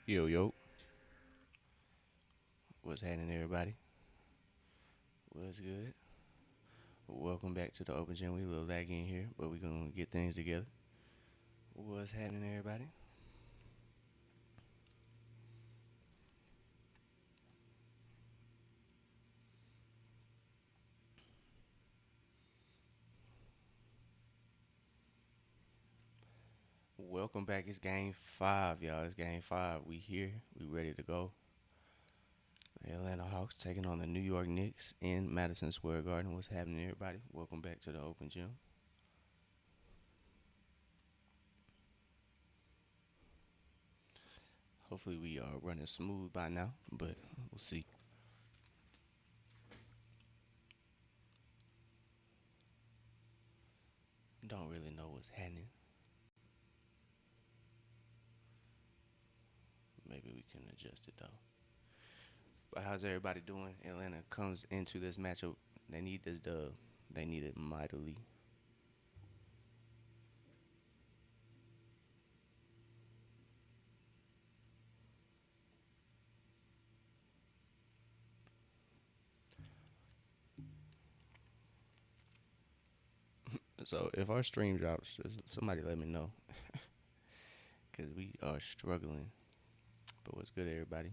Yo, yo, what's happening, everybody? What's good? Welcome back to the Open Gym. We a little laggy in here, but we gonna get things together. What's happening, everybody? Welcome back. It's game five, y'all. It's game five. We here. We ready to go. The Atlanta Hawks taking on the New York Knicks in Madison Square Garden. What's happening, everybody? Welcome back to the Open Gym. Hopefully, we are running smooth by now, but we'll see. Don't really know what's happening. Maybe we can adjust it though. But how's everybody doing? Atlanta comes into this matchup. They need this dub. They need it mightily. So if our stream drops, just somebody let me know, cause we are struggling. But what's good, everybody?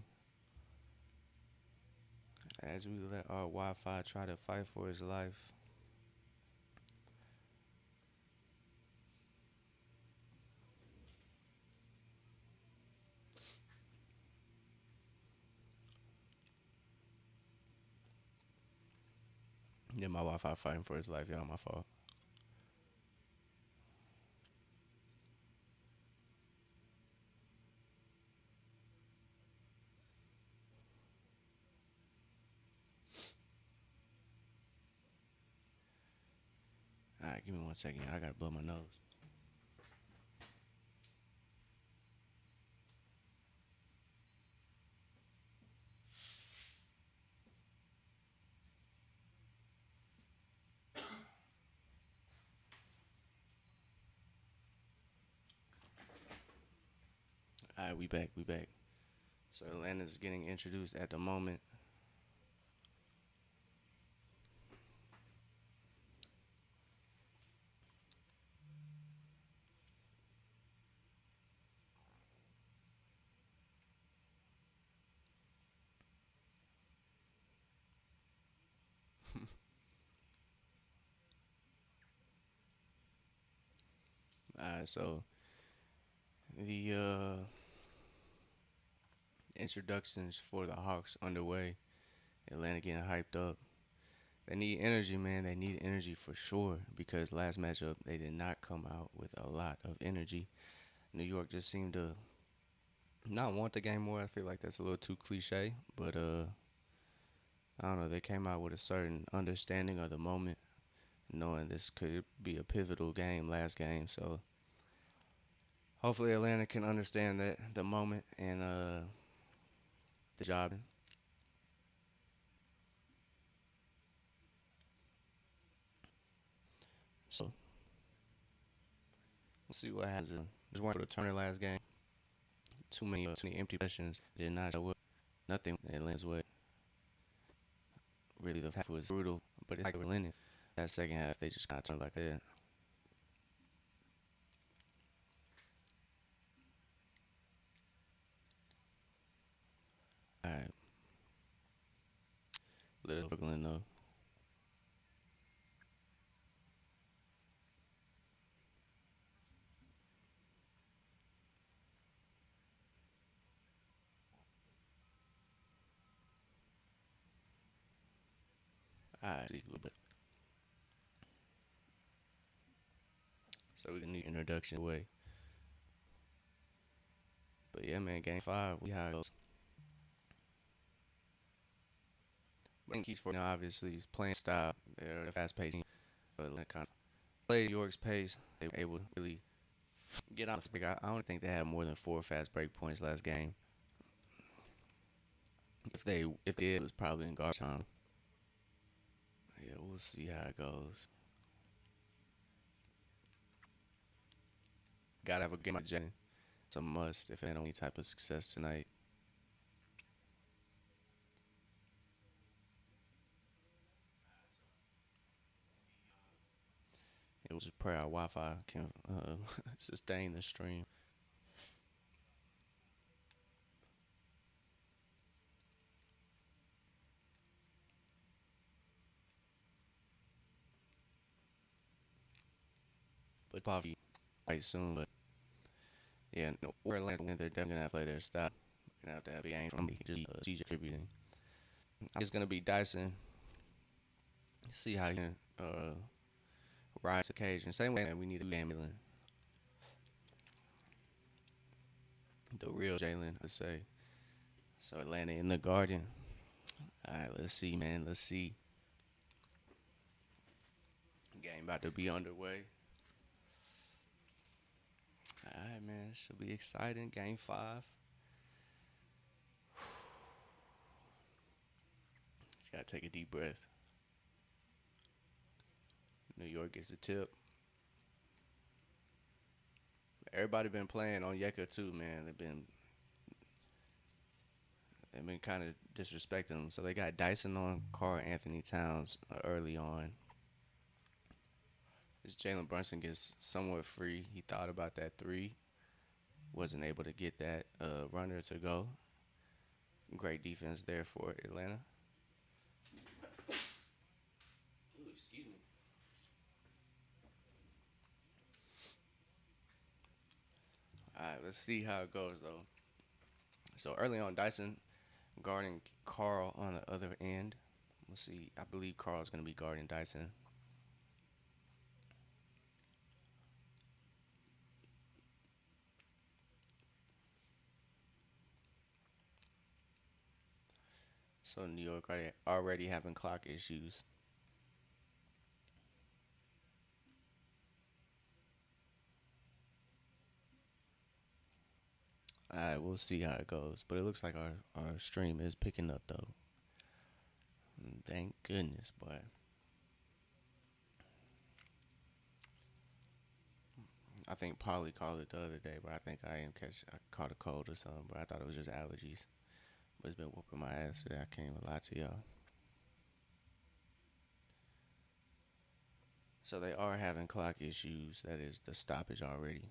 As we let our Wi-Fi try to fight for its life. Yeah, my Wi-Fi fighting for its life. Y'all, my fault. All right, give me 1 second. I gotta blow my nose. All right, we back. We back. So Atlanta's getting introduced at the moment. All right, so the introductions for the Hawks underway. Atlanta getting hyped up. They need energy, man. They need energy for sure because last matchup they did not come out with a lot of energy. New York just seemed to not want the game more. I feel like that's a little too cliche, but I don't know. They came out with a certain understanding of the moment, knowing this could be a pivotal game, last game. So hopefully Atlanta can understand that the moment and the job. So we'll see what happens. Just went for the Turner last game. Too many empty possessions. Did not show up. Nothing Atlanta's way. Really, the half was brutal, but it's like relentless. That second half, they just kind of turned like that. All right, little struggling though. All right, but so we got a new introduction away. But yeah, man, game five, we how it goes. But keys for now, obviously, is playing style. They're fast pacing, but like kind of play York's pace. They were able to really get on the break. I don't think they had more than 4 fast break points last game. If they did, it was probably in garbage time. Yeah, we'll see how it goes. Gotta have a game like Jalen. a must if they don't any type of success tonight. It was just pray our Wi-Fi can sustain the stream. But probably quite soon. But yeah, no, Orlando, they're definitely gonna have to play their style. Gonna have to have a game from me, just CJ contributing. It's gonna be Dyson. See how he can rise to occasion. Same way we need a game. The real Jalen, let's say. So Atlanta in the Garden. All right, let's see, man. Let's see. Game about to be underway. All right, man. Should be exciting. Game 5. Just gotta take a deep breath. New York gets a tip. Everybody been playing on Yeka too, man. They've been kind of disrespecting them. So they got Dyson on Carl Anthony Towns early on. As Jalen Brunson gets somewhat free, he thought about that three, wasn't able to get that runner to go. Great defense there for Atlanta. Ooh, excuse me. All right, let's see how it goes though. So early on, Dyson guarding Carl on the other end. We'll see. I believe Carl's going to be guarding Dyson. So New York already having clock issues. All right, we'll see how it goes. But it looks like our stream is picking up though. Thank goodness, boy. I think Polly called it the other day, but I think I caught a cold or something, but I thought it was just allergies. But it's been whooping my ass today. I can't even lie to y'all. So they are having clock issues. That is the stoppage already.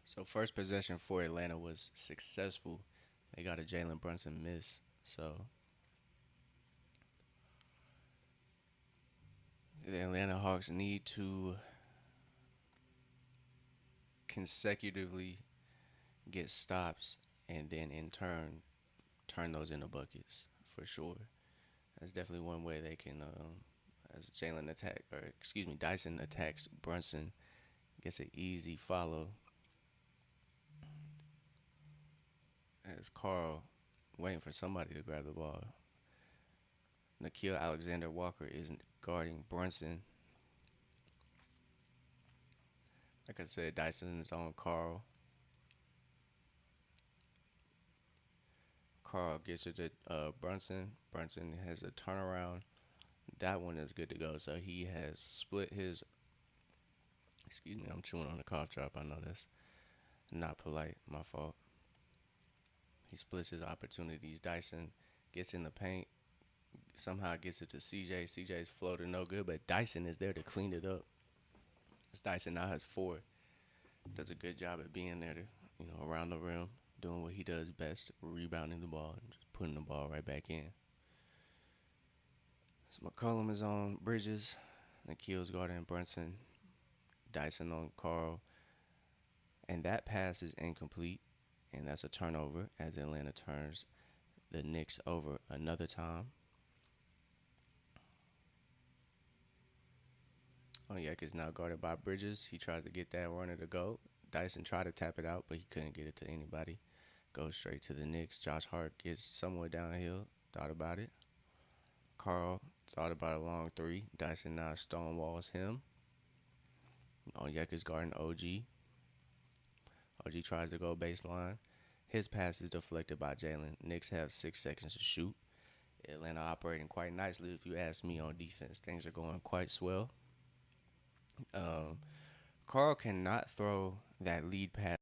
So first possession for Atlanta was successful. They got a Jalen Brunson miss. So the Atlanta Hawks need to consecutively get stops and then in turn those into buckets for sure. That's definitely one way they can, as Dyson attacks Brunson, gets an easy follow. As Carl waiting for somebody to grab the ball. Nikhil Alexander Walker is guarding Brunson. Like I said, Dyson is on Carl. Carl gets it to Brunson. Brunson has a turnaround. That one is good to go. So he has split his. Excuse me, I'm chewing on the cough drop. I know that's not polite. My fault. He splits his opportunities. Dyson gets in the paint. Somehow gets it to CJ. CJ's floater no good, but Dyson is there to clean it up. As Dyson now has 4. Does a good job at being there to, around the rim, doing what he does best, rebounding the ball and just putting the ball right back in. So McCollum is on Bridges. Nikhil's guarding Brunson. Dyson on Carl. And that pass is incomplete. And that's a turnover as Atlanta turns the Knicks over another time. Onyeka is now guarded by Bridges. He tried to get that runner to go. Dyson tried to tap it out, but he couldn't get it to anybody. Goes straight to the Knicks. Josh Hart gets somewhere downhill. Thought about it. Carl thought about a long three. Dyson now stonewalls him. Onyeka's guarding OG. OG tries to go baseline. His pass is deflected by Jalen. Knicks have 6 seconds to shoot. Atlanta operating quite nicely, if you ask me, on defense. Things are going quite swell. Um, Carl cannot throw that lead pass.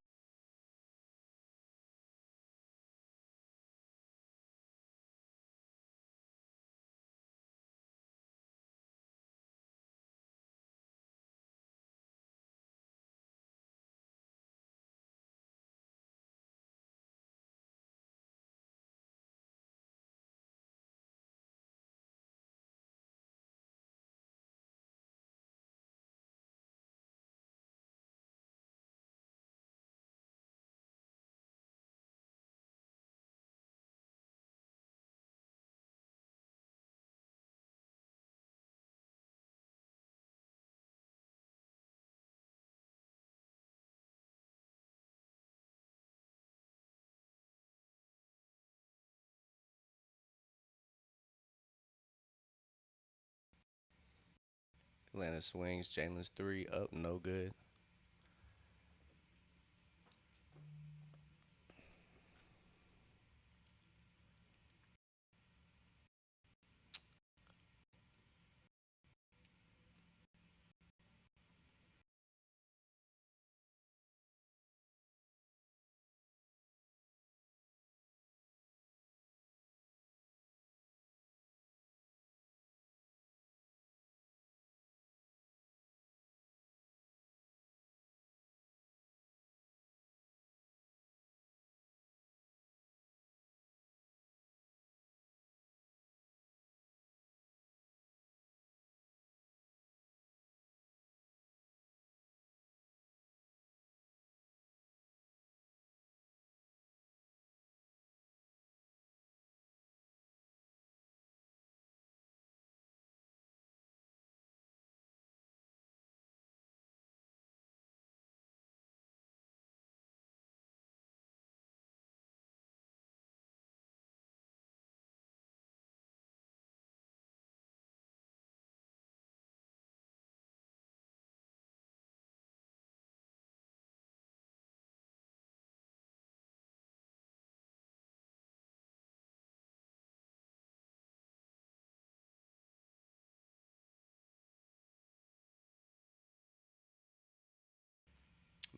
Atlanta swings. Jalen's three up, no good.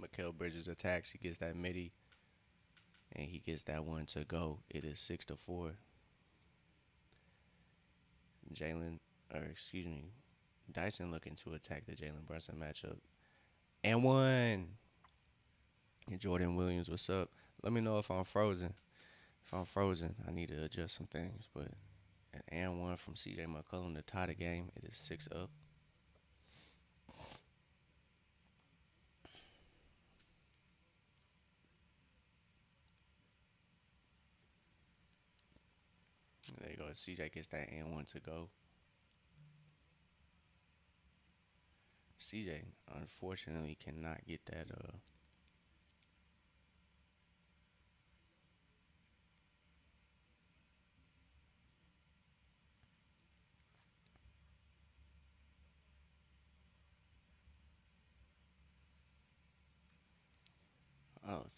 Mikael Bridges attacks. He gets that midi, and he gets that one to go. It is 6-4. Jalen, or excuse me, Dyson looking to attack the Jalen Brunson matchup. And one. And Jordan Williams, what's up? Let me know if I'm frozen. If I'm frozen, I need to adjust some things. But an and one from CJ McCollum to tie the game. It is 6 up. There you go. CJ gets that and one to go. CJ unfortunately cannot get that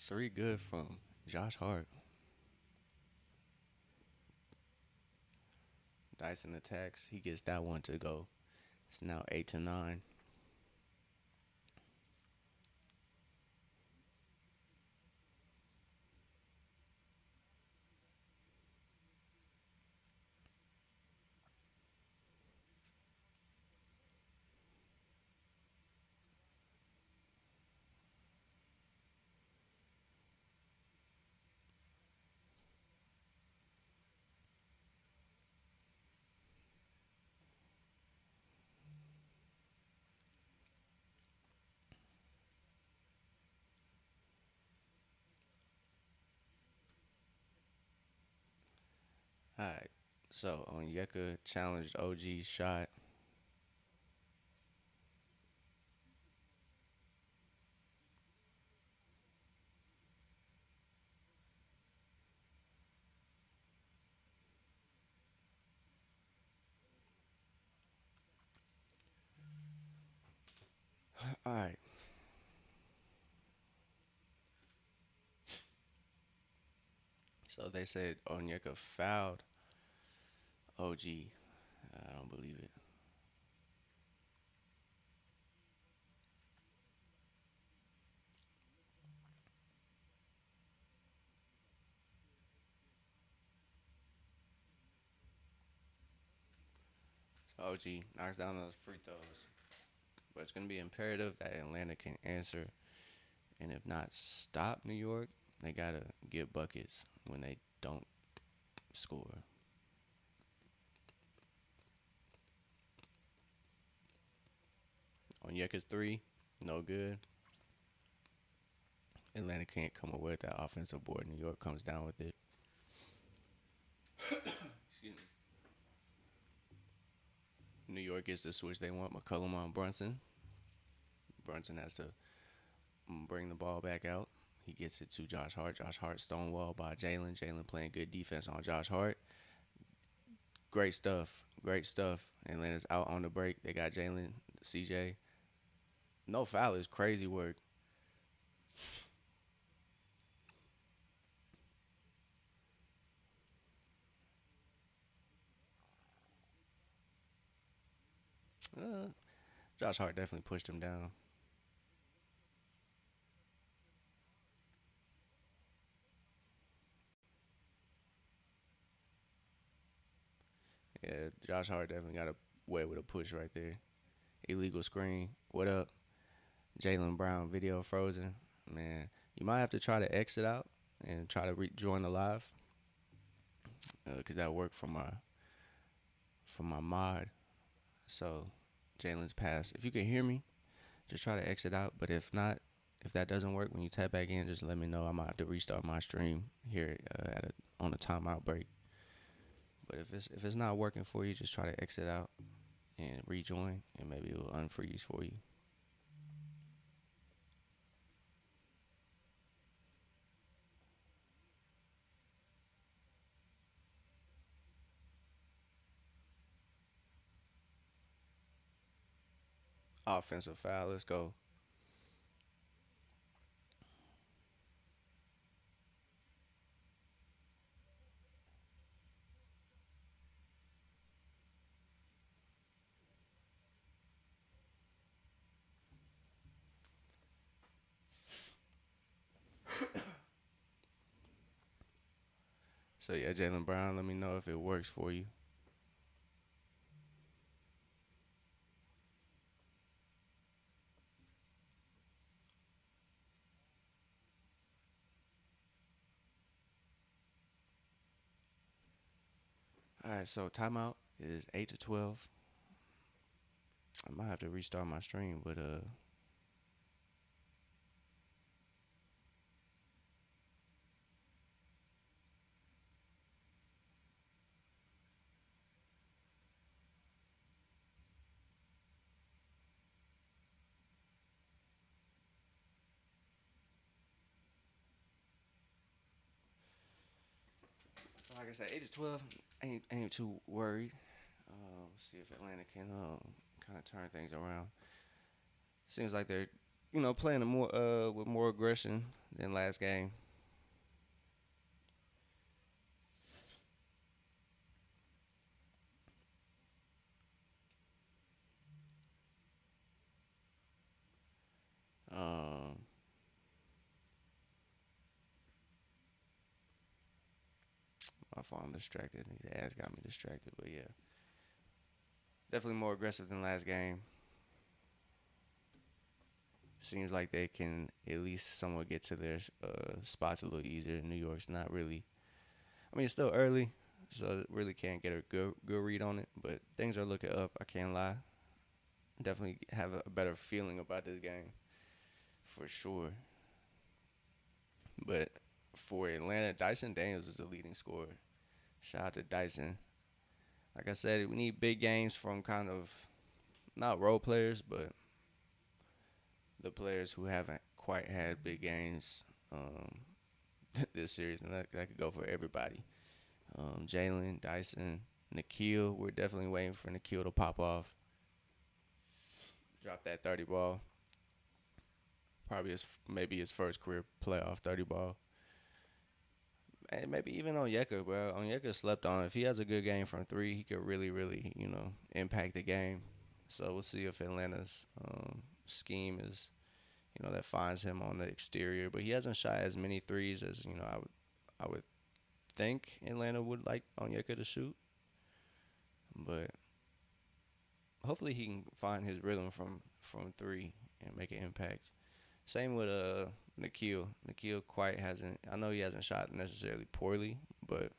three good from Josh Hart. Dyson attacks. He gets that one to go. It's now 8-9. All right. So Onyeka challenged OG's shot. All right. So they said Onyeka fouled OG. I don't believe it. So OG knocks down those free throws. But it's going to be imperative that Atlanta can answer. And if not, stop New York. They got to get buckets when they don't score. Onyeka's three, no good. Atlanta can't come away with that offensive board. New York comes down with it. Excuse me. New York gets the switch they want. McCullum on Brunson. Brunson has to bring the ball back out. He gets it to Josh Hart. Josh Hart stonewalled by Jalen. Jalen playing good defense on Josh Hart. Great stuff. Great stuff. Atlanta's out on the break. They got Jalen, CJ. No foul is crazy work. Uh, Josh Hart definitely pushed him down. Yeah, Josh Hart definitely got away with a push right there. Illegal screen. What up? Jalen Brown video frozen. Man, you might have to try to exit out and try to rejoin the live because that worked for my mod. So Jalen's pass. If you can hear me, just try to exit out. But if not, if that doesn't work, when you tap back in, just let me know. I might have to restart my stream here on a timeout break. But if it's not working for you, just try to exit out and rejoin, and maybe it will unfreeze for you. Offensive foul. Let's go. So yeah, Jalen Brown. Let me know if it works for you. All right. So timeout is 8 to 12. I might have to restart my stream, but like I said, 8 to 12. Ain't too worried. See if Atlanta can kind of turn things around. Seems like they're playing a more with more aggression than last game. Um, my fault. I'm distracted. These ads got me distracted, but yeah, definitely more aggressive than last game. Seems like they can at least somewhat get to their spots a little easier. New York's not really. I mean, it's still early, so really can't get a good read on it. But things are looking up. I can't lie. Definitely have a better feeling about this game for sure. But for Atlanta, Dyson Daniels is the leading scorer. Shout out to Dyson. Like I said, we need big games from kind of not role players, but the players who haven't quite had big games this series, and that could go for everybody. Jalen, Dyson, Nikhil. We're definitely waiting for Nikhil to pop off, drop that 30 ball. Probably maybe his first career playoff 30 ball. And maybe even on Onyeka, bro. Onyeka slept on. If he has a good game from three, he could really, really, impact the game. So we'll see if Atlanta's scheme is, that finds him on the exterior. But he hasn't shot as many threes as I would think Atlanta would like Onyeka to shoot. But hopefully he can find his rhythm from three and make an impact. Same with Nikhil. Nikhil quite hasn't. I know he hasn't shot necessarily poorly, but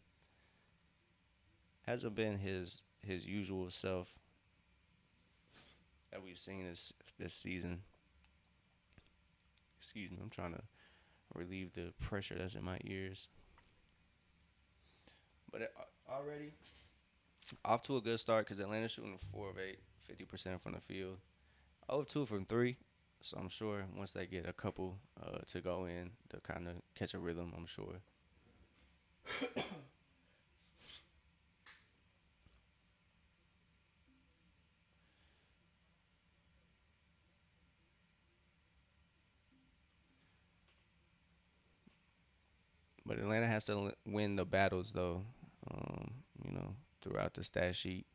hasn't been his usual self that we've seen this season. Excuse me, I'm trying to relieve the pressure that's in my ears. But already off to a good start because Atlanta's shooting 4 of 8, 50% from the field. 0 of 2 from three. So I'm sure once they get a couple to go in, they'll kind of catch a rhythm. I'm sure. But Atlanta has to win the battles though. Um, you know, throughout the stat sheet,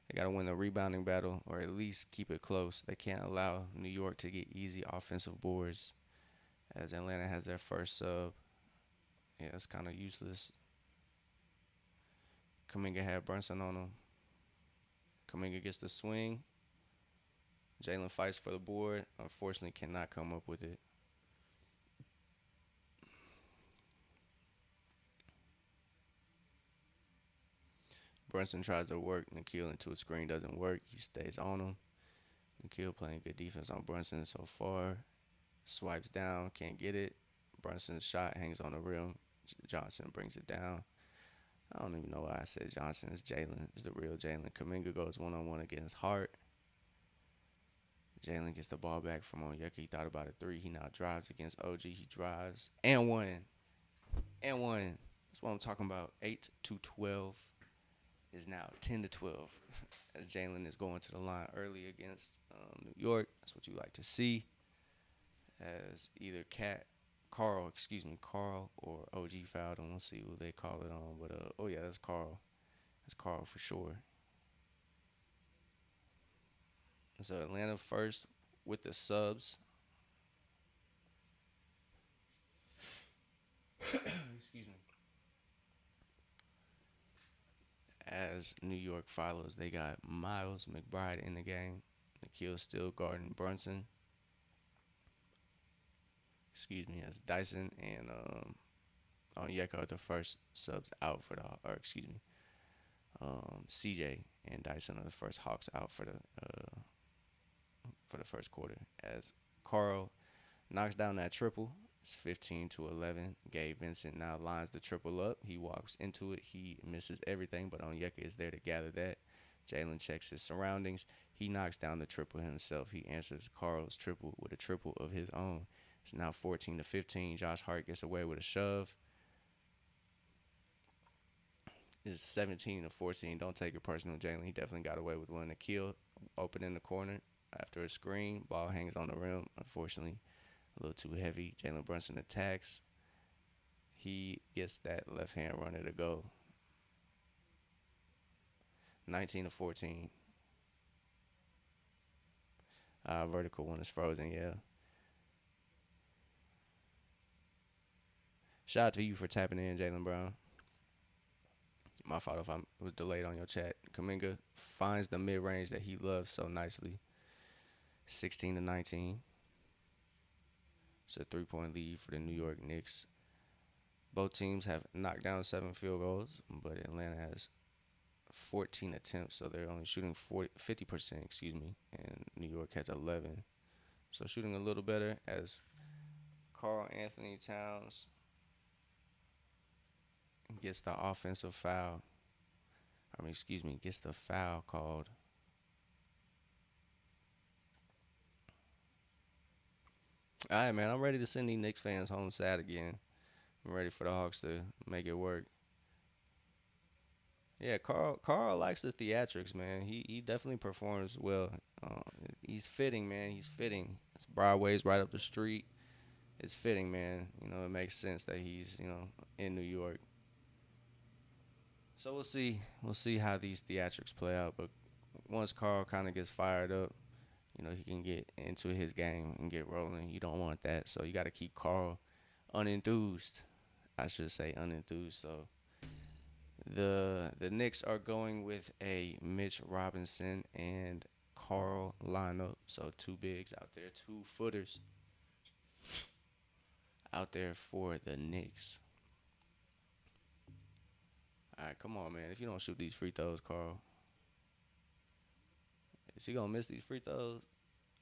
they got to win the rebounding battle or at least keep it close. They can't allow New York to get easy offensive boards as Atlanta has their first sub. Yeah, it's kind of useless. Kaminga had Brunson on him. Kaminga gets the swing. Jalen fights for the board. Unfortunately, cannot come up with it. Brunson tries to work Nikhil into a screen, doesn't work. He stays on him. Nikhil playing good defense on Brunson so far. Swipes down, can't get it. Brunson's shot hangs on the rim. Johnson brings it down. I don't even know why I said Johnson. It's Jalen. It's the real Jalen. Kaminga goes 1-on-1 against Hart. Jalen gets the ball back from Onyeka. He thought about a three. He now drives against OG. He drives and one. And one. That's what I'm talking about. 8-12 is now 10-12 as Jalen is going to the line early against New York. That's what you like to see. As either Carl or OG fouled him. We'll see who they call it on. But oh yeah, that's Carl. That's Carl for sure. So Atlanta first with the subs. Excuse me. As New York follows, they got Miles McBride in the game. Nikhil still guarding Brunson. Excuse me, as Dyson and Onyeka are the first subs out for the, or excuse me, CJ and Dyson are the first Hawks out for the first quarter. As Carl knocks down that triple, it's 15-11. Gabe Vincent now lines the triple up. He walks into it. He misses everything, but Onyeka is there to gather that. Jalen checks his surroundings. He knocks down the triple himself. He answers Carl's triple with a triple of his own. It's now 14-15. Josh Hart gets away with a shove. It's 17-14. Don't take it personal, Jalen. He definitely got away with one. To kill open in the corner after a screen. Ball hangs on the rim. Unfortunately, a little too heavy. Jalen Brunson attacks. He gets that left hand runner to go. 19-14. Vertical one is frozen, yeah. Shout out to you for tapping in, Jalen Brown. My fault if I was delayed on your chat. Kaminga finds the mid range that he loves so nicely. 16-19. It's a 3-point lead for the New York Knicks. Both teams have knocked down 7 field goals, but Atlanta has 14 attempts, so they're only shooting 50%, and New York has 11. So shooting a little better as Karl Anthony Towns gets the offensive foul. Gets the foul called. All right, man, I'm ready to send these Knicks fans home sad again. I'm ready for the Hawks to make it work. Yeah, Carl likes the theatrics, man. He definitely performs well. He's fitting, man. He's fitting. Broadway's right up the street. it's fitting, man. You know, it makes sense that he's in New York. So we'll see. We'll see how these theatrics play out. But once Carl kind of gets fired up, he can get into his game and get rolling. You don't want that. So you got to keep Carl unenthused. I should say unenthused. So the Knicks are going with a Mitch Robinson and Carl lineup. So two bigs out there, 2 footers out there for the Knicks. All right, come on, man. If you don't shoot these free throws, Carl, is he gonna miss these free throws?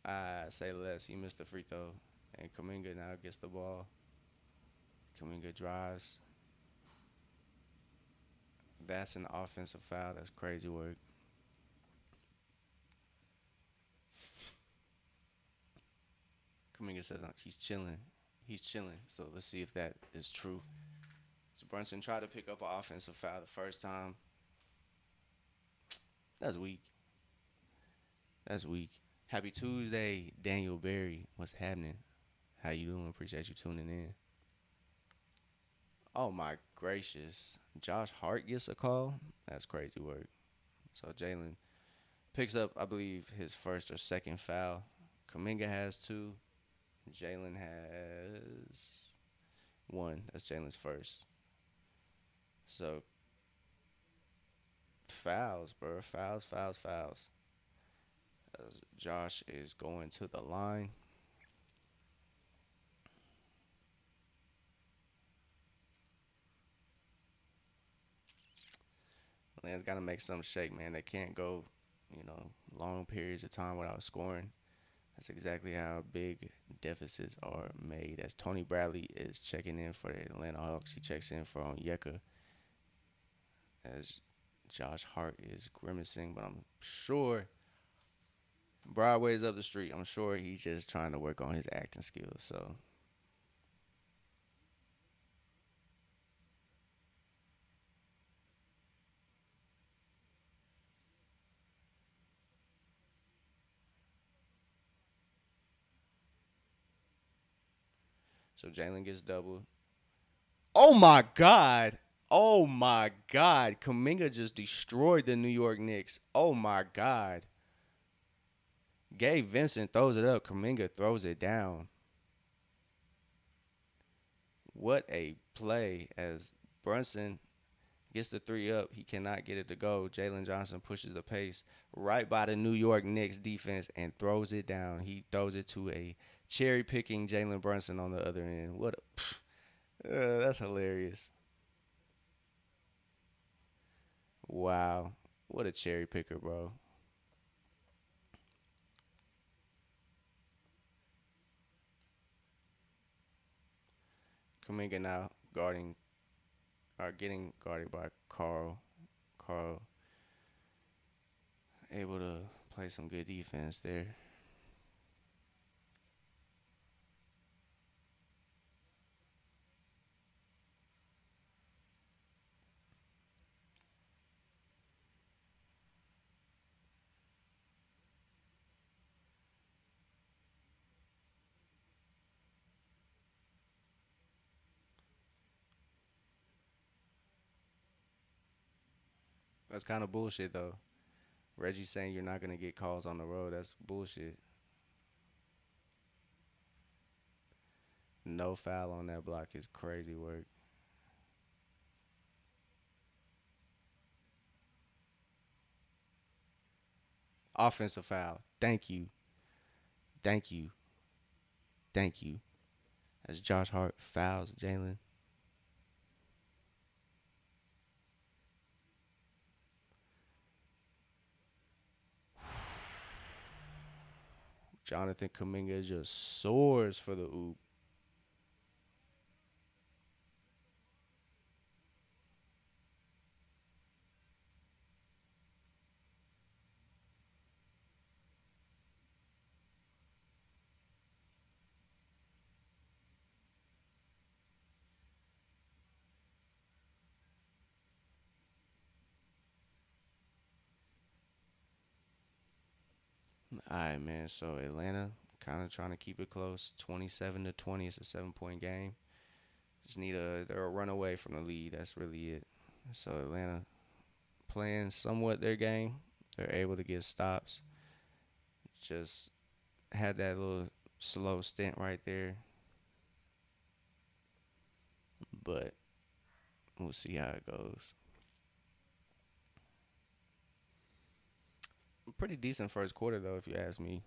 I say less. He missed the free throw, and Kaminga now gets the ball. Kaminga drives. That's an offensive foul. That's crazy work. Kaminga says he's chilling. He's chilling. So let's see if that is true. So Brunson tried to pick up an offensive foul the first time. That's weak. That's weak. Happy Tuesday, Daniel Berry. What's happening? How you doing? Appreciate you tuning in. Oh my gracious. Josh Hart gets a call? That's crazy work. So Jalen picks up, I believe, his first or second foul. Kaminga has two. Jalen has one. That's Jalen's first. So fouls, bro. Fouls, fouls, fouls. Josh is going to the line. Atlanta's got to make some shake, man. They can't go, long periods of time without scoring. That's exactly how big deficits are made. As Tony Bradley is checking in for the Atlanta Hawks, he checks in for Onyeka. As Josh Hart is grimacing, but I'm sure Broadway's up the street. I'm sure he's just trying to work on his acting skills. So Jalen gets doubled. Oh my God. Oh my God. Kaminga just destroyed the New York Knicks. Oh my God. Gabe Vincent throws it up. Kaminga throws it down. What a play as Brunson gets the three up. He cannot get it to go. Jalen Johnson pushes the pace right by the New York Knicks defense and throws it down. He throws it to a cherry picking Jalen Brunson on the other end. That's hilarious. Wow. What a cherry picker, bro. Kaminga now guarding are getting guarded by Carl. Carl able to play some good defense there. That's kind of bullshit though. Reggie saying you're not gonna get calls on the road. That's bullshit. No foul on that block is crazy work. Offensive foul. Thank you. Thank you. Thank you. As Josh Hart fouls Jalen. Jonathan Kaminga just soars for the oop. All right, man. So Atlanta kind of trying to keep it close. 27-20. It's a 7 point game. Just need they're a run away from the lead. That's really it. So Atlanta playing somewhat their game. They're able to get stops. Just had that little slow stint right there, but we'll see how it goes. Pretty decent first quarter though, if you ask me.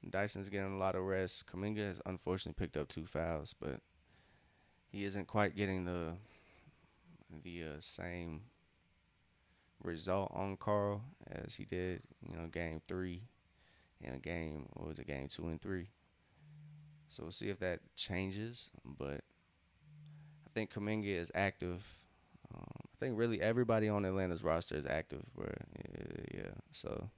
Dyson's getting a lot of rest. Kaminga has unfortunately picked up 2 fouls, but he isn't quite getting the same result on Carl as he did, game three and game what was it, game 2 and 3. So we'll see if that changes. But I think Kaminga is active. I think really everybody on Atlanta's roster is active, bro. Yeah. So,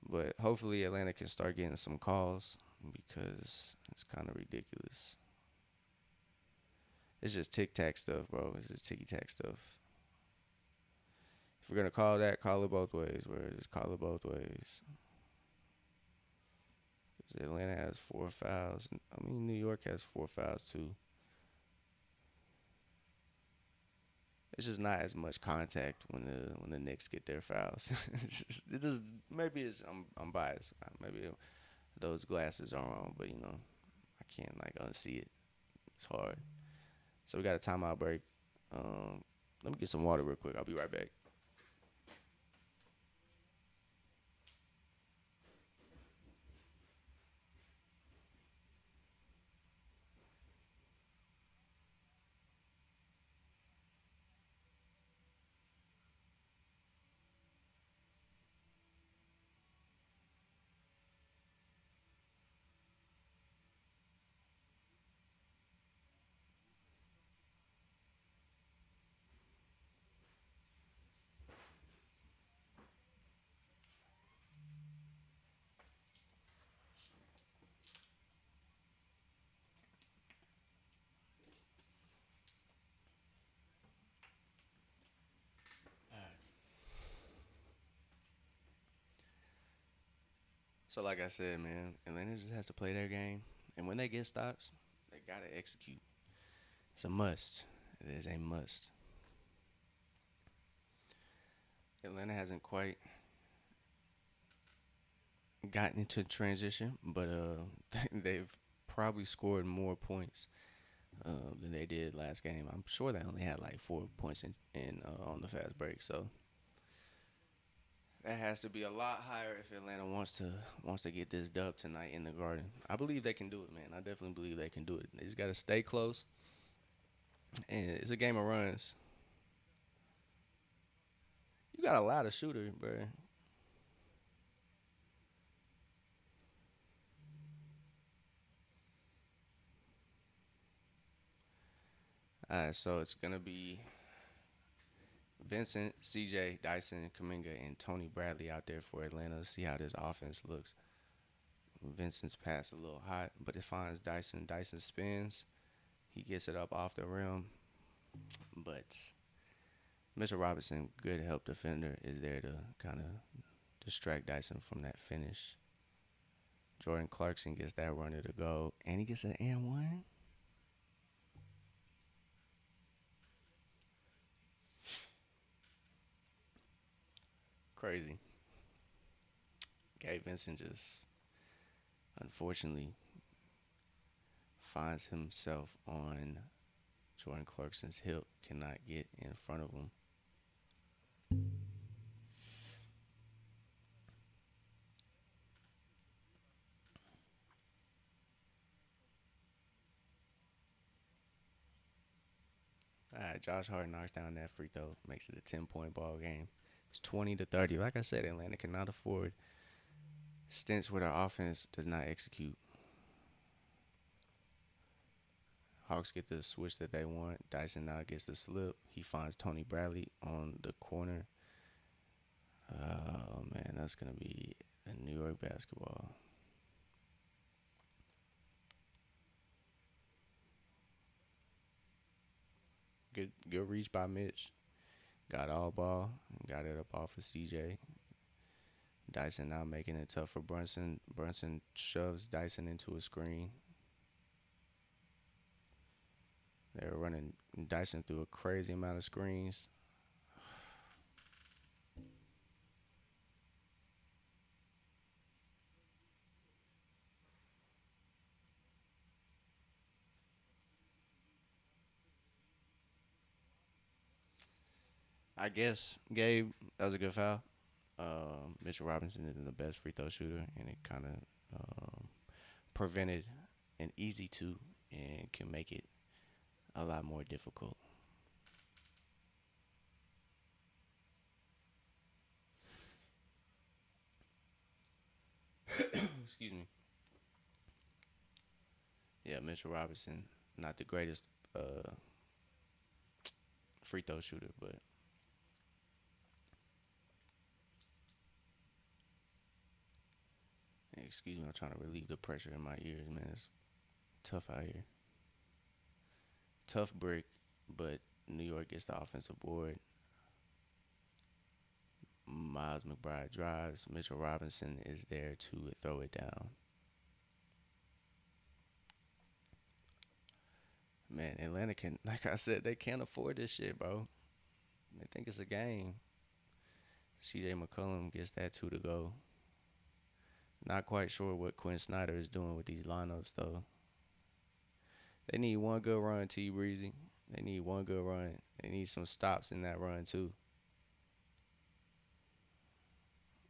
but hopefully Atlanta can start getting some calls because it's kind of ridiculous. It's just tic tac stuff, bro. It's just ticky tack stuff. If we're gonna call that, call it both ways. Where just call it both ways. Atlanta has 4 fouls. I mean, New York has 4 fouls too. It's just not as much contact when the Knicks get their fouls. It just maybe I'm biased. Maybe those glasses are wrong, but I can't like unsee it. It's hard. So we got a timeout break. Let me get some water real quick. I'll be right back. So like I said, man, Atlanta just has to play their game, and when they get stops, they gotta execute. It's a must. It is a must. Atlanta hasn't quite gotten into transition, but they've probably scored more points than they did last game. I'm sure they only had like 4 points in on the fast break, so that has to be a lot higher if Atlanta wants to get this dub tonight in the Garden. I believe they can do it, man. I definitely believe they can do it. They just got to stay close, and it's a game of runs. You got a lot of shooter, bro. All right, so it's gonna be Vincent, CJ, Dyson, Kaminga, and Tony Bradley out there for Atlanta. Let's see how this offense looks. Vincent's pass a little hot, but it finds Dyson. Dyson spins. He gets it up off the rim, but Mr. Robinson, good help defender, is there to kind of distract Dyson from that finish. Jordan Clarkson gets that runner to go, and he gets an and one. Crazy. Gabe Vincent just unfortunately finds himself on Jordan Clarkson's hip, cannot get in front of him. All right, Josh Hart knocks down that free throw, makes it a 10-point ball game. It's 20-30. Like I said, Atlanta cannot afford stints where their offense does not execute. Hawks get the switch that they want. Dyson now gets the slip. He finds Tony Bradley on the corner. Oh man, that's gonna be a New York basketball. Good reach by Mitch. Got all ball. Got it up off of CJ. Dyson now making it tough for Brunson. Brunson shoves Dyson into a screen. They're running Dyson through a crazy amount of screens. I guess Gabe, that was a good foul. Mitchell Robinson isn't the best free throw shooter, and it kind of prevented an easy two and can make it a lot more difficult. Excuse me. Yeah, Mitchell Robinson, not the greatest uh, free throw shooter, but excuse me, I'm trying to relieve the pressure in my ears, man. It's tough out here. Tough break, but New York gets the offensive board. Miles McBride drives. Mitchell Robinson is there to throw it down. Man, Atlanta can, like I said, they can't afford this shit, bro. They think it's a game. CJ McCollum gets that two to go. Not quite sure what Quinn Snyder is doing with these lineups, though. They need one good run, T Breezy. They need one good run. They need some stops in that run, too.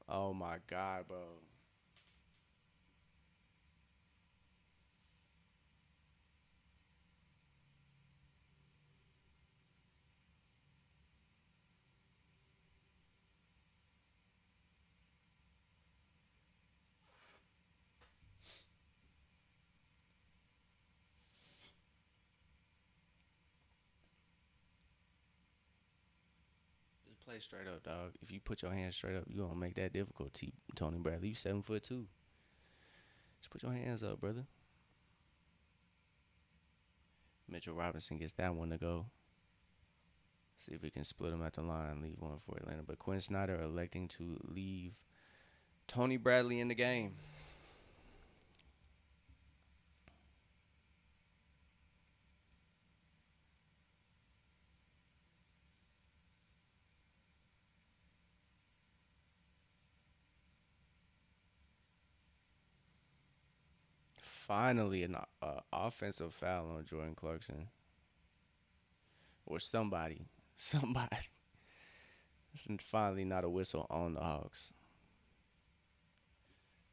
Oh, my God, bro. Just play straight up, dog. If you put your hands straight up, you gonna make that difficult. Tony Bradley, you 7'2". Just put your hands up, brother. Mitchell Robinson gets that one to go. See if we can split them at the line, leave one for Atlanta. But Quinn Snyder electing to leave Tony Bradley in the game. Finally, an offensive foul on Jordan Clarkson. Or somebody. Somebody. It's finally not a whistle on the Hawks.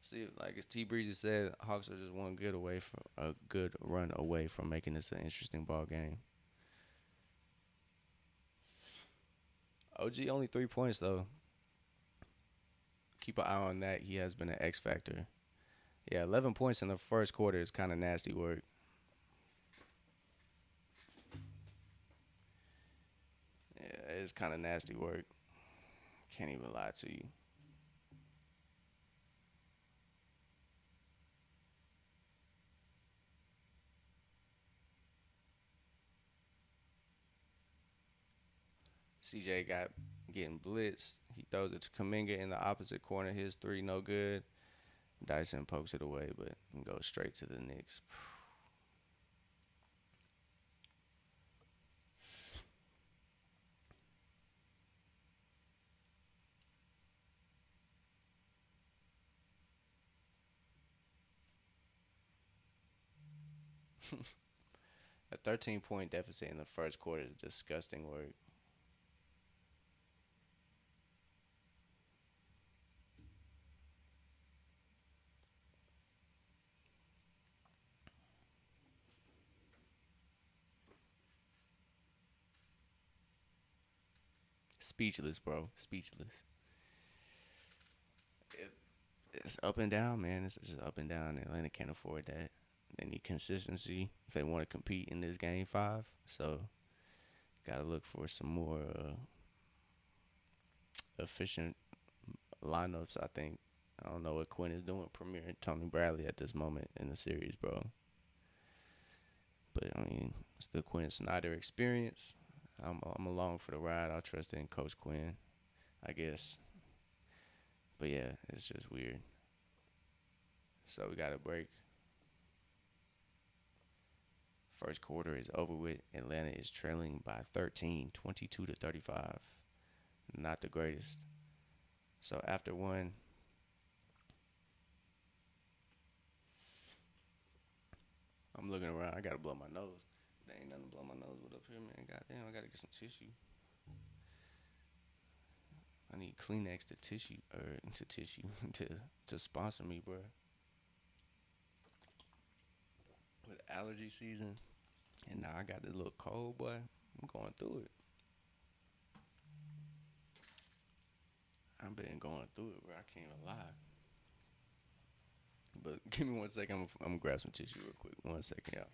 See, like as T Breezy said, Hawks are just one good away from a good run away from making this an interesting ball game. OG only 3 points though. Keep an eye on that. He has been an X factor. Yeah, 11 points in the first quarter is kind of nasty work. Yeah, it's kind of nasty work. Can't even lie to you. CJ got getting blitzed. He throws it to Kaminga in the opposite corner. His three no good. Dyson pokes it away, but goes straight to the Knicks. A 13-point deficit in the first quarter is disgusting work. Speechless, bro. Speechless. It, it's up and down, man. It's just up and down. Atlanta can't afford that. They need consistency if they want to compete in this game five. So, got to look for some more efficient lineups. I think. I don't know what Quinn is doing premiering Tony Bradley at this moment in the series, bro. But I mean, it's the Quinn Snyder experience. I'm along for the ride. I'll trust in Coach Quinn, I guess. But yeah, it's just weird. So we got a break. First quarter is over with. Atlanta is trailing by 13, 22 to 35. Not the greatest. So after one, I'm looking around. I gotta blow my nose. There ain't nothing to blow my nose with up here, man. Goddamn, I gotta get some tissue. I need Kleenex to tissue or to tissue to sponsor me, bro. With allergy season, and now I got this little cold, boy. I'm going through it. I've been going through it, bro. I can't even lie. But give me one second. I'm gonna grab some tissue real quick. 1 second, y'all.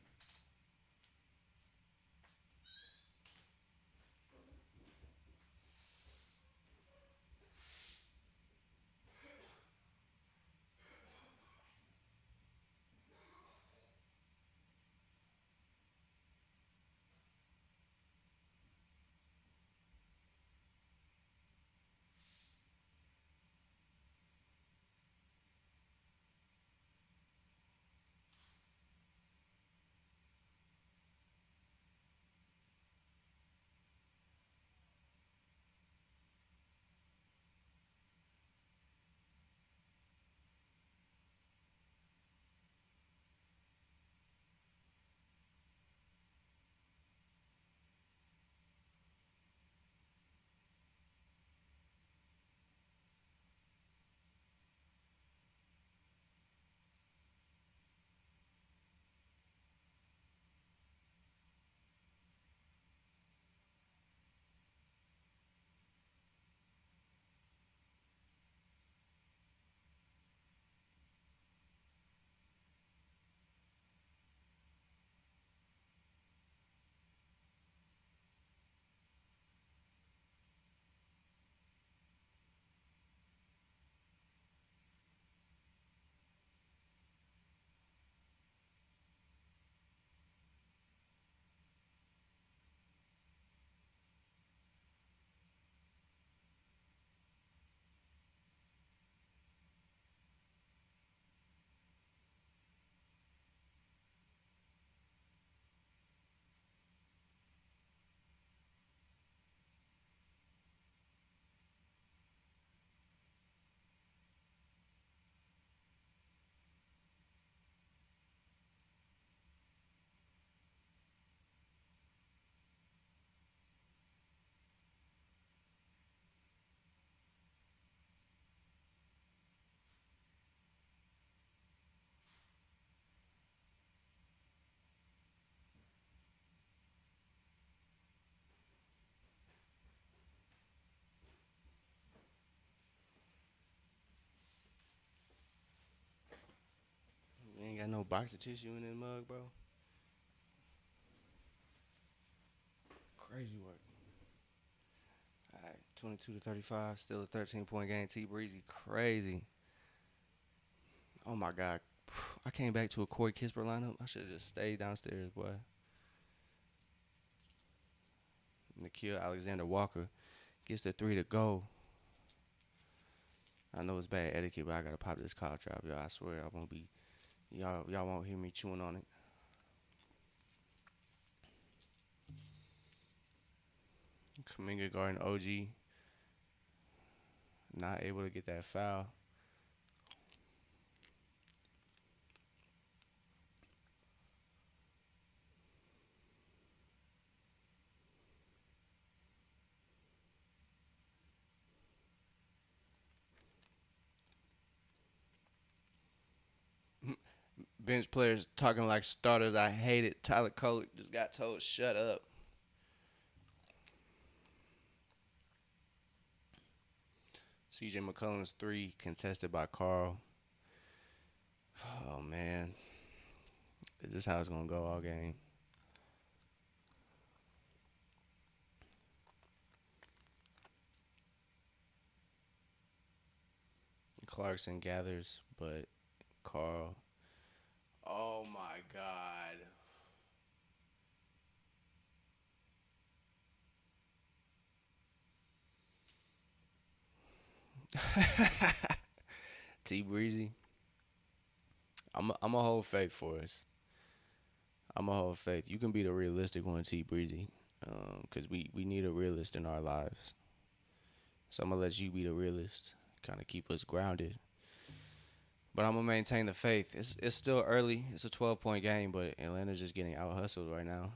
You ain't got no box of tissue in this mug, bro. Crazy work. All right, 22 to 35, still a 13-point game. T Breezy, crazy. Oh my God, I came back to a Corey Kispert lineup. I should have just stayed downstairs, boy. Nikhil Alexander Walker gets the three to go. I know it's bad etiquette, but I gotta pop this cough drop, y'all. I swear I won't be. Y'all won't hear me chewing on it. Kaminga guarding OG, not able to get that foul. Bench players talking like starters. I hate it. Tyler Kolek just got told shut up. CJ McCollum's three contested by Carl. Oh man, is this how it's gonna go all game? Clarkson gathers, but Carl. Oh my God. T Breezy. I'm a hold faith for us. I'm a hold faith. You can be the realistic one, T Breezy, because we need a realist in our lives. So I'm gonna let you be the realist, kind of keep us grounded. But I'm gonna maintain the faith. It's still early. It's a 12-point game, but Atlanta's just getting out hustled right now.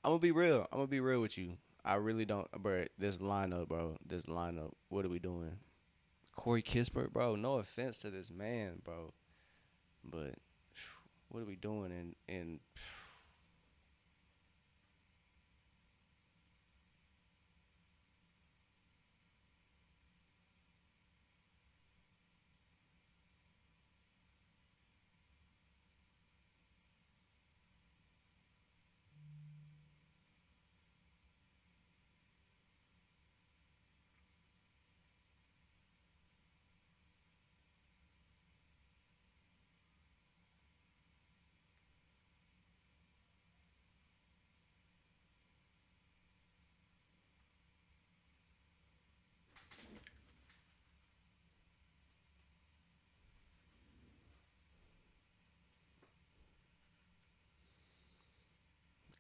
I'm gonna be real. I'm gonna be real with you. I really don't, bro. This lineup, bro. This lineup. What are we doing? Corey Kispert, bro. No offense to this man, bro, but what are we doing? And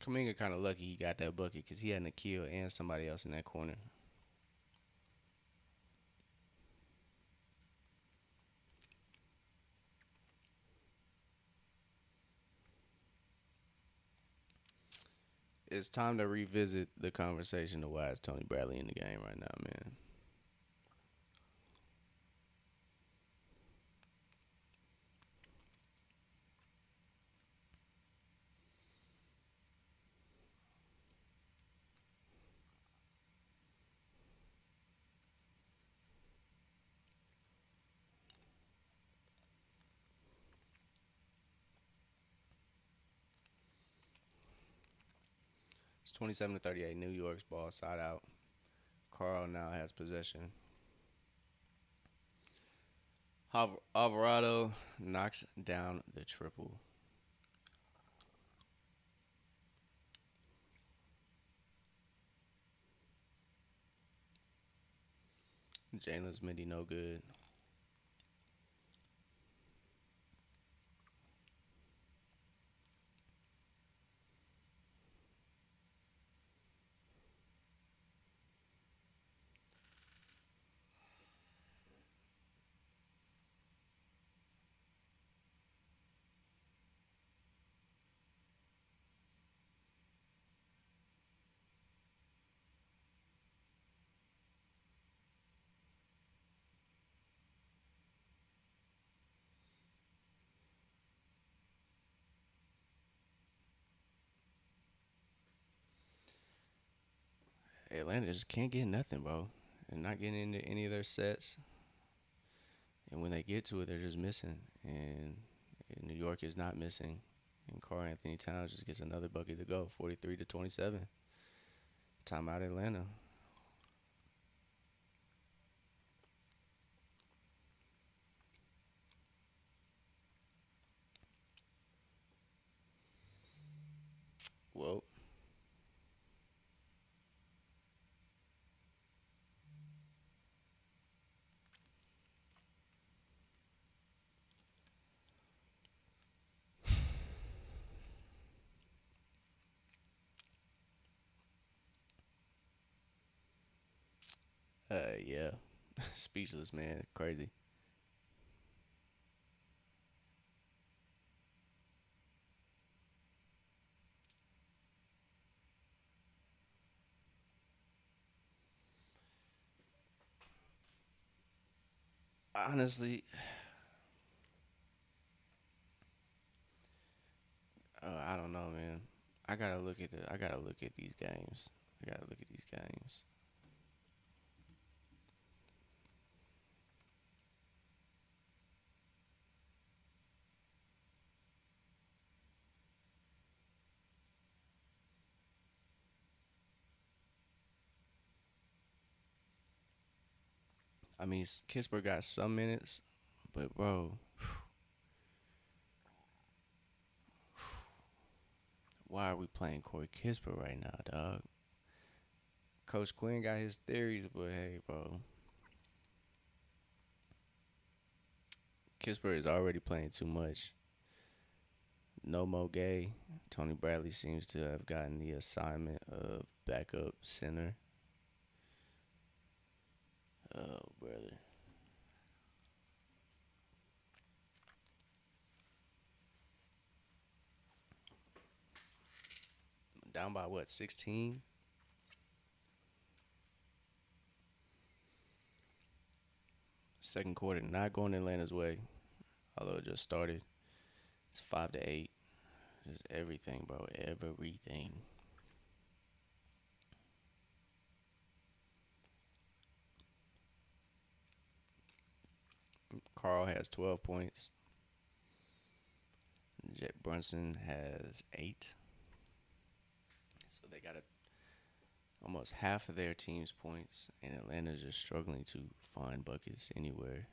Kaminga kind of lucky he got that bucket because he had Nikhil and somebody else in that corner. It's time to revisit the conversation of why is Tony Bradley in the game right now, man. It's 27 to 38. New York's ball side out. Carl now has possession. Alvarado knocks down the triple. Jalen's Mindy no good. Atlanta just can't get nothing, bro. They're not getting into any of their sets. And when they get to it, they're just missing. And New York is not missing. And Carl Anthony Towns just gets another bucket to go, 43 to 27. Timeout Atlanta. Well, yeah. Speechless, man. Crazy. Honestly, I don't know, man. I gotta look at these games. I gotta look at these games. I mean, Kispert got some minutes, but bro, why are we playing Corey Kispert right now, dog? Coach Quinn got his theories, but hey, bro, Pittsburgh is already playing too much. No Mo Gay. Tony Bradley seems to have gotten the assignment of backup center. Oh, brother. Down by what, 16? Second quarter not going Atlanta's way, although it just started. It's 5-8. Just everything, bro. Everything. Carl has 12 points. Jet Brunson has 8. So they got almost half of their team's points, and Atlanta's just struggling to find buckets anywhere.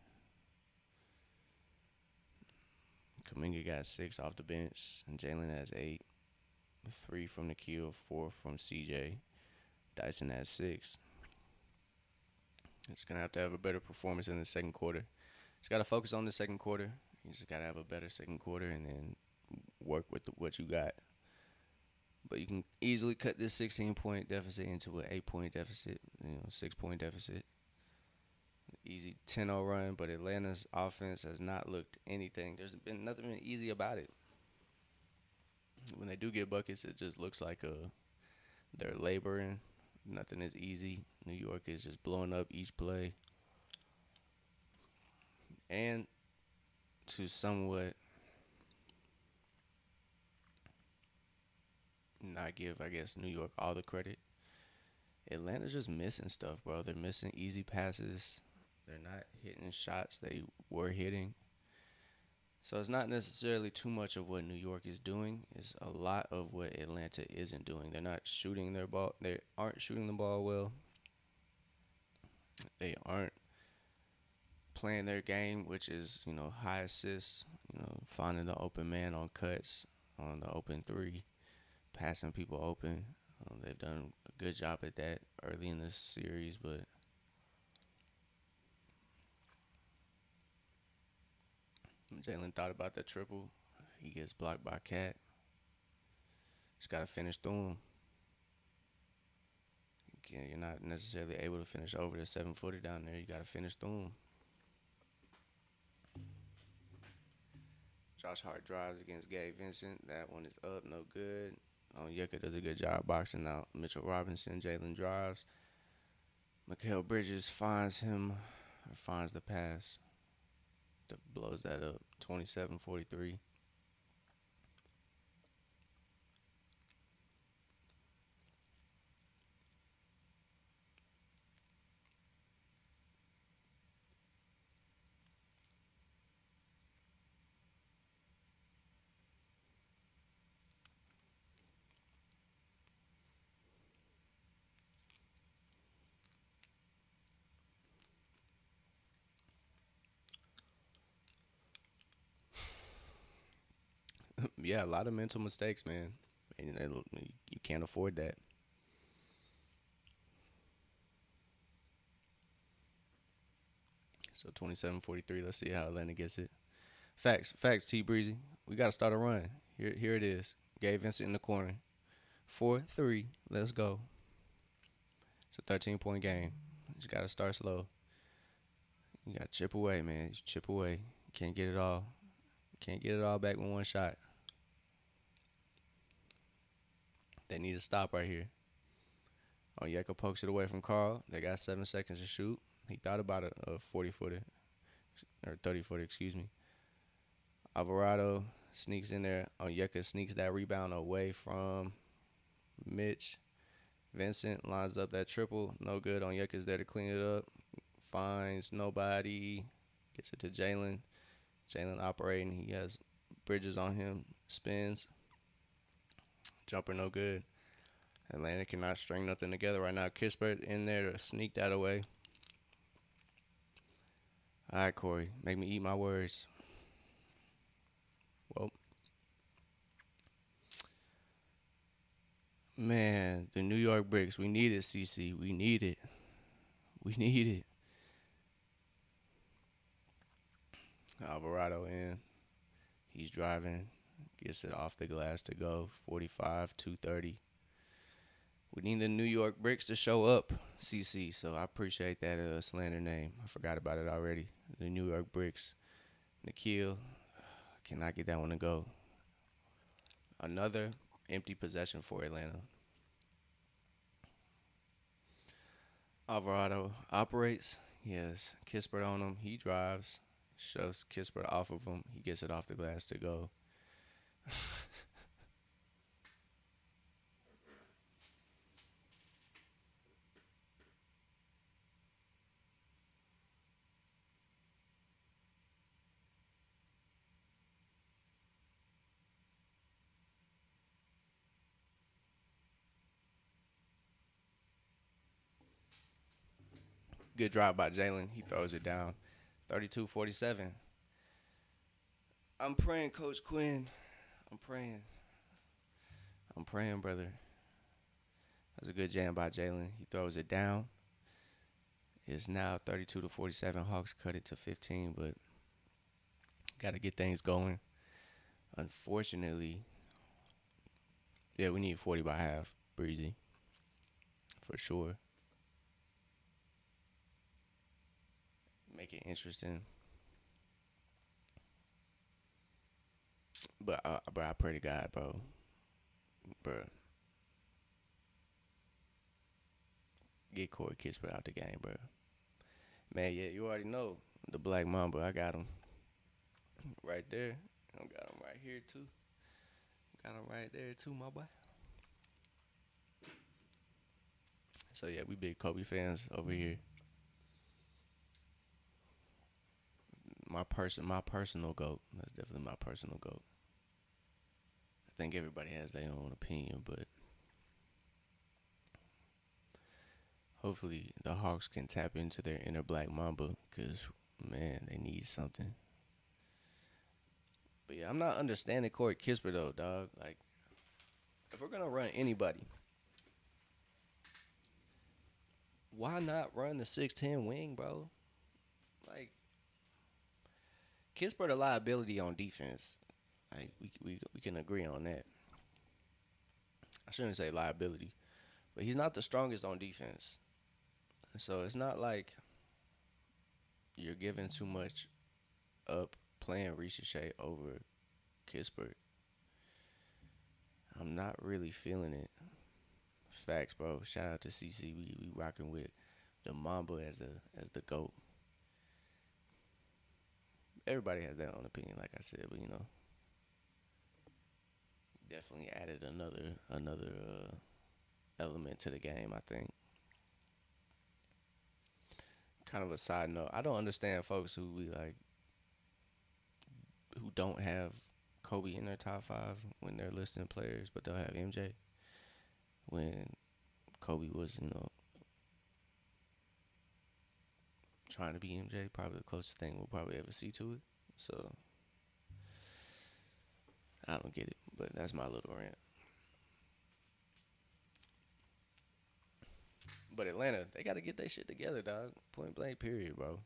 Kaminga got 6 off the bench, and Jalen has 8. 3 from Nikhil, 4 from CJ. Dyson has 6. He's gonna have to have a better performance in the second quarter. He's got to focus on the second quarter. You just got to have a better second quarter and then work with what you got. But you can easily cut this 16-point deficit into an 8-point deficit, 6-point deficit. Easy 10-0 run, but Atlanta's offense has not looked anything. There's been nothing easy about it. When they do get buckets, it just looks like they're laboring. Nothing is easy. New York is just blowing up each play. And to somewhat not give, I guess, New York all the credit, Atlanta's just missing stuff, bro. They're missing easy passes. They're not hitting shots they were hitting. So it's not necessarily too much of what New York is doing. It's a lot of what Atlanta isn't doing. They're not shooting their ball. They aren't shooting the ball well. They aren't playing their game, which is, high assists, finding the open man on cuts, on the open three, passing people open. They've done a good job at that early in this series, but Jalen thought about that triple. He gets blocked by Cat. Just got to finish through him. You're not necessarily able to finish over the 7-footer down there. You got to finish through him. Josh Hart drives against Gabe Vincent. That one is up, no good. Yucca does a good job boxing out Mitchell Robinson. Jalen drives. Mikal Bridges finds the pass. Blows that up. 27-43. Yeah, a lot of mental mistakes, man. And you can't afford that. So 27-43. Let's see how Atlanta gets it. Facts, T Breezy. We got to start a run. Here it is. Gabe Vincent in the corner. 4-3. Let's go. It's a 13-point game. You just got to start slow. You got to chip away, man. Just chip away. You can't get it all. Can't get it all back with one shot. They need to stop right here. Onyeka pokes it away from Carl. They got 7 seconds to shoot. He thought about a 40-footer. Or 30-footer, excuse me. Alvarado sneaks in there. Onyeka sneaks that rebound away from Mitch. Vincent lines up that triple. No good. Onyeka's there to clean it up. Finds nobody. Gets it to Jalen. Jalen operating. He has Bridges on him. Spins. Jumper no good. Atlanta cannot string nothing together right now. Kispert in there to sneak that away. All right, Corey. Make me eat my words. Well, Man, the New York Bricks. We need it, CC. We need it. We need it. Alvarado in. He's driving. Gets it off the glass to go. 45, 230. We need the New York Bricks to show up, CC. So I appreciate that slander name. I forgot about it already. The New York Bricks. Nikhil. Cannot get that one to go. Another empty possession for Atlanta. Alvarado operates. He has Kispert on him. He drives. Shoves Kispert off of him. He gets it off the glass to go. Good drive by Jalen. He throws it down. 32-47. I'm praying, Coach Quinn. I'm praying. I'm praying, brother. That's a good jam by Jalen. He throws it down. It's now 32-47. Hawks cut it to 15, but got to get things going. Unfortunately, yeah, we need 40 by half. Breezy. For sure. Make it interesting. But I pray to God, bro, get Corey Kispert out the game, bro. Man, yeah, you already know the Black Mamba. I got him right there. I got him right here too. Got him right there too, my boy. So yeah, we big Kobe fans over here. My personal goat. That's definitely my personal goat. I think everybody has their own opinion, but hopefully the Hawks can tap into their inner Black Mamba because man, they need something. But yeah, I'm not understanding Corey Kispert though, dog. Like, if we're gonna run anybody, why not run the 6'10" wing, bro? Like, Kispert a liability on defense. Like, we can agree on that. I shouldn't say liability, but he's not the strongest on defense. So it's not like you're giving too much up playing Ricochet over Kispert. I'm not really feeling it. Facts, bro. Shout out to CC. We rocking with the Mamba as the GOAT. Everybody has their own opinion, like I said, but definitely added another element to the game. I think. Kind of a side note. I don't understand folks who we like who don't have Kobe in their top five when they're listing players, but they'll have MJ when Kobe was trying to be MJ, probably the closest thing we'll probably ever see to it. So I don't get it, but that's my little rant. But Atlanta, they got to get their shit together, dog. Point blank, period, bro.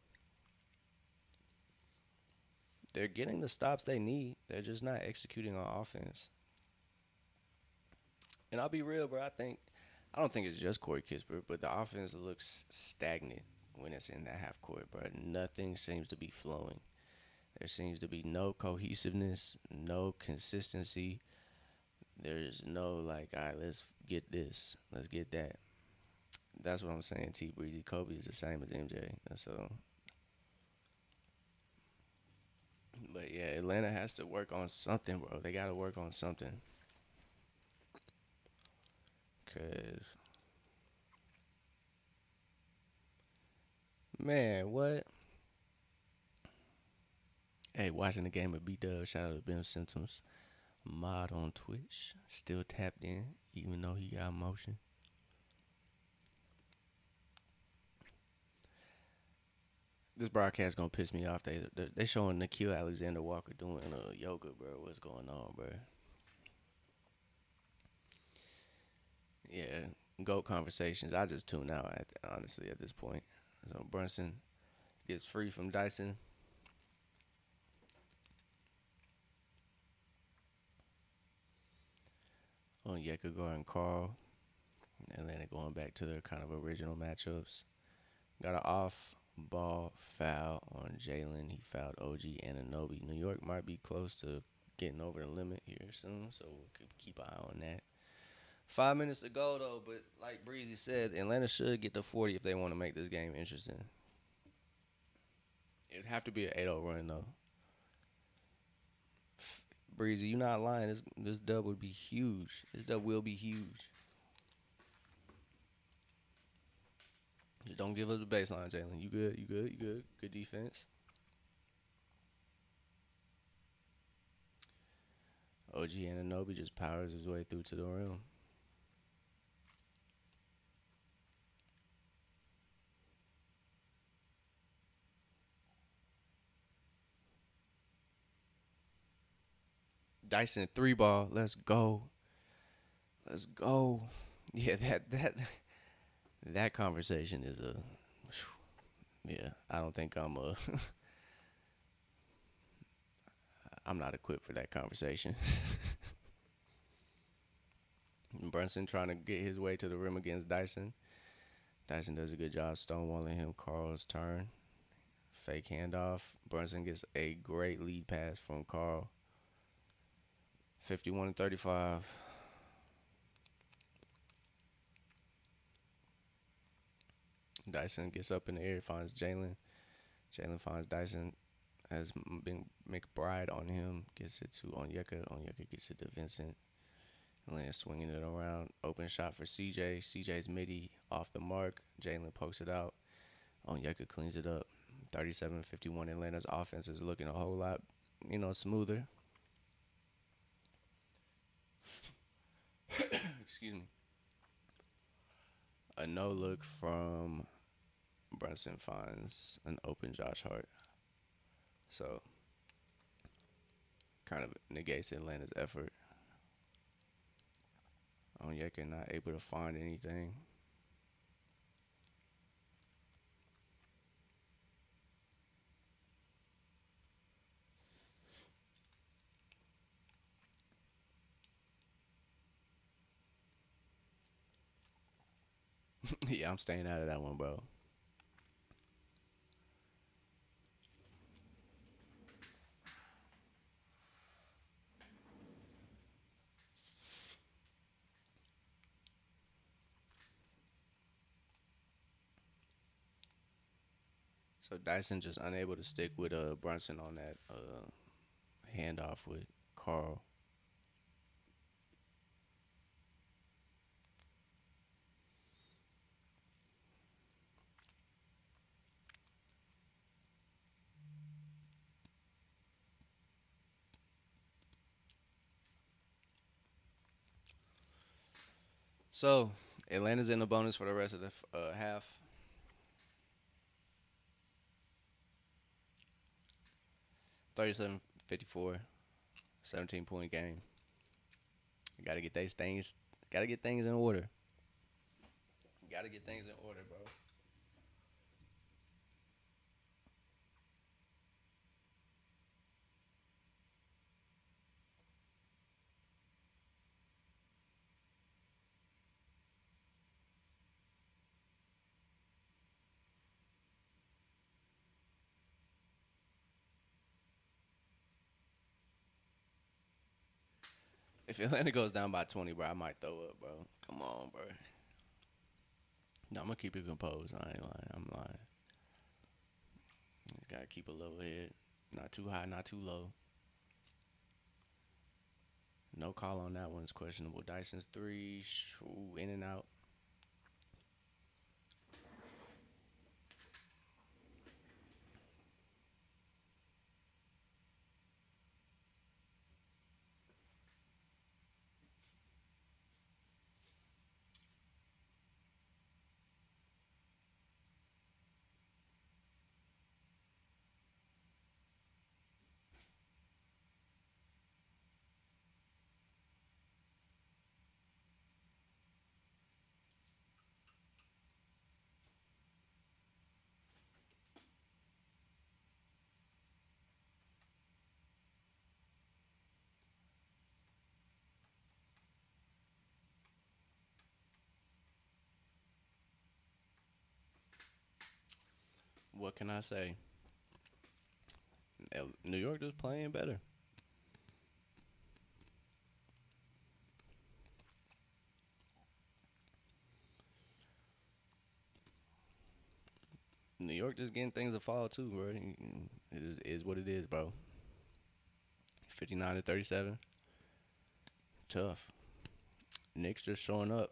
They're getting the stops they need. They're just not executing on offense. And I'll be real, bro. I don't think it's just Corey Kispert, but the offense looks stagnant when it's in that half court, bro. Nothing seems to be flowing. There seems to be no cohesiveness, no consistency. There's no like, all right, let's get this, let's get that. That's what I'm saying. T Breezy, Kobe is the same as MJ. That's all. But yeah, Atlanta has to work on something, bro. They got to work on something. Cause man, what? Hey, watching the game of B Dub. Shout out to Ben Symptoms. Mod on Twitch. Still tapped in, even though he got motion. This broadcast gonna piss me off. They showing Nikhil Alexander Walker doing yoga, bro. What's going on, bro? Yeah, GOAT conversations. I just tune out, honestly, at this point. So Brunson gets free from Dyson. On Yeka guarding Carl. Atlanta going back to their kind of original matchups. Got an off ball foul on Jalen. He fouled OG Ananobi. New York might be close to getting over the limit here soon, so we'll keep an eye on that. 5 minutes to go though, but like Breezy said, Atlanta should get to 40 if they want to make this game interesting. It'd have to be an 8-0 run though. Breezy, you not lying. This dub would be huge. This dub will be huge. Just don't give up the baseline, Jalen. You good? You good? You good? Good defense. OG Ananobi just powers his way through to the rim. Dyson 3 ball. Let's go. Let's go. Yeah, that conversation is a. Yeah, I don't think I'm a. I'm not equipped for that conversation. Brunson trying to get his way to the rim against Dyson. Dyson does a good job stonewalling him. Carl's turn. Fake handoff. Brunson gets a great lead pass from Carl. 51-35. Dyson gets up in the air, finds Jalen. Jalen finds Dyson, has been McBride on him, gets it to Onyeka. Onyeka gets it to Vincent. Atlanta swinging it around. Open shot for CJ. CJ's midi off the mark. Jalen pokes it out. Onyeka cleans it up. 37-51. Atlanta's offense is looking a whole lot, smoother. Excuse me. A no look from Brunson finds an open Josh Hart. So, kind of negates Atlanta's effort. Onyeka not able to find anything. Yeah, I'm staying out of that one, bro. So Dyson just unable to stick with Brunson on that handoff with Carl. So Atlanta's in the bonus for the rest of the half. 37-54, 17-point game. Got to get these things. Got to get things in order. Got to get things in order, bro. If Atlanta goes down by 20, bro, I might throw up, bro. Come on, bro. No, I'm gonna keep it composed. I ain't lying. I'm lying. Just gotta keep a level head. Not too high, not too low. No call on that one. It's questionable. Dyson's three, in and out. What can I say? New York is playing better. New York just getting things to fall too, bro. It is what it is, bro. 59-37, tough. Knicks just showing up.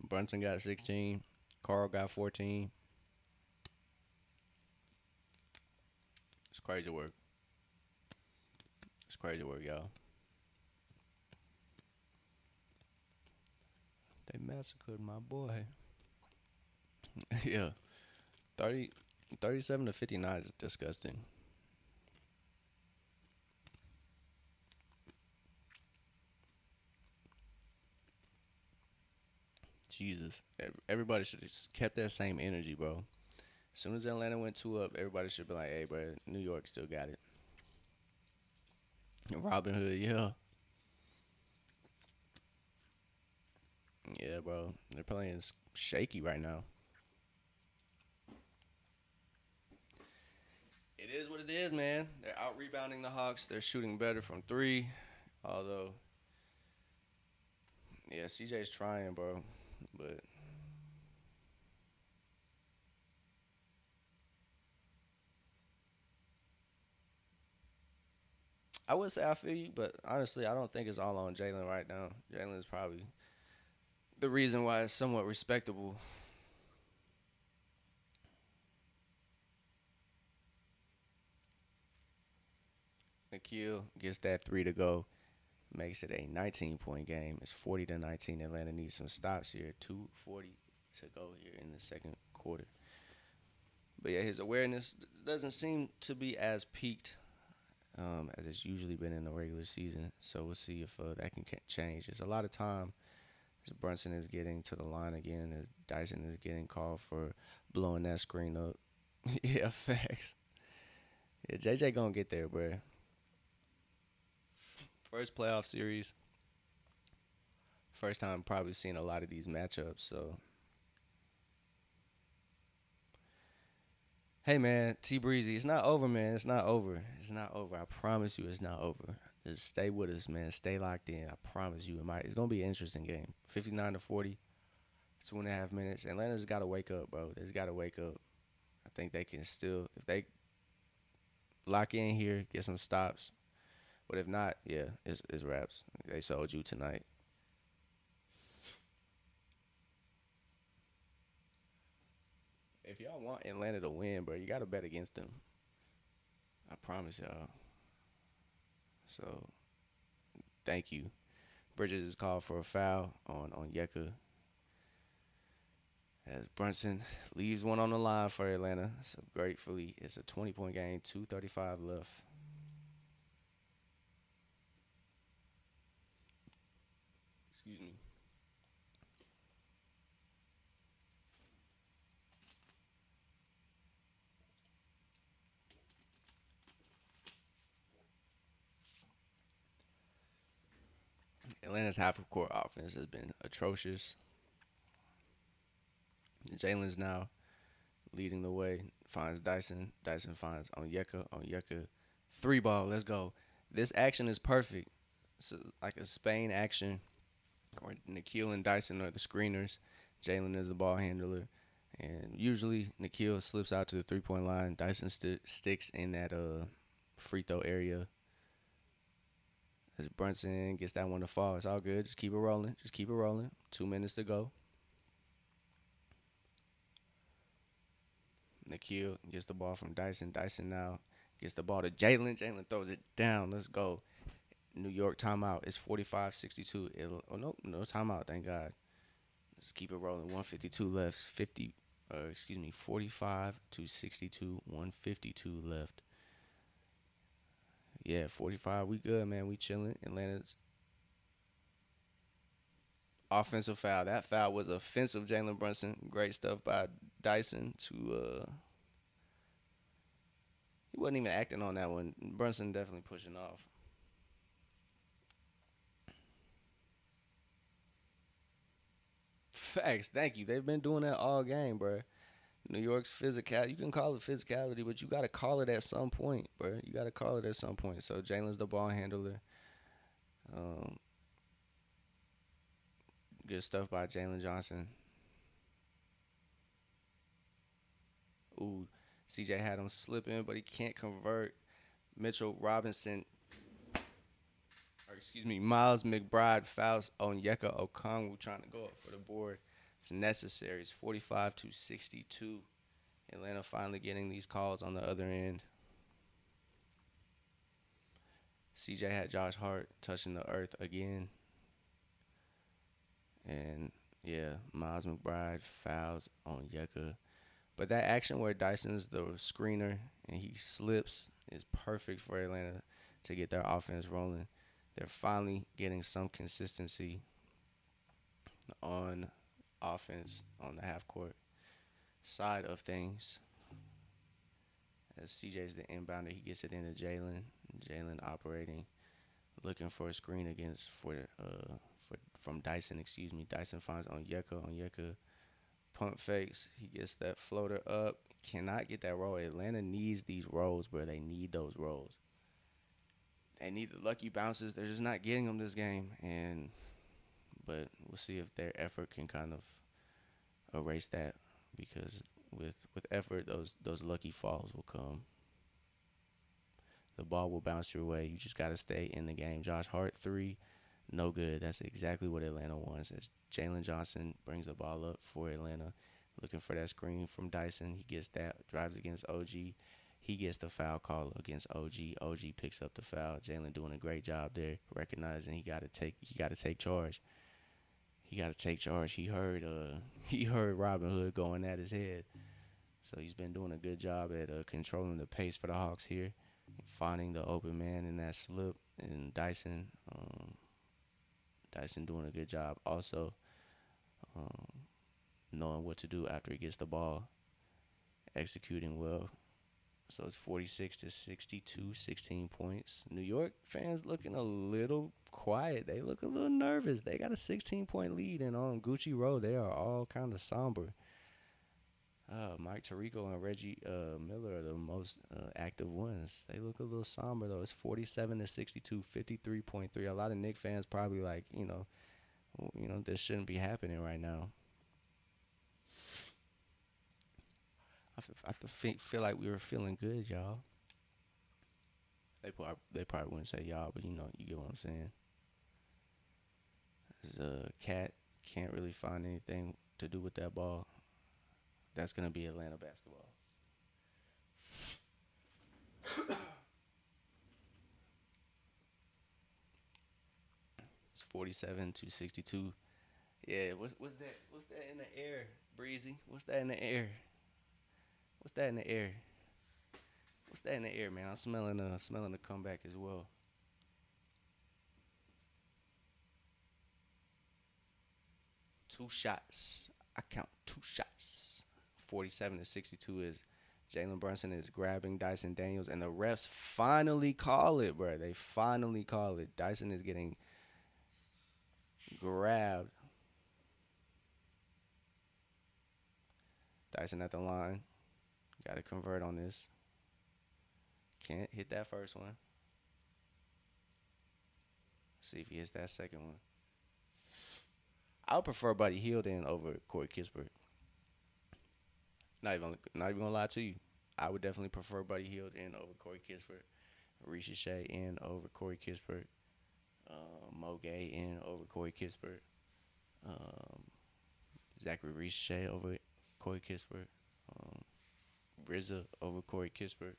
Brunson got 16. Carl got 14. It's crazy work. It's crazy work, y'all. They massacred my boy. Yeah, 30, 37-59 is disgusting. Jesus, everybody should have kept that same energy, bro. As soon as Atlanta went two up, everybody should be like, "Hey, bro, New York still got it." Robin Hood, yeah, yeah, bro. They're playing shaky right now. It is what it is, man. They're out rebounding the Hawks. They're shooting better from three, although, yeah, CJ's trying, bro. But I would say I feel you, but honestly, I don't think it's all on Jalen right now. Jalen is probably the reason why it's somewhat respectable. Nikhil gets that three to go, makes it a 19-point game. It's 40-19. Atlanta needs some stops here. 2:40 to go here in the second quarter. But yeah, his awareness doesn't seem to be as peaked as it's usually been in the regular season. So we'll see if that can change. It's a lot of time as Brunson is getting to the line again, as Dyson is getting called for blowing that screen up. Yeah, facts. Yeah, JJ gonna get there, bro. First playoff series. First time probably seeing a lot of these matchups. So, hey man, T Breezy, it's not over, man. It's not over. It's not over. I promise you, it's not over. Just stay with us, man. Stay locked in. I promise you, it's gonna be an interesting game. 59-40, 2.5 minutes. Atlanta's got to wake up, bro. They've got to wake up. I think they can still, if they lock in here, get some stops. But if not, yeah, it's wraps. They sold you tonight. If y'all want Atlanta to win, bro, you got to bet against them. I promise y'all. So thank you. Bridges is called for a foul on Yeka as Brunson leaves one on the line for Atlanta. So gratefully, it's a 20-point game, 2:35 left. Excuse me. Atlanta's half of court offense has been atrocious. Jalen's now leading the way. Finds Dyson. Dyson finds Onyeka. Onyeka. Three ball. Let's go. This action is perfect. It's like a Spain action where Nikhil and Dyson are the screeners. Jalen is the ball handler. And usually Nikhil slips out to the 3-point line. Dyson sticks in that free throw area. As Brunson gets that one to fall, it's all good. Just keep it rolling. Just keep it rolling. 2 minutes to go. Nikhil gets the ball from Dyson. Dyson now gets the ball to Jalen. Jalen throws it down. Let's go. New York timeout. It's 45-62. Oh, no timeout. Thank God. Let's keep it rolling. 152 left. 45 to 62. 152 left. Yeah, 45. We good, man. We chilling. Atlanta's offensive foul. That foul was offensive, Jalen Brunson. Great stuff by Dyson to he wasn't even acting on that one. Brunson definitely pushing off. Facts. Thank you. They've been doing that all game, bro. New York's physical. You can call it physicality, but you got to call it at some point, bro. You got to call it at some point. So Jalen's the ball handler. Um, Good stuff by Jalen Johnson. Ooh, CJ had him slipping, but he can't convert. Mitchell Robinson, or excuse me, Miles McBride fouls on Yeka Okongwu trying to go up for the board. It's necessary. It's 45 to 62. Atlanta finally getting these calls on the other end. CJ had Josh Hart touching the earth again. And yeah, Miles McBride fouls on Yeka. But that action where Dyson's the screener and he slips is perfect for Atlanta to get their offense rolling. They're finally getting some consistency on offense on the half court side of things. As CJ's the inbounder, he gets it into Jalen. Jalen operating, looking for a screen against for from Dyson. Excuse me. Dyson finds on Yeka. On Yeka, pump fakes. He gets that floater up. Cannot get that roll. Atlanta needs these rolls, bro. They need those rolls. They need the lucky bounces. They're just not getting them this game, but we'll see if their effort can kind of erase that because with effort, those lucky falls will come. The ball will bounce your way. You just got to stay in the game. Josh Hart, three, no good. That's exactly what Atlanta wants. As Jalen Johnson brings the ball up for Atlanta, looking for that screen from Dyson. He gets that, drives against OG. He gets the foul call against OG. OG picks up the foul. Jalen doing a great job there, recognizing he got to take charge. He got to take charge. He heard Robin Hood going at his head. So he's been doing a good job at controlling the pace for the Hawks here, finding the open man in that slip, and Dyson doing a good job also um, knowing what to do after he gets the ball, executing well. So it's 46 to 62, 16 points. New York fans looking a little quiet. They look a little nervous. They got a 16-point lead, and on Gucci Road, they are all kind of somber. Mike Tirico and Reggie Miller are the most active ones. They look a little somber though. It's 47 to 62, 53.3. A lot of Knicks fans probably like, this shouldn't be happening right now. Feel like we were feeling good, y'all. They probably wouldn't say y'all, but you get what I'm saying. Cat can't really find anything to do with that ball. That's gonna be Atlanta basketball. It's 47 to 62. Yeah, what's that? What's that in the air, Breezy? What's that in the air? What's that in the air? What's that in the air, man? I'm smelling the comeback as well. Two shots. I count two shots. 47 to 62 is Jalen Brunson is grabbing Dyson Daniels, and the refs finally call it, bro. They finally call it. Dyson is getting grabbed. Dyson at the line. Got to convert on this. Can't hit that first one. See if he hits that second one. I would prefer Buddy Hield in over Corey Kispert. Not even gonna lie to you. I would definitely prefer Buddy Hield in over Corey Kispert. Risha Shea in over Corey Kispert. Mo Gay in over Corey Kispert. Um, Zachary Risha over Corey Kispert. Um, RZA over Corey Kispert.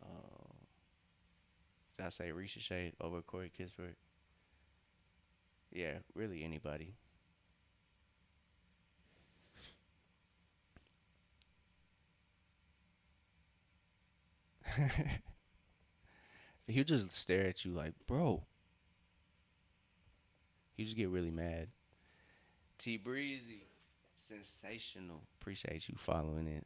Um, did I say Risha Shea over Corey Kispert? Yeah, really anybody. He'll just stare at you like, bro. He just get really mad. T Breezy, sensational. Appreciate you following it.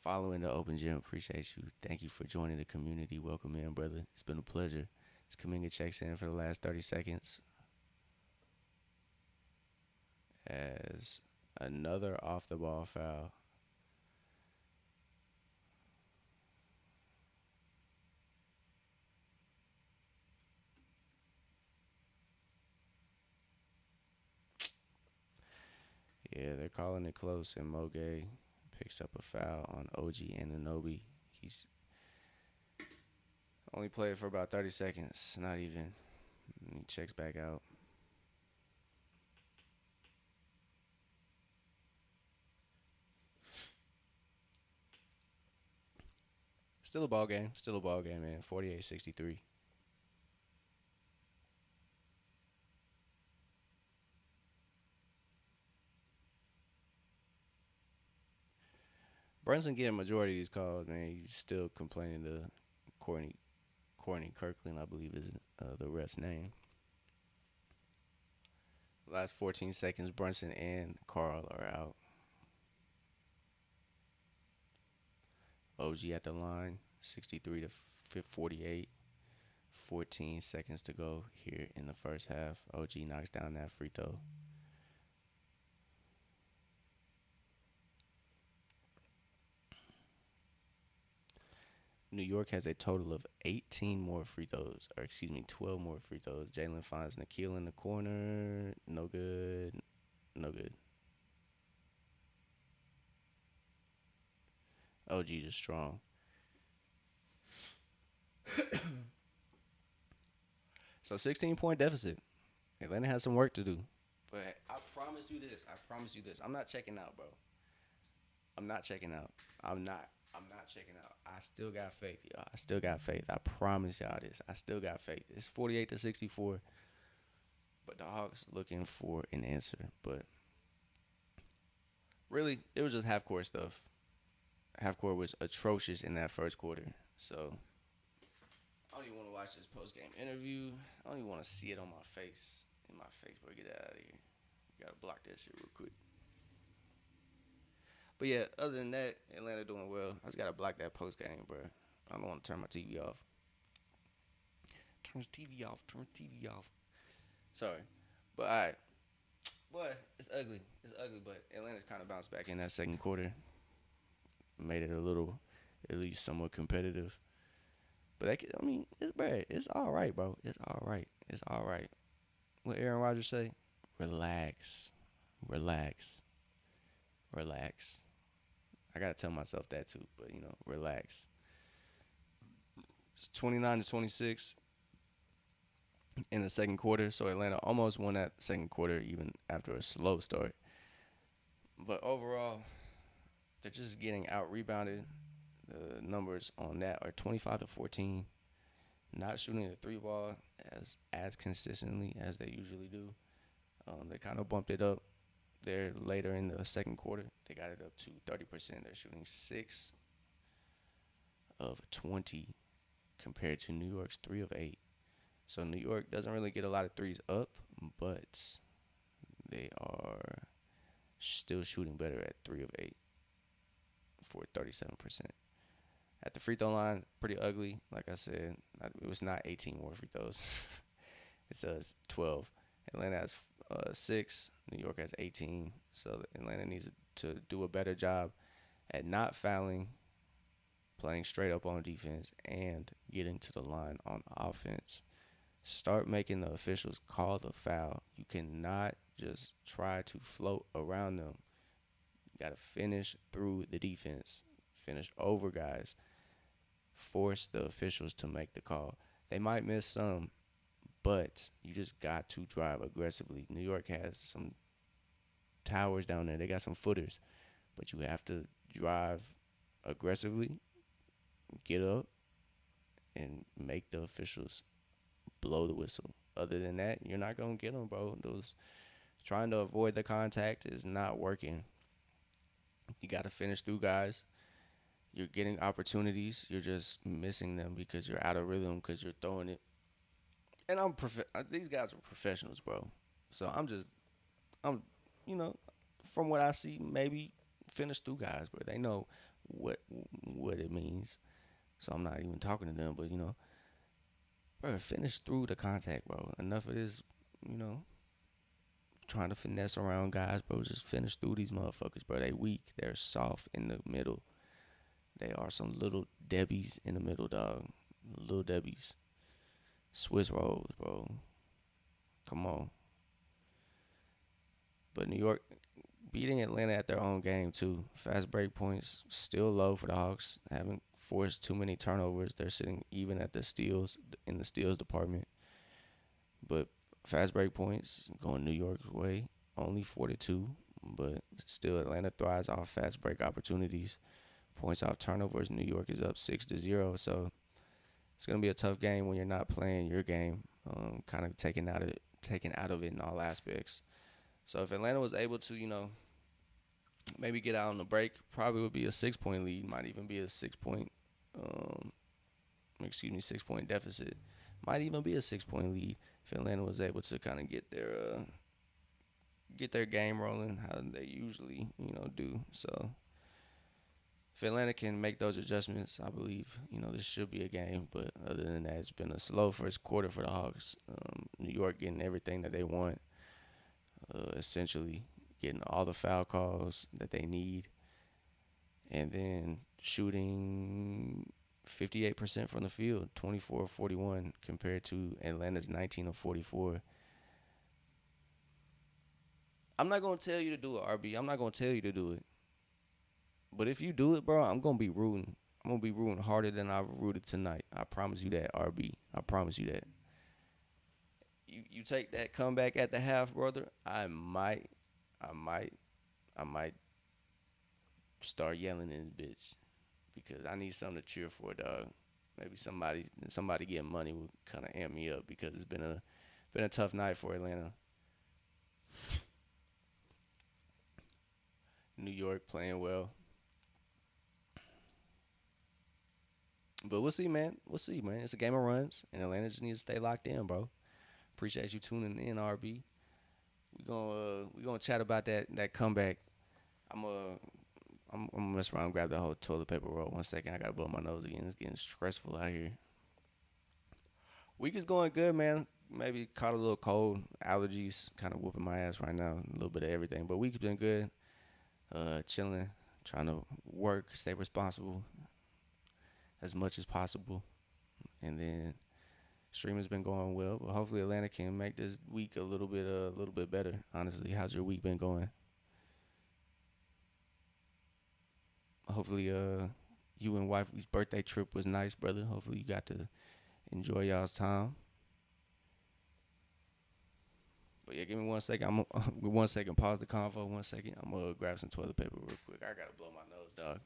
Following the open gym. Appreciate you. Thank you for joining the community. Welcome in, brother. It's been a pleasure. As Kaminga checks in for the last 30 seconds. As another off the ball foul. Yeah, they're calling it close, and Moge picks up a foul on OG Ananobi. He's only played for about 30 seconds, not even. He checks back out. Still a ball game. Still a ball game, man. 48-63. Brunson getting majority of these calls, man. He's still complaining to Courtney Kirkland, I believe is the ref's name. Last 14 seconds, Brunson and Carl are out. OG at the line, 63 to 48. 14 seconds to go here in the first half. OG knocks down that free throw. New York has a total of 18 more free throws, or excuse me, 12 more free throws. Jalen finds Nikhil in the corner. No good. No good. OG just strong. So 16-point deficit. Atlanta has some work to do. But I promise you this. I promise you this. I'm not checking out, bro. I'm not checking out. I'm not. I'm not checking out. I still got faith, y'all. I still got faith. I promise y'all this. I still got faith. It's 48-64. But the Hawks looking for an answer. But really, it was just half court stuff. Half court was atrocious in that first quarter. So I don't even want to watch this post game interview. I don't even want to see it on my face. In my face, bro. Get that out of here. You gotta block that shit real quick. But yeah, other than that, Atlanta doing well. I just gotta block that post game, bro. I don't want to turn my TV off. Turn the TV off. Turn the TV off. Sorry, but all right. Boy, it's ugly. It's ugly, but Atlanta kind of bounced back in that second quarter. Made it a little, at least somewhat competitive. But I mean, it's all right, bro. It's all right. It's all right. What Aaron Rodgers say? Relax, relax, relax. I gotta tell myself that too, but relax. It's 29-26 in the second quarter, so Atlanta almost won that second quarter even after a slow start. But overall, they're just getting out rebounded. The numbers on that are 25-14. Not shooting the three ball as consistently as they usually do. They kind of bumped it up there later in the second quarter. They got it up to 30%. They're shooting 6 of 20 compared to New York's 3 of 8. So New York doesn't really get a lot of threes up, but they are still shooting better at 3 of 8 for 37%. At the free throw line, pretty ugly. Like I said, it was not 18 more free throws. It says 12. Atlanta has 6. New York has 18. So Atlanta needs to do a better job at not fouling, playing straight up on defense, and getting to the line on offense. Start making the officials call the foul. You cannot just try to float around them. You got to finish through the defense, finish over guys, force the officials to make the call. They might miss some, but you just got to drive aggressively. New York has some towers down there. They got some footers, but you have to drive aggressively, get up, and make the officials blow the whistle. Other than that, you're not going to get them, bro. Those trying to avoid the contact is not working. You got to finish through guys. You're getting opportunities. You're just missing them because you're out of rhythm because you're throwing it. And these guys are professionals, bro. So I'm, you know, from what I see, maybe finish through guys, bro. They know what it means. So I'm not even talking to them, but bro, finish through the contact, bro. Enough of this, trying to finesse around guys, bro. Just finish through these motherfuckers, bro. They weak. They're soft in the middle. They are some little Debbies in the middle, dog. Little Debbies. Swiss rolls, bro. Come on. But New York beating Atlanta at their own game too. Fast break points still low for the Hawks. Haven't forced too many turnovers. They're sitting even at the steals in the steals department. But fast break points going New York's way, only 42. But still, Atlanta thrives off fast break opportunities. Points off turnovers. New York is up 6-0. So it's gonna be a tough game when you're not playing your game. Kind of taken out of it in all aspects. So if Atlanta was able to, maybe get out on the break, probably would be a 6 point lead. Might even be a 6 point, 6 point deficit. Might even be a 6 point lead if Atlanta was able to kind of get their game rolling how they usually do. So if Atlanta can make those adjustments, I believe this should be a game. But other than that, it's been a slow first quarter for the Hawks. New York getting everything that they want, essentially getting all the foul calls that they need, and then shooting 58% from the field, 24 of 41 compared to Atlanta's 19 of 44. I'm not gonna tell you to do it, RB. I'm not gonna tell you to do it. But if you do it, bro, I'm gonna be rooting. I'm gonna be rooting harder than I've rooted tonight. I promise you that, RB. I promise you that. You take that comeback at the half, brother. I might, I might start yelling in this bitch because I need something to cheer for, dog. Maybe somebody getting money would kind of amp me up because it's been a tough night for Atlanta. New York playing well, but we'll see, man. We'll see, man. It's a game of runs, and Atlanta just needs to stay locked in, bro. Appreciate you tuning in, RB. We gonna chat about that comeback. I'm uh I'm gonna mess around and grab the whole toilet paper roll. 1 second, I gotta blow my nose again. It's getting stressful out here. Week is going good, man. Maybe caught a little cold, allergies, kind of whooping my ass right now. A little bit of everything, but week's been good. Chilling, trying to work, stay responsible as much as possible, and then streaming's been going well. But hopefully Atlanta can make this week a little bit better. Honestly, how's your week been going? Hopefully, you and wife's birthday trip was nice, brother. Hopefully you got to enjoy y'all's time. But yeah, give me 1 second. With 1 second. Pause the convo. 1 second. I'm gonna grab some toilet paper real quick. I gotta blow my nose, dog.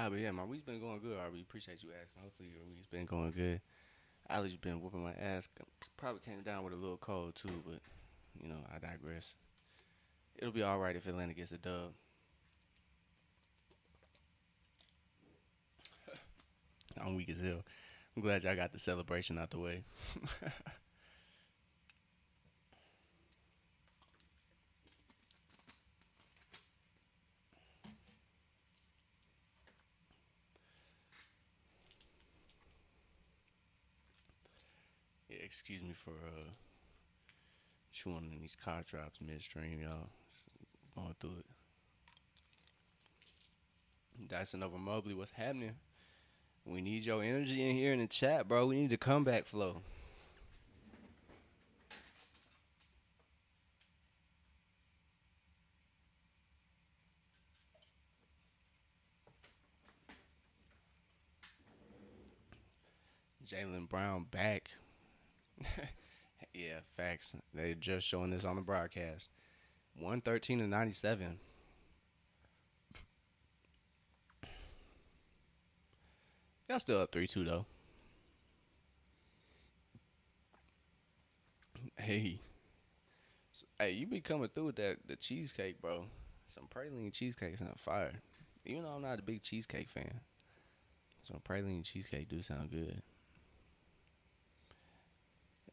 But yeah, my week's been going good. RB, appreciate you asking. Hopefully your week's been going good. Ali's been whooping my ass. Probably came down with a little cold too, but I digress. It'll be all right if Atlanta gets a dub. I'm weak as hell. I'm glad y'all got the celebration out the way. Yeah, excuse me for chewing on these car drops midstream, y'all. Going through it. Dyson over Mobley, what's happening? We need your energy in here in the chat, bro. We need the comeback flow. Jalen Brown back. Yeah, facts. They just showing this on the broadcast. 113 to 97. Y'all still up 3-2 though. Hey, hey, you be coming through with that the cheesecake, bro. Some praline cheesecake sound fire. Even though I'm not a big cheesecake fan, some praline cheesecake do sound good.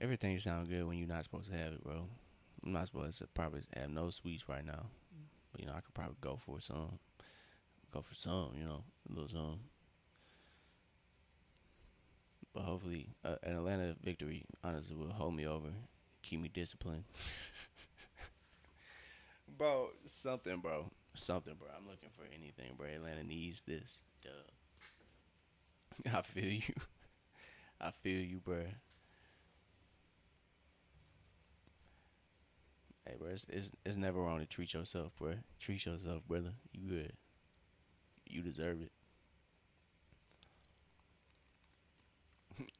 Everything sound good when you're not supposed to have it, bro. I'm not supposed to probably have no sweets right now, but I could probably go for some. Go for some, a little some. But hopefully, an Atlanta victory honestly will hold me over, keep me disciplined. Bro, something, bro. I'm looking for anything, bro. Atlanta needs this. Duh. I feel you. I feel you, bro. Hey, bro, it's never wrong to treat yourself, bro. Treat yourself, brother. You good. You deserve it.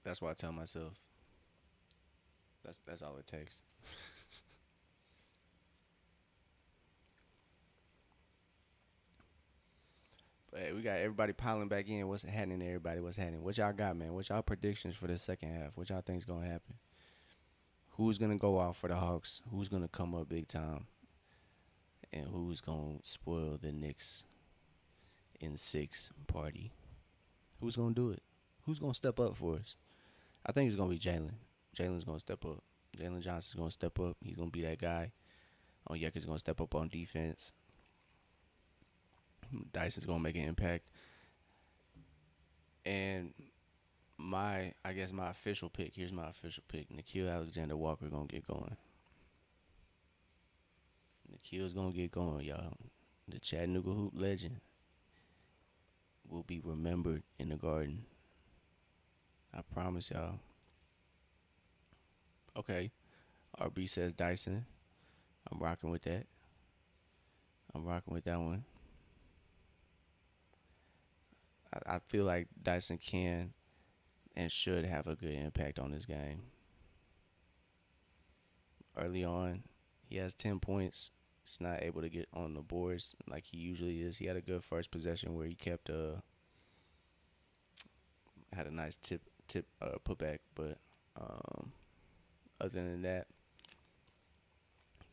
That's why I tell myself. That's all it takes. But hey, we got everybody piling back in. What's happening, everybody? What's happening? What y'all got, man? What y'all predictions for the second half? What y'all think's gonna happen? Who's gonna go out for the Hawks? Who's gonna come up big time? And who's gonna spoil the Knicks in six party? Who's gonna do it? Who's gonna step up for us? I think it's gonna be Jalen. Jalen's gonna step up. Jalen Johnson's gonna step up. He's gonna be that guy. Onyeka's gonna step up on defense. Dyson's gonna make an impact. And I guess my official pick. Here's my official pick. Nikhil Alexander Walker gonna get going. Nikhil's gonna get going, y'all. The Chattanooga Hoop legend will be remembered in the Garden. I promise y'all. Okay. RB says Dyson. I'm rocking with that. I'm rocking with that one. I feel like Dyson can and should have a good impact on this game. Early on, he has 10 points. He's not able to get on the boards like he usually is. He had a good first possession where he kept had a nice tip putback, but um, other than that,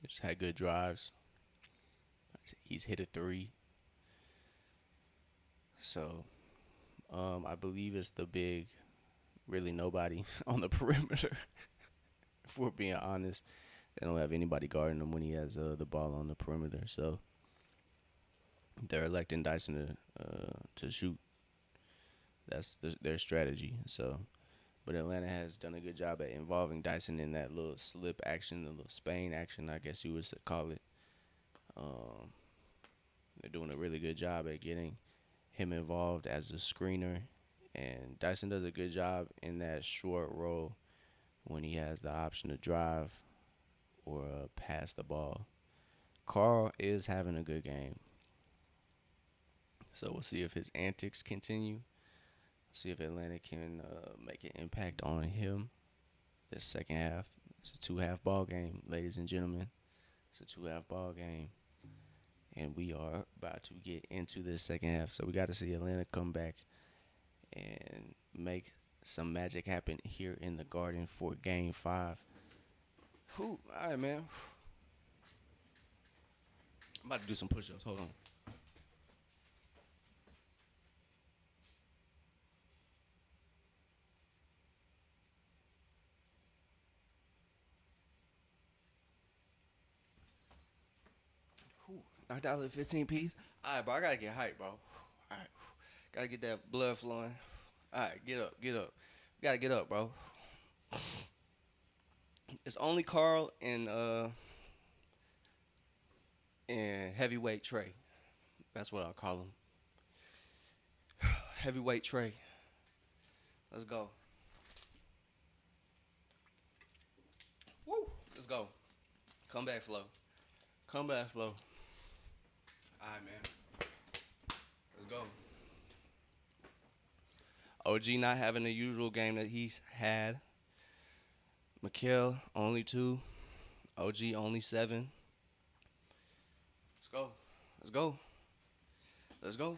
just had good drives. He's hit a three, so I believe it's the big, really nobody on the perimeter. If we're being honest, they don't have anybody guarding him when he has the ball on the perimeter. So they're electing Dyson to shoot. That's their strategy. So, but Atlanta has done a good job at involving Dyson in that little slip action, the little Spain action, I guess you would call it. Um, they're doing a really good job at getting him involved as a screener, and Dyson does a good job in that short roll when he has the option to drive or pass the ball. Carl is having a good game, so we'll see if his antics continue. See if Atlanta can make an impact on him this second half. It's a two-half ball game, ladies and gentlemen. It's a two-half ball game, and we are about to get into the second half. So we got to see Atlanta come back and make some magic happen here in the Garden for Game 5. Whew, all right, man. I'm about to do some push-ups. Hold on. Whew, knocked out the 15 piece. All right, bro. I gotta get hype, bro. All right, gotta get that blood flowing. All right, get up, get up. Gotta get up, bro. It's only Carl and heavyweight Trey. That's what I'll call him. Heavyweight Trey. Let's go. Woo. Let's go. Come back, Flo. Come back, Flo. All right, man. Let's go. OG not having the usual game that he's had. Mikael only 2. OG only 7. Let's go. Let's go. Let's go.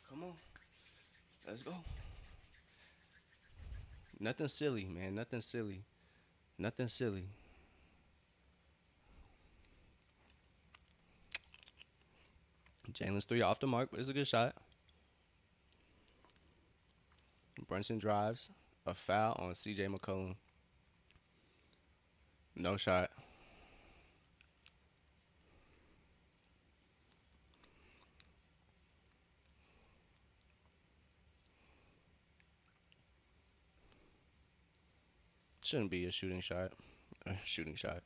Come on. Let's go. Nothing silly, man. Nothing silly. Nothing silly. Jalen's 3 off the mark, but it's a good shot. Brunson drives. A foul on CJ McCollum. No shot. Shouldn't be a shooting shot. Shooting shot.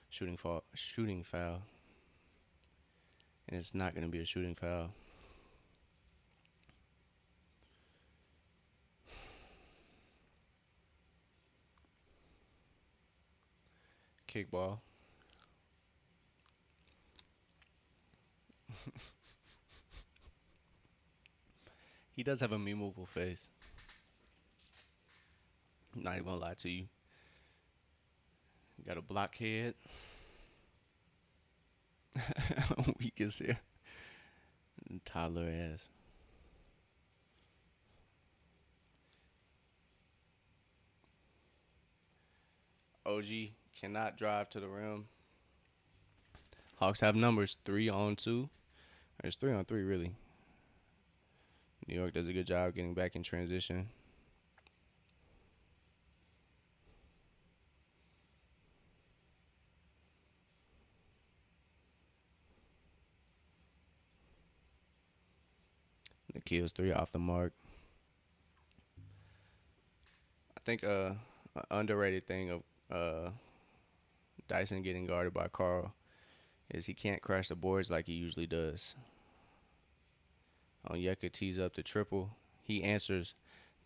Shooting foul. And it's not going to be a shooting foul. Kickball. He does have a memeable face. Not even gonna lie to you. Got a blockhead. Weak as here. Toddler ass. OG cannot drive to the rim. Hawks have numbers 3-on-2. It's 3-on-3 really. New York does a good job getting back in transition. Nikhil's 3 off the mark. I think an underrated thing of Dyson getting guarded by Carl is he can't crash the boards like he usually does. Onyeka tees up the triple. He answers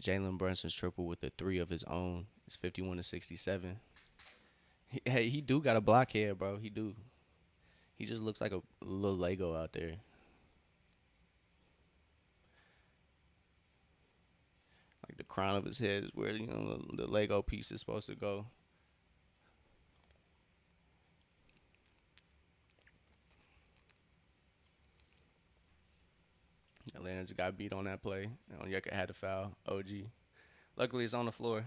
Jalen Brunson's triple with a 3 of his own. It's 51-67. He do got a blockhead, bro. He do. He just looks like a little Lego out there. Like the crown of his head is where the Lego piece is supposed to go. Atlanta just got beat on that play. Onyeka had to foul. OG. Luckily, it's on the floor.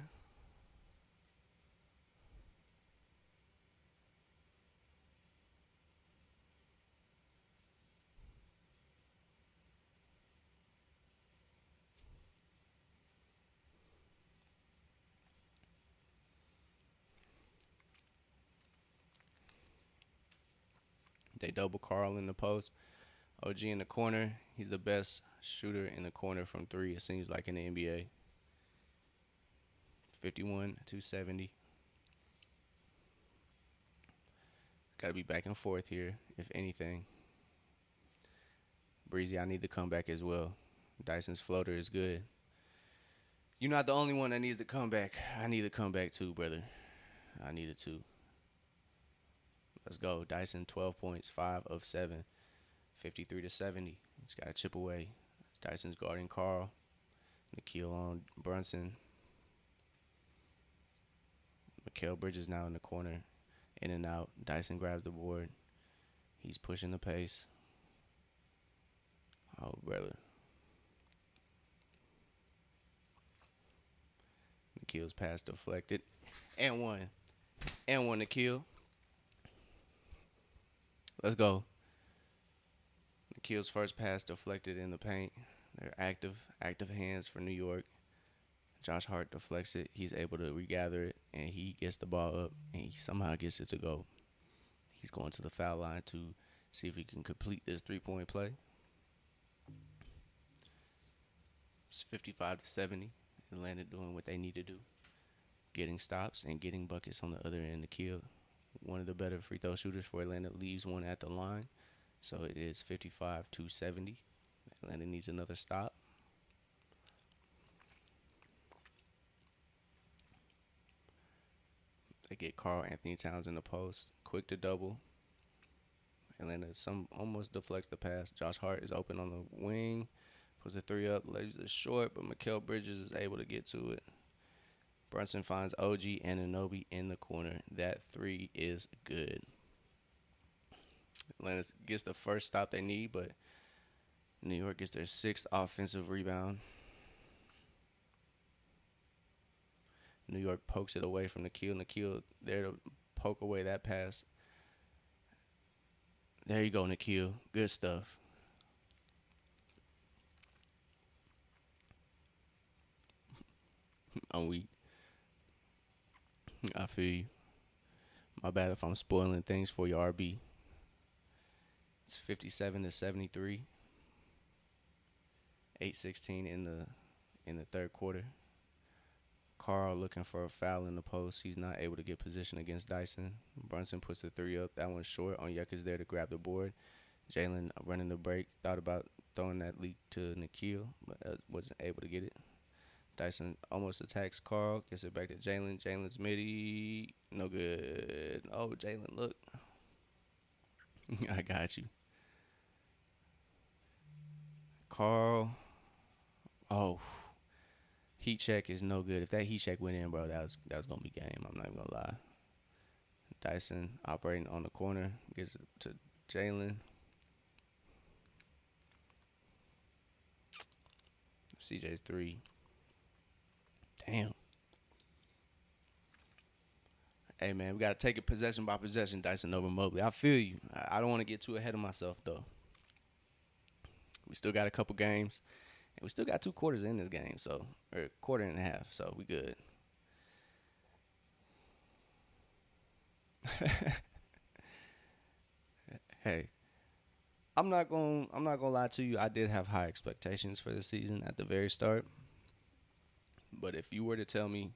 They double Carl in the post. OG in the corner. He's the best shooter in the corner from 3, it seems like, in the NBA. 51-70. Got to be back and forth here, if anything. Breezy, I need to come back as well. Dyson's floater is good. You're not the only one that needs to come back. I need to come back too, brother. I needed to. Let's go. Dyson, 12 points, 5 of 7. 53-70. He's got to chip away. Dyson's guarding Carl. Nikhil on Brunson. Mikal Bridges now in the corner. In and out. Dyson grabs the board. He's pushing the pace. Oh, brother. Nikhil's pass deflected. And one. And one to kill. Let's go. Nikhil's first pass deflected in the paint. They're active hands for New York. Josh Hart deflects it. He's able to regather it, and he gets the ball up, and he somehow gets it to go. He's going to the foul line to see if he can complete this three-point play. It's 55-70. Atlanta doing what they need to do, getting stops and getting buckets on the other end. Nikhil, one of the better free throw shooters for Atlanta, leaves one at the line. So it is 55-70. Atlanta needs another stop. They get Karl Anthony Towns in the post. Quick to double. Atlanta almost deflects the pass. Josh Hart is open on the wing. Puts a three up. Lays it short, but Mikal Bridges is able to get to it. Brunson finds OG Anunoby in the corner. That three is good. Atlanta gets the first stop they need, but New York gets their sixth offensive rebound. New York pokes it away from Nikhil. Nikhil there to poke away that pass. There you go, Nikhil. Good stuff. I'm weak. I feel you. My bad if I'm spoiling things for your RB. It's 57-73. 8:16 in the third quarter. Karl looking for a foul in the post. He's not able to get position against Dyson. Brunson puts the three up. That one's short. Onyeka's there to grab the board. Jalen running the break. Thought about throwing that leak to Nikhil, but wasn't able to get it. Dyson almost attacks Karl. Gets it back to Jalen. Jalen's midi. No good. Oh, Jalen, look. I got you. Karl. Oh, heat check is no good. If that heat check went in, bro, that was gonna be game. I'm not even gonna lie. Dyson operating on the corner gets it to Jalen. CJ's three. Damn. Hey man, we gotta take it possession by possession. Dyson over Mobley. I feel you. I don't want to get too ahead of myself though. We still got a couple games, and we still got 2 quarters in this game, so or a quarter and a half. So we good. Hey, I'm not gonna lie to you. I did have high expectations for the season at the very start. But if you were to tell me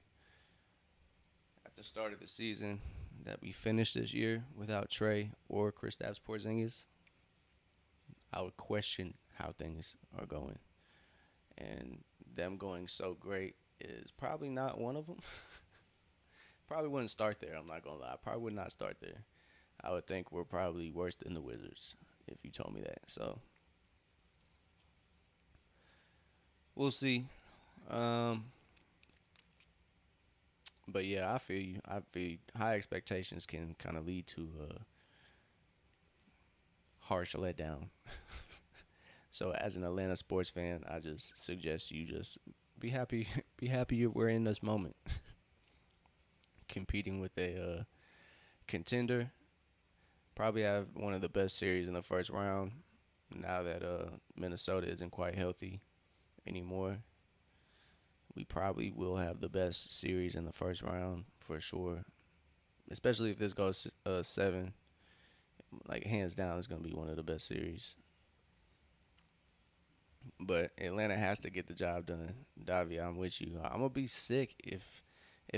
at the start of the season that we finished this year without Trey or Kristaps Porzingis, I would question how things are going. And them going so great is probably not one of them. Probably wouldn't start there. I'm not gonna lie. Probably would not start there. I would think we're probably worse than the Wizards if you told me that. So we'll see. Um, but yeah, I feel you. I feel you. High expectations can kind of lead to a harsh letdown. So as an Atlanta sports fan, I just suggest you just be happy. Be happy we're in this moment, competing with a contender. Probably have one of the best series in the first round. Now that Minnesota isn't quite healthy anymore, we probably will have the best series in the first round for sure. Especially if this goes 7, like hands down, it's gonna be one of the best series. But Atlanta has to get the job done. Davia, I'm with you. I'm gonna be sick if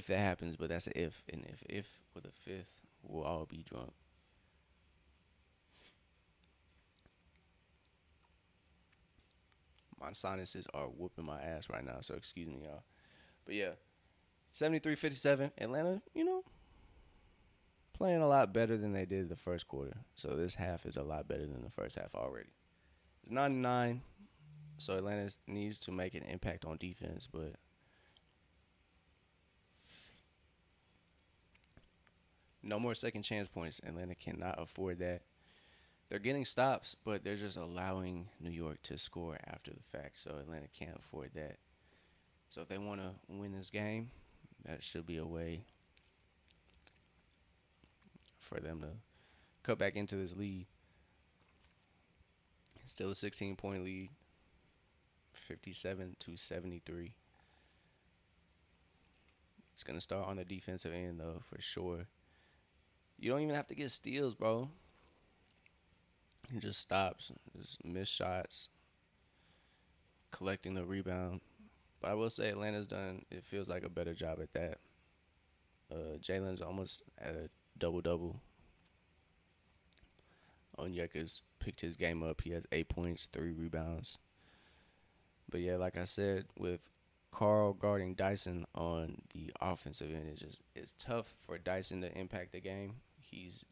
that happens, but that's an if. And if with a fifth, we'll all be drunk. My sinuses are whooping my ass right now, so excuse me, y'all. But yeah, 73-57. Atlanta, playing a lot better than they did the first quarter. So this half is a lot better than the first half already. It's 99, so Atlanta needs to make an impact on defense, but no more second chance points. Atlanta cannot afford that. They're getting stops, but they're just allowing New York to score after the fact. So Atlanta can't afford that. So if they want to win this game, that should be a way for them to cut back into this lead. Still a 16-point lead, 57 to 73. It's gonna start on the defensive end though, for sure. You don't even have to get steals, bro. It just stops, just missed shots, collecting the rebound. But I will say Atlanta's done. It feels like a better job at that. Jalen's almost at a double double. Onyeka's picked his game up. He has 8 points, 3 rebounds. But yeah, like I said, with Carl guarding Dyson on the offensive end, it's tough for Dyson to impact the game. He's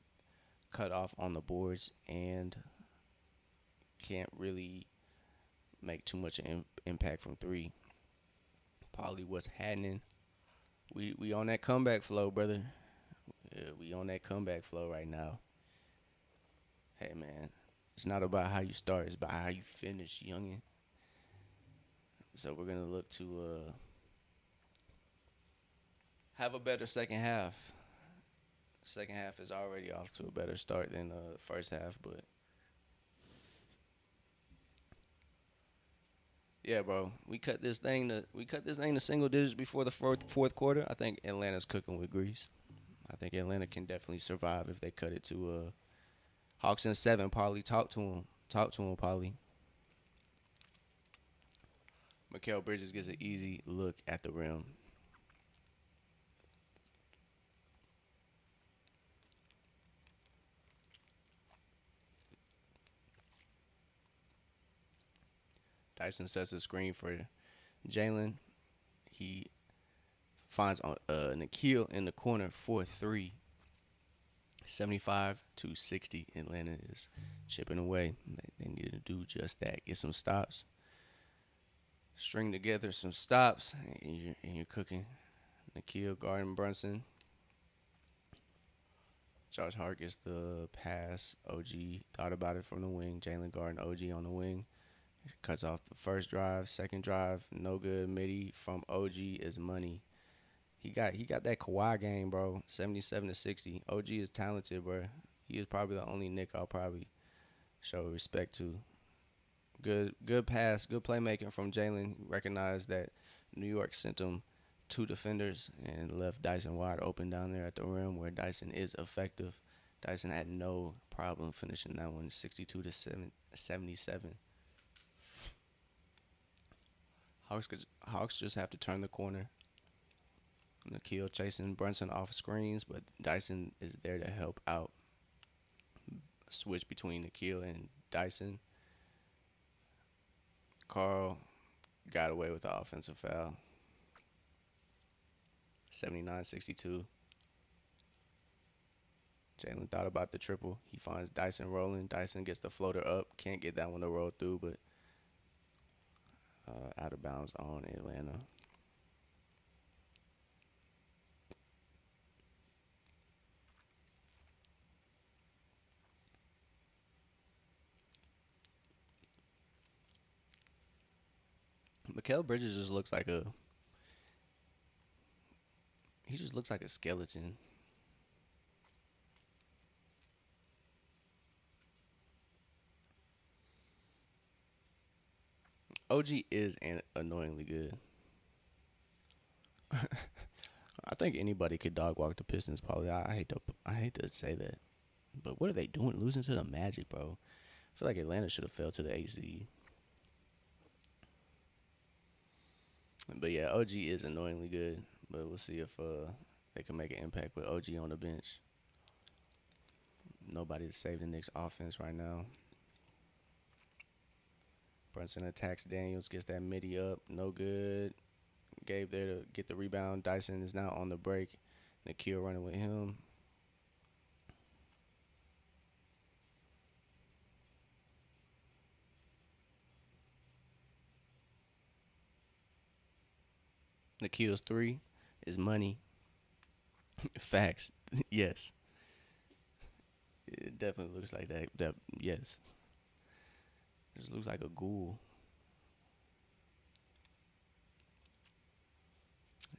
cut off on the boards and can't really make too much impact from three. Paulie, what's happening? We on that comeback flow, brother. Yeah, we on that comeback flow right now. Hey man, it's not about how you start; it's about how you finish, youngin. So we're gonna look to have a better second half. Second half is already off to a better start than the first half, but yeah, bro, we cut this thing to single digits before the fourth quarter. I think Atlanta's cooking with grease. I think Atlanta can definitely survive if they cut it to Hawks in 7. Polly, talk to him, Polly. Mikael Bridges gets an easy look at the rim. Dyson sets a screen for Jalen. He finds Nikhil in the corner for 3. 75 to 60. Atlanta is chipping away. They need to do just that. Get some stops. String together some stops, and you're cooking. Nikhil guarding Brunson. Josh Hart gets the pass. OG thought about it from the wing. Jalen guarding OG on the wing. Cuts off the first drive, second drive, no good. Midi from OG is money. He got that Kawhi game, bro. 77 to 60. OG is talented, bro. He is probably the only Nick I'll probably show respect to. Good pass, good playmaking from Jalen. Recognized that New York sent him 2 defenders and left Dyson wide open down there at the rim, where Dyson is effective. Dyson had no problem finishing that one, 62 to 77. Hawks just have to turn the corner. Nikhil chasing Brunson off screens, but Dyson is there to help out. Switch between Nikhil and Dyson. Carl got away with the offensive foul. 79-62. Jalen thought about the triple. He finds Dyson rolling. Dyson gets the floater up. Can't get that one to roll through, but out of bounds on Atlanta. Mikael Bridges just looks like a he just looks like a skeleton. OG is annoyingly good. I think anybody could dog walk the Pistons. Probably. I hate to say that, but what are they doing? Losing to the Magic, bro. I feel like Atlanta should have fell to the AC. But yeah, OG is annoyingly good. But we'll see if they can make an impact with OG on the bench. Nobody to save the Knicks offense right now. Brunson attacks Daniels, gets that midi up, no good. Gabe there to get the rebound. Dyson is now on the break. Nikhil running with him. Nikhil's 3 is money. Facts. Yes. It definitely looks like that. That yes, just looks like a ghoul.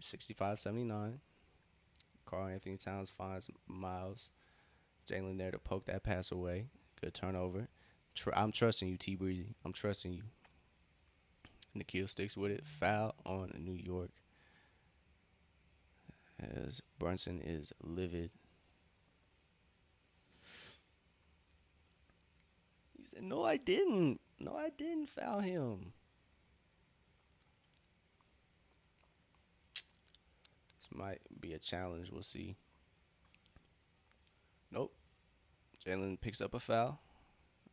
65-79. Carl Anthony Towns finds Miles. Jalen there to poke that pass away. Good turnover. I'm trusting you, T Breezy. I'm trusting you. Nikhil sticks with it. Foul on New York as Brunson is livid. He said, "No, I didn't. No, I didn't foul him." This might be a challenge. We'll see. Nope. Jalen picks up a foul.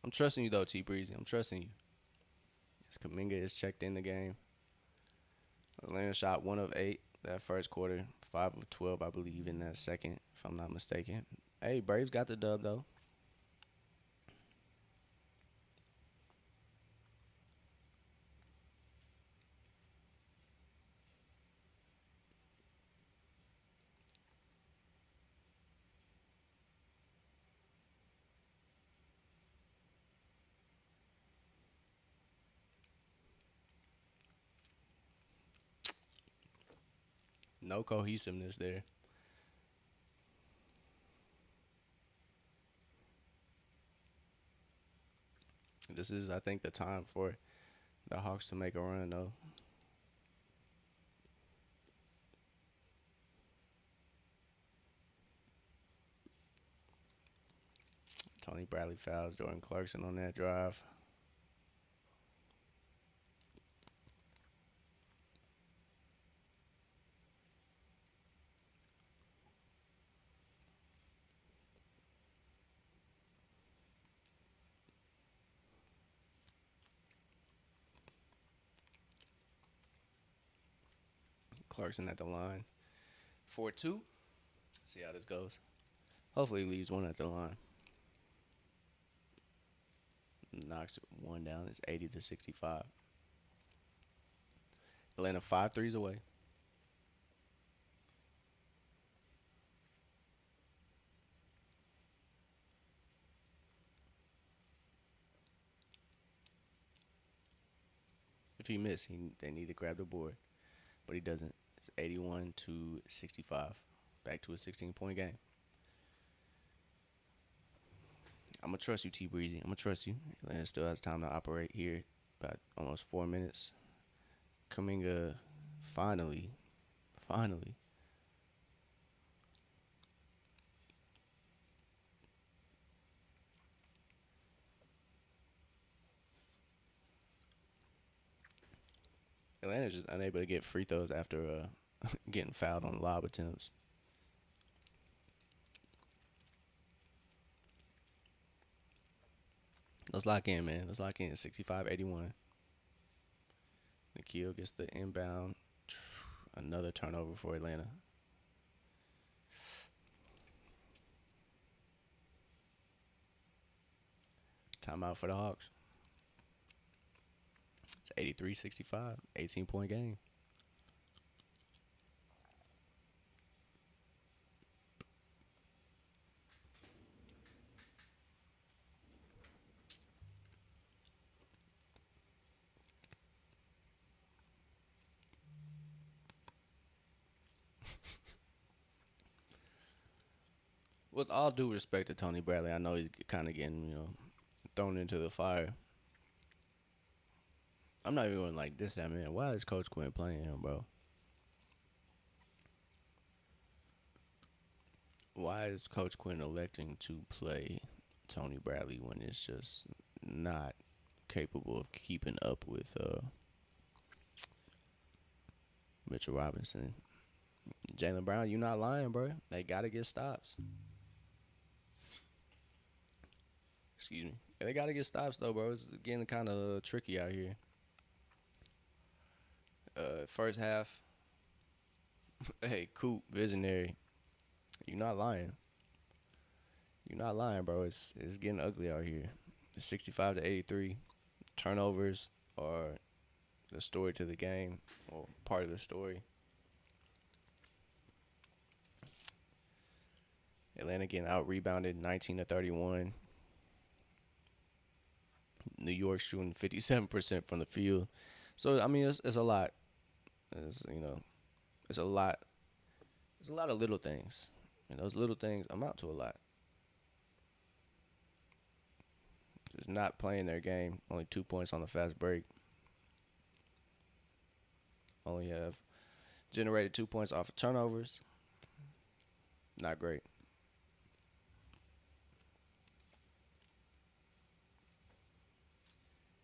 I'm trusting you though, T Breezy. I'm trusting you. As Kaminga is checked in the game. Atlanta shot 1 of 8 that first quarter, 5 of 12, I believe, in that second, if I'm not mistaken. Hey, Braves got the dub though. No cohesiveness there. This is, I think, the time for the Hawks to make a run though. Tony Bradley fouls Jordan Clarkson on that drive. Clarkson at the line. 4-2. See how this goes. Hopefully he leaves one at the line. Knocks one down. It's 80-65. Atlanta 5 threes away. If he missed, they need to grab the board, but he doesn't. It's 81-65. Back to a 16-point game. I'm gonna trust you, T Breezy. I'm gonna trust you. Atlanta still has time to operate here. About almost 4 minutes. Kuminga, finally. Atlanta's just unable to get free throws after getting fouled on lob attempts. Let's lock in, man. Let's lock in. 65-81. Nikhil gets the inbound. Another turnover for Atlanta. Timeout for the Hawks. It's 83-65. 18-point game. With all due respect to Tony Bradley, I know he's kind of getting, thrown into the fire. I'm not even going to like this, that man. Why is Coach Quinn playing him, bro? Why is Coach Quinn electing to play Tony Bradley when it's just not capable of keeping up with Mitchell Robinson? Jalen Brown, you not lying, bro. They gotta get stops. Excuse me. They gotta get stops though, bro. It's getting kind of tricky out here. First half, hey, Coop, visionary. You not lying. You not lying, bro. It's getting ugly out here. It's 65-83. Turnovers are the story to the game, or part of the story. Atlanta getting out rebounded 19 to 31. New York shooting 57% from the field. So I mean, it's a lot. It's, it's a lot. It's a lot of little things, and those little things amount to a lot. Just not playing their game. Only 2 points on the fast break. Only have generated 2 points off of turnovers. Not great.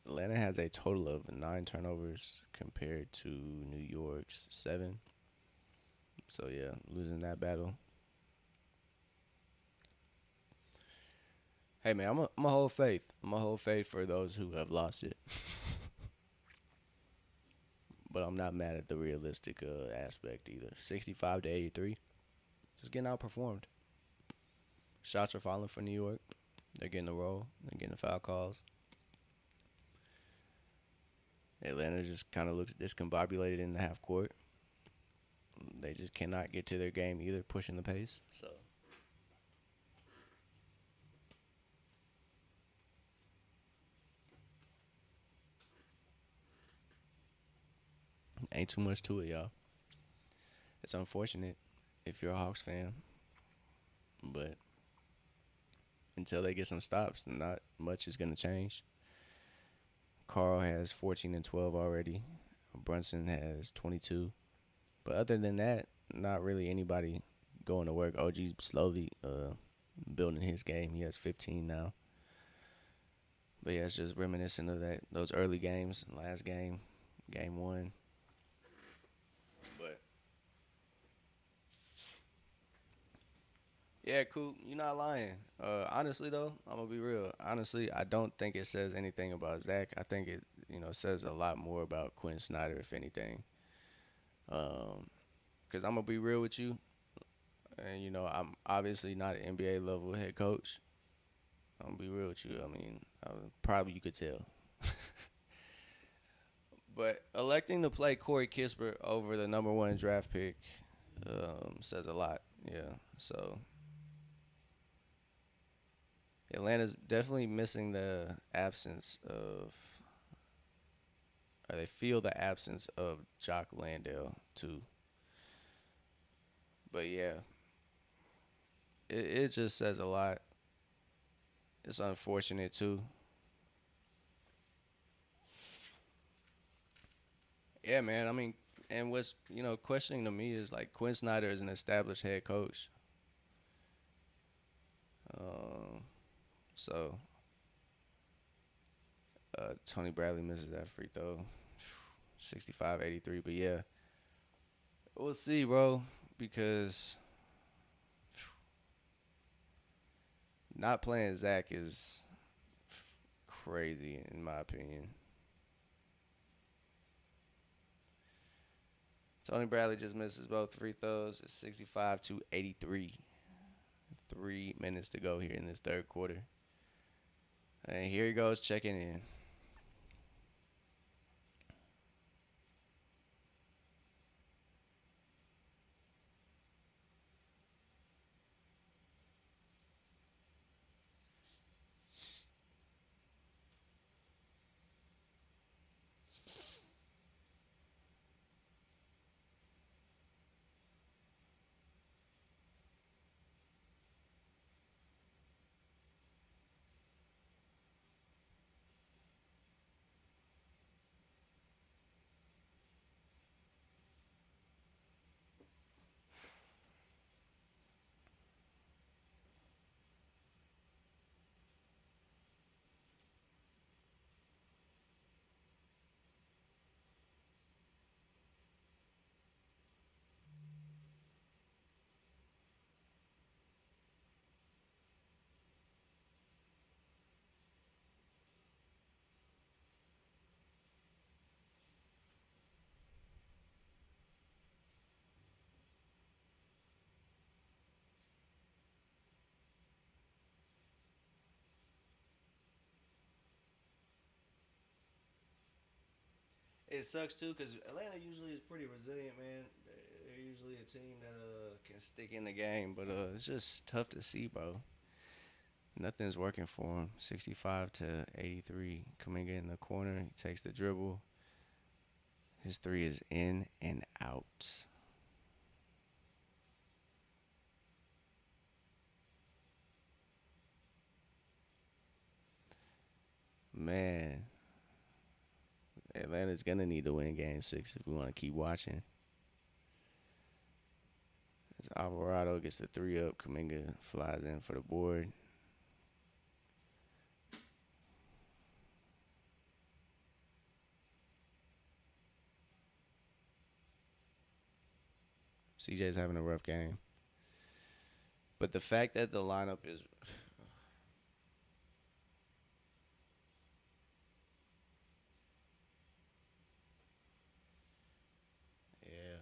Atlanta has a total of 9 turnovers compared to New York's 7. So yeah, losing that battle. Hey man, I'm a hold faith. I'm a hold faith for those who have lost it. But I'm not mad at the realistic aspect either. 65 to 83, just getting outperformed. Shots are falling for New York. They're getting the roll. They're getting the foul calls. Atlanta just kind of looks discombobulated in the half court. They just cannot get to their game either, pushing the pace. So ain't too much to it, y'all. It's unfortunate if you're a Hawks fan, but until they get some stops, not much is gonna change. Carl has 14 and 12 already. Brunson has 22. But other than that, not really anybody going to work. OG's slowly building his game. He has 15 now. But yeah, it's just reminiscent of those early games. Last game, game one. But yeah, cool. You're not lying. Honestly though, I'm gonna be real. Honestly, I don't think it says anything about Zach. I think it says a lot more about Quinn Snyder, if anything. Because I'm gonna be real with you, and I'm obviously not an NBA level head coach. I'm gonna be real with you. I mean, probably you could tell. But electing to play Corey Kispert over the number one draft pick says a lot. Yeah. So Atlanta's definitely missing the absence of, or they feel the absence of Jock Landale too. But yeah, it just says a lot. It's unfortunate too. Yeah, man. I mean, and what's questioning to me is like Quinn Snyder is an established head coach. Um, so Tony Bradley misses that free throw, 65-83. But yeah, we'll see, bro. Because not playing Zach is crazy in my opinion. Tony Bradley just misses both free throws. It's 65-83. 3 minutes to go here in this third quarter. And here he goes checking in. It sucks too because Atlanta usually is pretty resilient, man. They're usually a team that can stick in the game, but it's just tough to see, bro. Nothing's working for him. 65 to 83. Kaminga in the corner. He takes the dribble. His three is in and out. Man, Atlanta's gonna need to win Game 6 if we want to keep watching. As Alvarado gets the three up, Kaminga flies in for the board. CJ's having a rough game. But the fact that the lineup is yeah.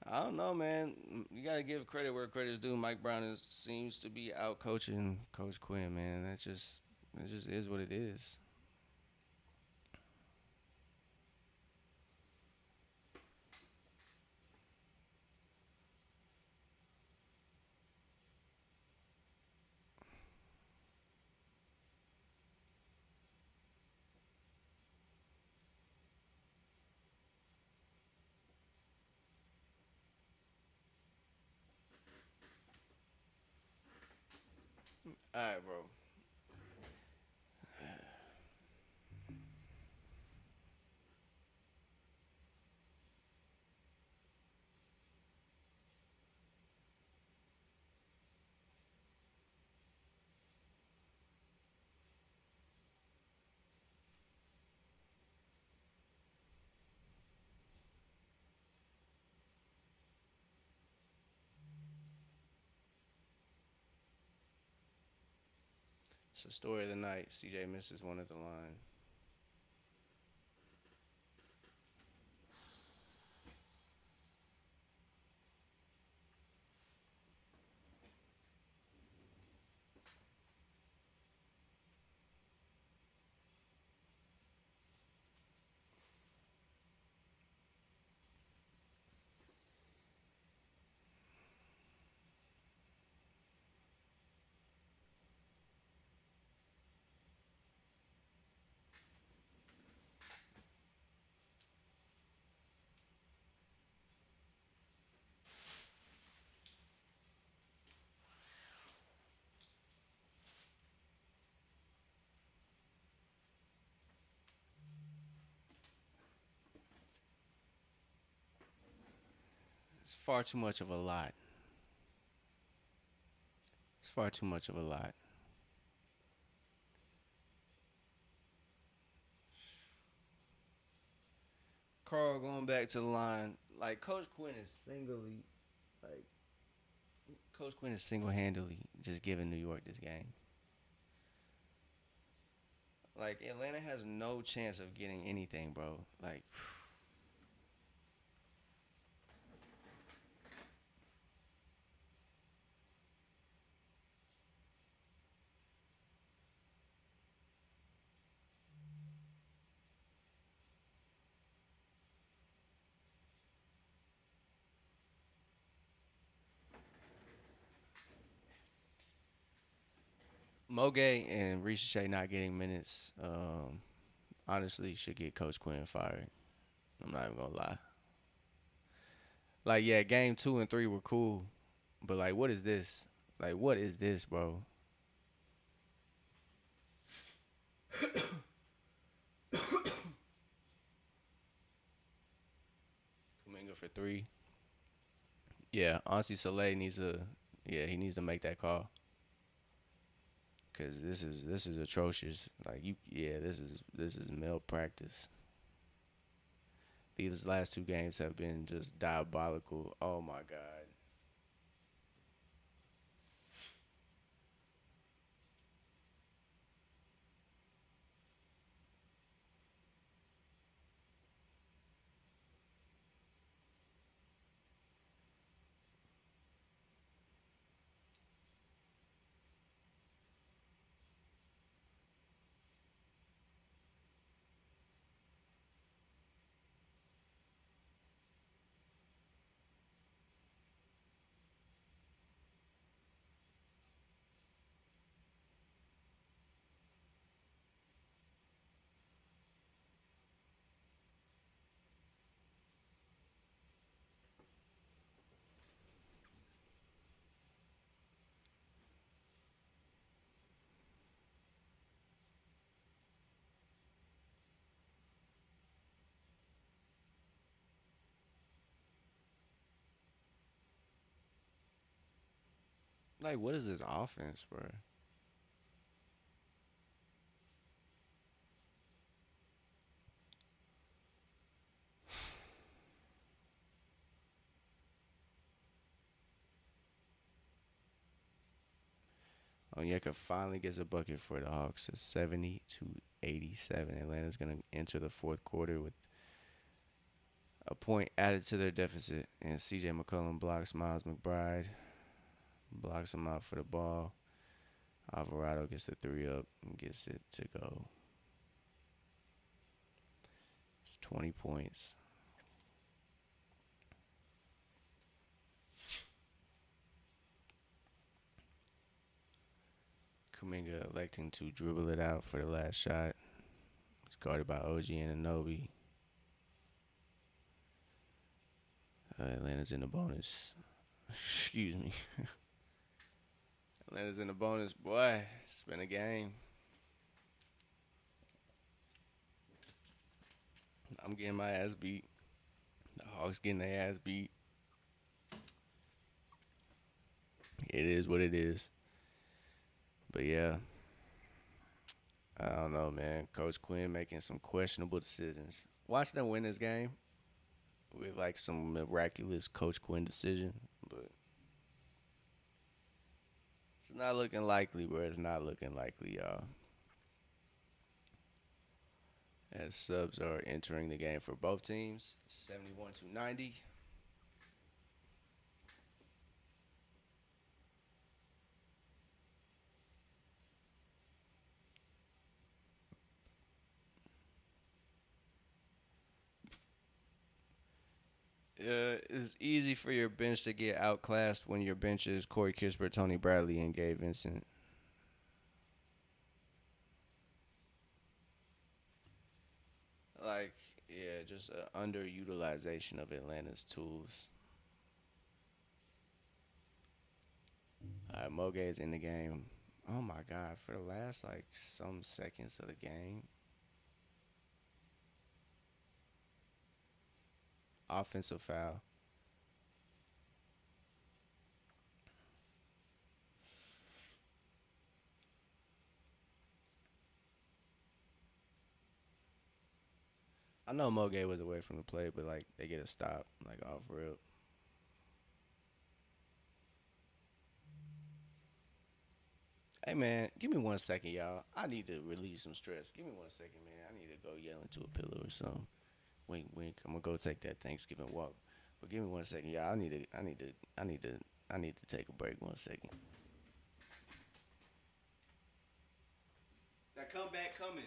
I don't know, man. You gotta give credit where credit's due. Mike Brown seems to be out coaching Coach Quinn, man. It just is what it is. All right, bro. It's the story of the night. CJ misses one at the line. It's far too much of a lot. It's far too much of a lot. Carl going back to the line. Like like Coach Quinn is single handedly just giving New York this game. Like Atlanta has no chance of getting anything, bro. Like Moge and Ricochet not getting minutes, honestly should get Coach Quinn fired. I'm not even gonna lie. Like yeah, game 2 and 3 were cool, but like what is this? Like what is this, bro? Kuminga for three. Yeah, Ansi Soleil needs to. Yeah, he needs to make that call because this is atrocious. Like you, yeah, this is malpractice. These last two games have been just diabolical. Oh my god. Like, what is this offense, bro? Onyeka finally gets a bucket for the Hawks. It's 70-87. Atlanta's gonna enter the fourth quarter with a point added to their deficit, and C.J. McCollum blocks Miles McBride, blocks him out for the ball. Alvarado gets the three up and gets it to go. It's 20 points. Kuminga electing to dribble it out for the last shot. He's guarded by OG Anunoby. Atlanta's in the bonus. Excuse me. Atlanta's in the bonus. Boy, it's been a game. I'm getting my ass beat. The Hawks getting their ass beat. It is what it is. But yeah, I don't know, man. Coach Quinn making some questionable decisions. Watch them win this game with like some miraculous Coach Quinn decision, but it's not looking likely, bro. It's not looking likely, y'all. As subs are entering the game for both teams, 71-90. It's easy for your bench to get outclassed when your bench is Corey Kispert, Tony Bradley, and Gabe Vincent. Like, yeah, just an underutilization of Atlanta's tools. Moge is in the game. Oh my God, for the last like some seconds of the game, offensive foul. I know Moge was away from the play, but like they get a stop, like off rip. Hey man, give me 1 second, y'all. I need to relieve some stress. Give me 1 second, man. I need to go yell into a pillow or something. Wink, wink. I'm gonna go take that Thanksgiving walk. But give me 1 second, y'all. I need to take a break 1 second. That comeback coming.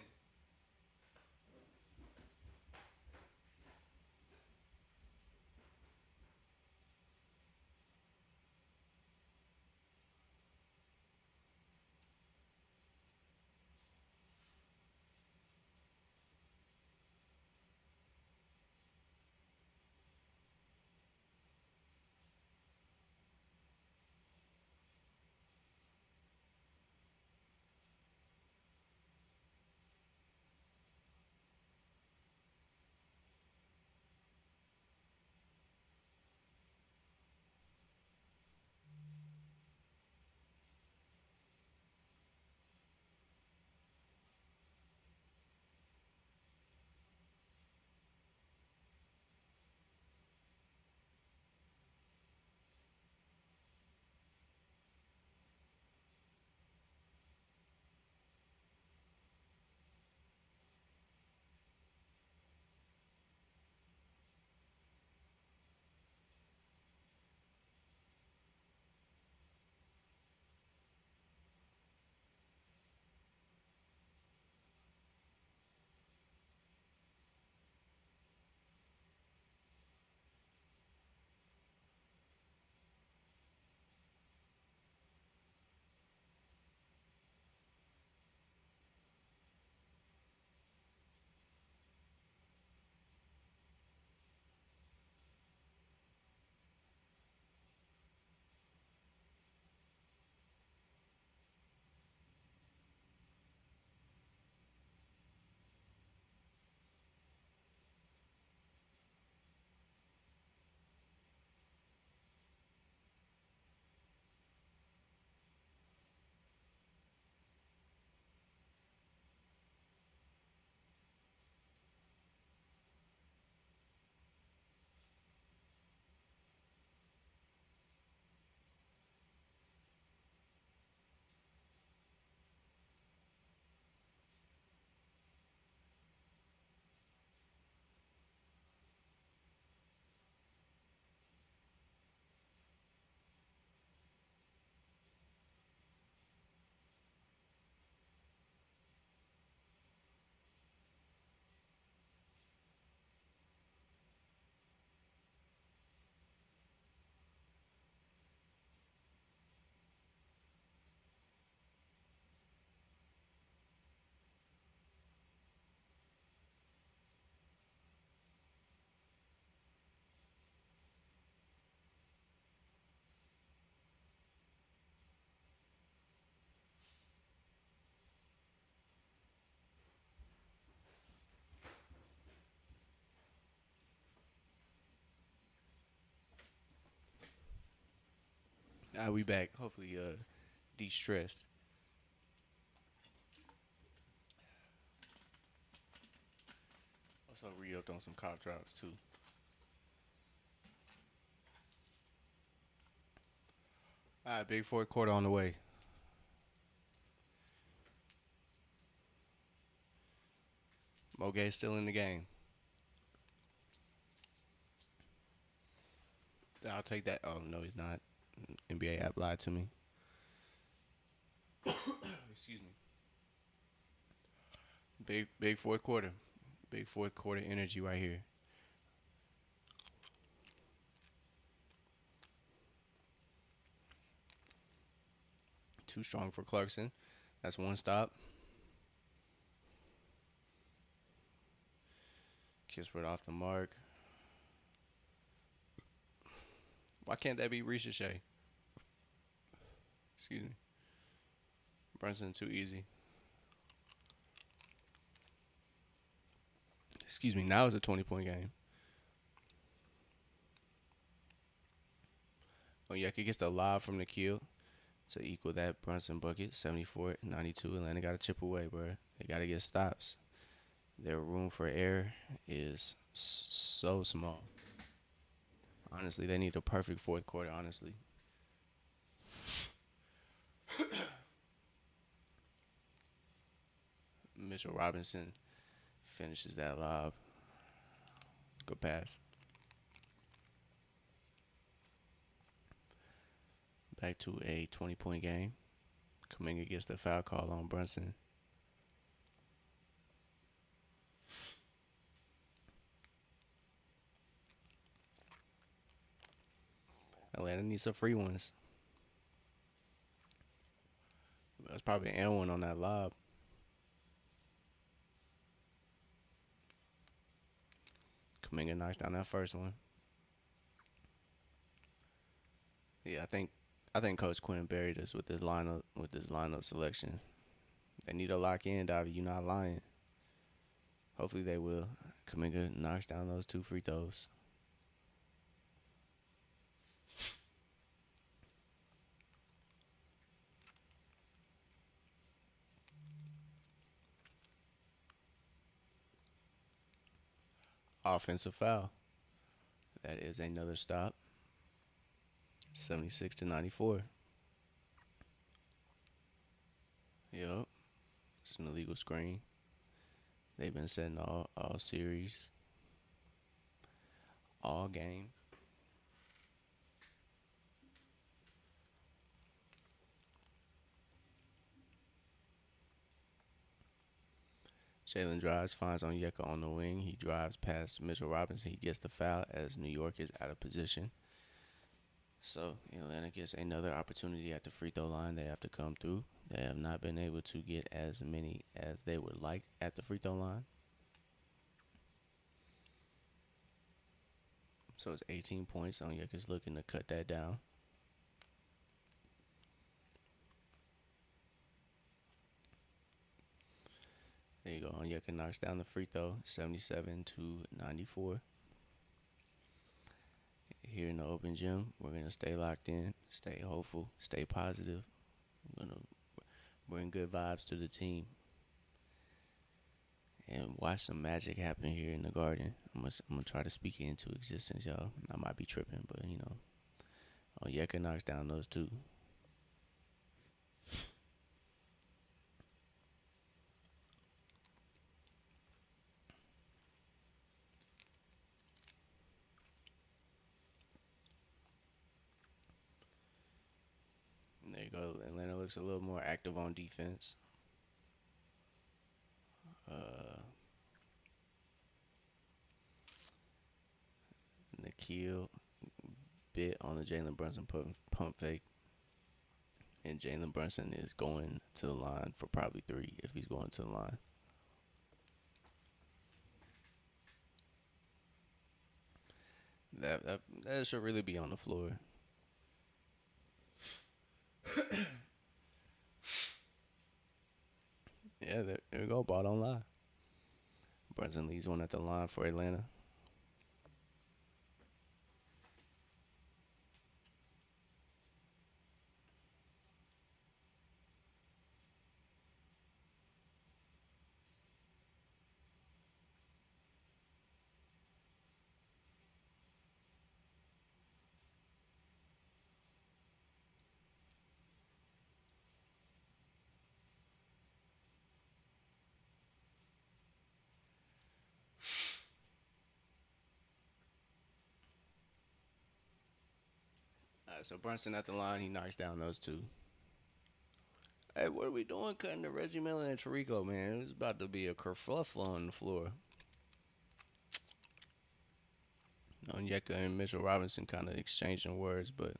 I'll be back. Hopefully, de-stressed. Also re-upped on some cop drops too. All right, big fourth quarter on the way. Mogay's still in the game. I'll take that. Oh no, he's not. NBA app lied to me. Excuse me. Big fourth quarter. Big fourth quarter energy right here. Too strong for Clarkson. That's one stop. Kispert off the mark. Why can't that be Ricochet? Excuse me. Brunson too easy. Excuse me. Now it's a 20-point game. Onyeka gets the lob from the kill to equal that Brunson bucket. 74-92. Atlanta got to chip away, bro. They got to get stops. Their room for error is so small. Honestly, they need a perfect fourth quarter, honestly. Mitchell Robinson finishes that lob. Good pass. Back to a 20-point game. Kuminga gets the foul call on Brunson. Atlanta needs some free ones. That's probably an one on that lob. Kuminga knocks down that first one. Yeah, I think Coach Quinn buried us with this lineup selection. They need to lock in, Davi. You not lying. Hopefully they will. Kuminga knocks down those 2 free throws. Offensive foul. That is another stop. 76-94. Yup. It's an illegal screen. They've been setting all series, all game. Jalen drives, finds Onyeka on the wing. He drives past Mitchell Robinson. He gets the foul as New York is out of position. So Atlanta gets another opportunity at the free throw line. They have to come through. They have not been able to get as many as they would like at the free throw line. So it's 18 points. Onyeka's looking to cut that down. There you go. Onyeka knocks down the free throw, 77-94. Here in the open gym, we're going to stay locked in, stay hopeful, stay positive. We're going to bring good vibes to the team and watch some magic happen here in the Garden. I'm gonna try to speak it into existence, y'all. I might be tripping, but, Onyeka knocks down those 2. There you go. Atlanta looks a little more active on defense. Nikhil bit on the Jalen Brunson pump fake. And Jalen Brunson is going to the line for probably 3 if he's going to the line. That should really be on the floor. Yeah, there you go. Ball don't lie. Brunson leaves one at the line for Atlanta. So Brunson at the line, he knocks down those two. Hey, what are we doing cutting to Reggie Miller and Tarico, man? It's about to be a kerfluffle on the floor. Onyeka and Mitchell Robinson kind of exchanging words, but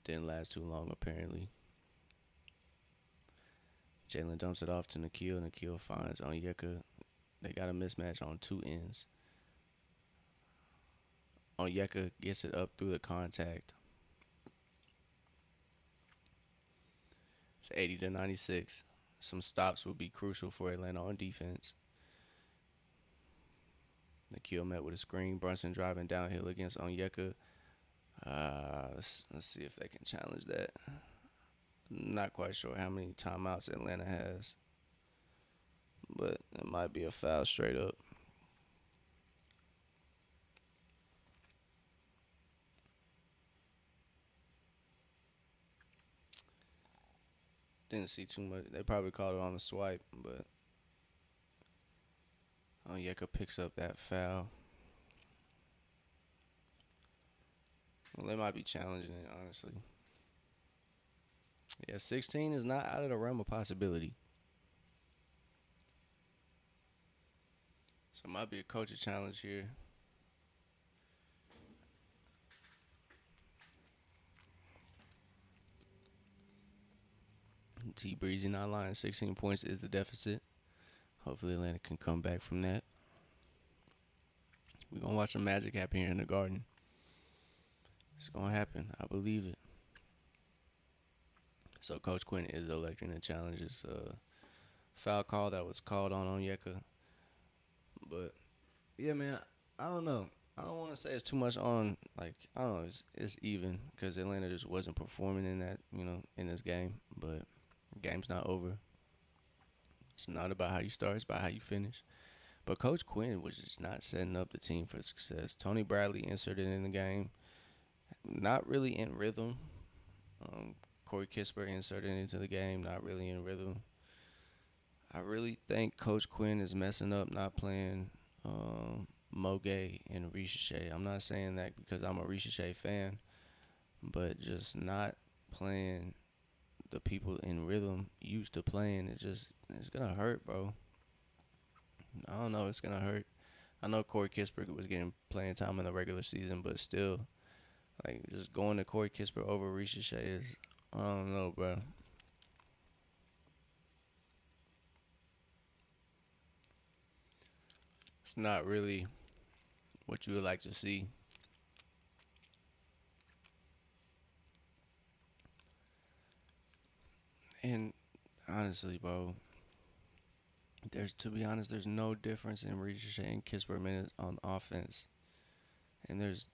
didn't last too long apparently. Jalen dumps it off to Nikhil. Nikhil finds Onyeka. They got a mismatch on two ends. Onyeka gets it up through the contact. It's 80 to 96. Some stops would be crucial for Atlanta on defense. Nikhil met with a screen. Brunson driving downhill against Onyeka. Let's see if they can challenge that. Not quite sure how many timeouts Atlanta has, but it might be a foul straight up. Didn't see too much. They probably called it on the swipe, but Onyeka picks up that foul. Well, they might be challenging it, honestly. Yeah, 16 is not out of the realm of possibility. So it might be a coaching challenge here. T Breezy not lying. 16 points is the deficit. Hopefully Atlanta can come back from that. We're going to watch some magic happen here in the Garden. It's going to happen. I believe it. So Coach Quinn is electing to challenge this foul call that was called on Onyeka. But, yeah, man, I don't know. I don't want to say it's too much on, like, I don't know, it's even because Atlanta just wasn't performing in that, in this game. But the game's not over. It's not about how you start, it's about how you finish. But Coach Quinn was just not setting up the team for success. Tony Bradley inserted in the game, not really in rhythm. Corey Kispert inserted into the game, not really in rhythm. I really think Coach Quinn is messing up not playing Mo Gay and Ricochet. I'm not saying that because I'm a Ricochet fan, but just not playing the people in rhythm used to playing, it's gonna hurt, bro. I don't know, it's gonna hurt. I know Corey Kispert was getting playing time in the regular season, but still, like just going to Corey Kispert over Ricochet is, I don't know, bro. It's not really what you would like to see. And honestly, bro, to be honest, there's no difference in Ricochet and Kispert minutes on offense, and there's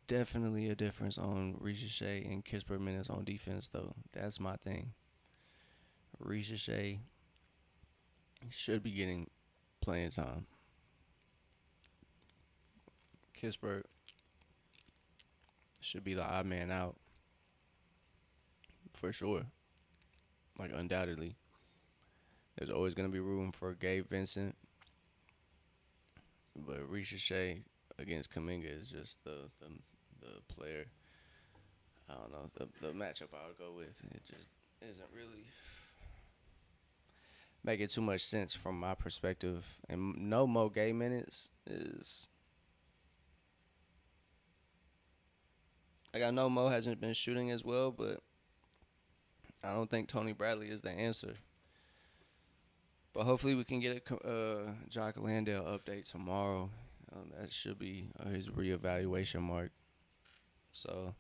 definitely a difference on Ricochet and Kispert minutes on defense, though. That's my thing. Ricochet should be getting playing time. Kispert should be the odd man out for sure. Like undoubtedly, there's always gonna be room for Gabe Vincent, but Ricochet against Kaminga is just the player. I don't know the matchup I would go with. It just isn't really making too much sense from my perspective. And no Mo Gay minutes is like I know Mo hasn't been shooting as well, but I don't think Tony Bradley is the answer. But hopefully we can get a Jock Landale update tomorrow. That should be his reevaluation mark. So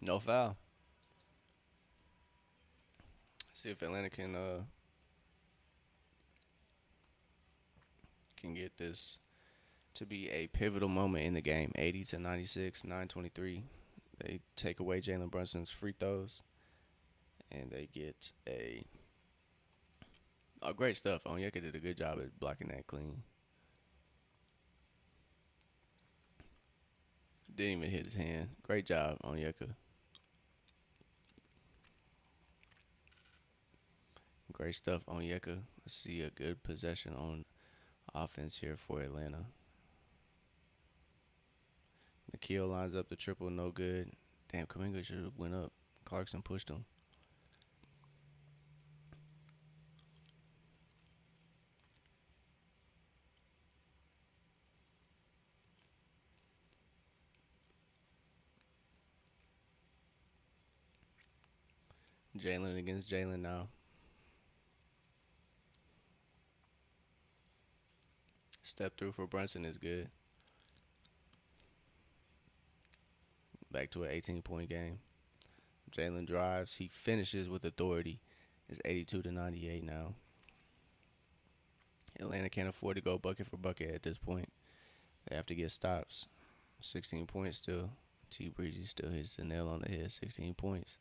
no foul. See if Atlanta can get this to be a pivotal moment in the game. 80 to 96, 9:23. They take away Jalen Brunson's free throws, and they get great stuff. Onyeka did a good job at blocking that clean. Didn't even hit his hand. Great job, Onyeka. Great stuff, Onyeka. Let's see a good possession on offense here for Atlanta. Nikhil lines up the triple, no good. Damn, Kaminga should have went up. Clarkson pushed him. Jalen against Jalen now. Step through for Brunson is good. Back to an 18-point game. Jalen drives. He finishes with authority. It's 82 to 98 now. Atlanta can't afford to go bucket for bucket at this point. They have to get stops. 16 points still. T Breezy still hits the nail on the head. 16 points.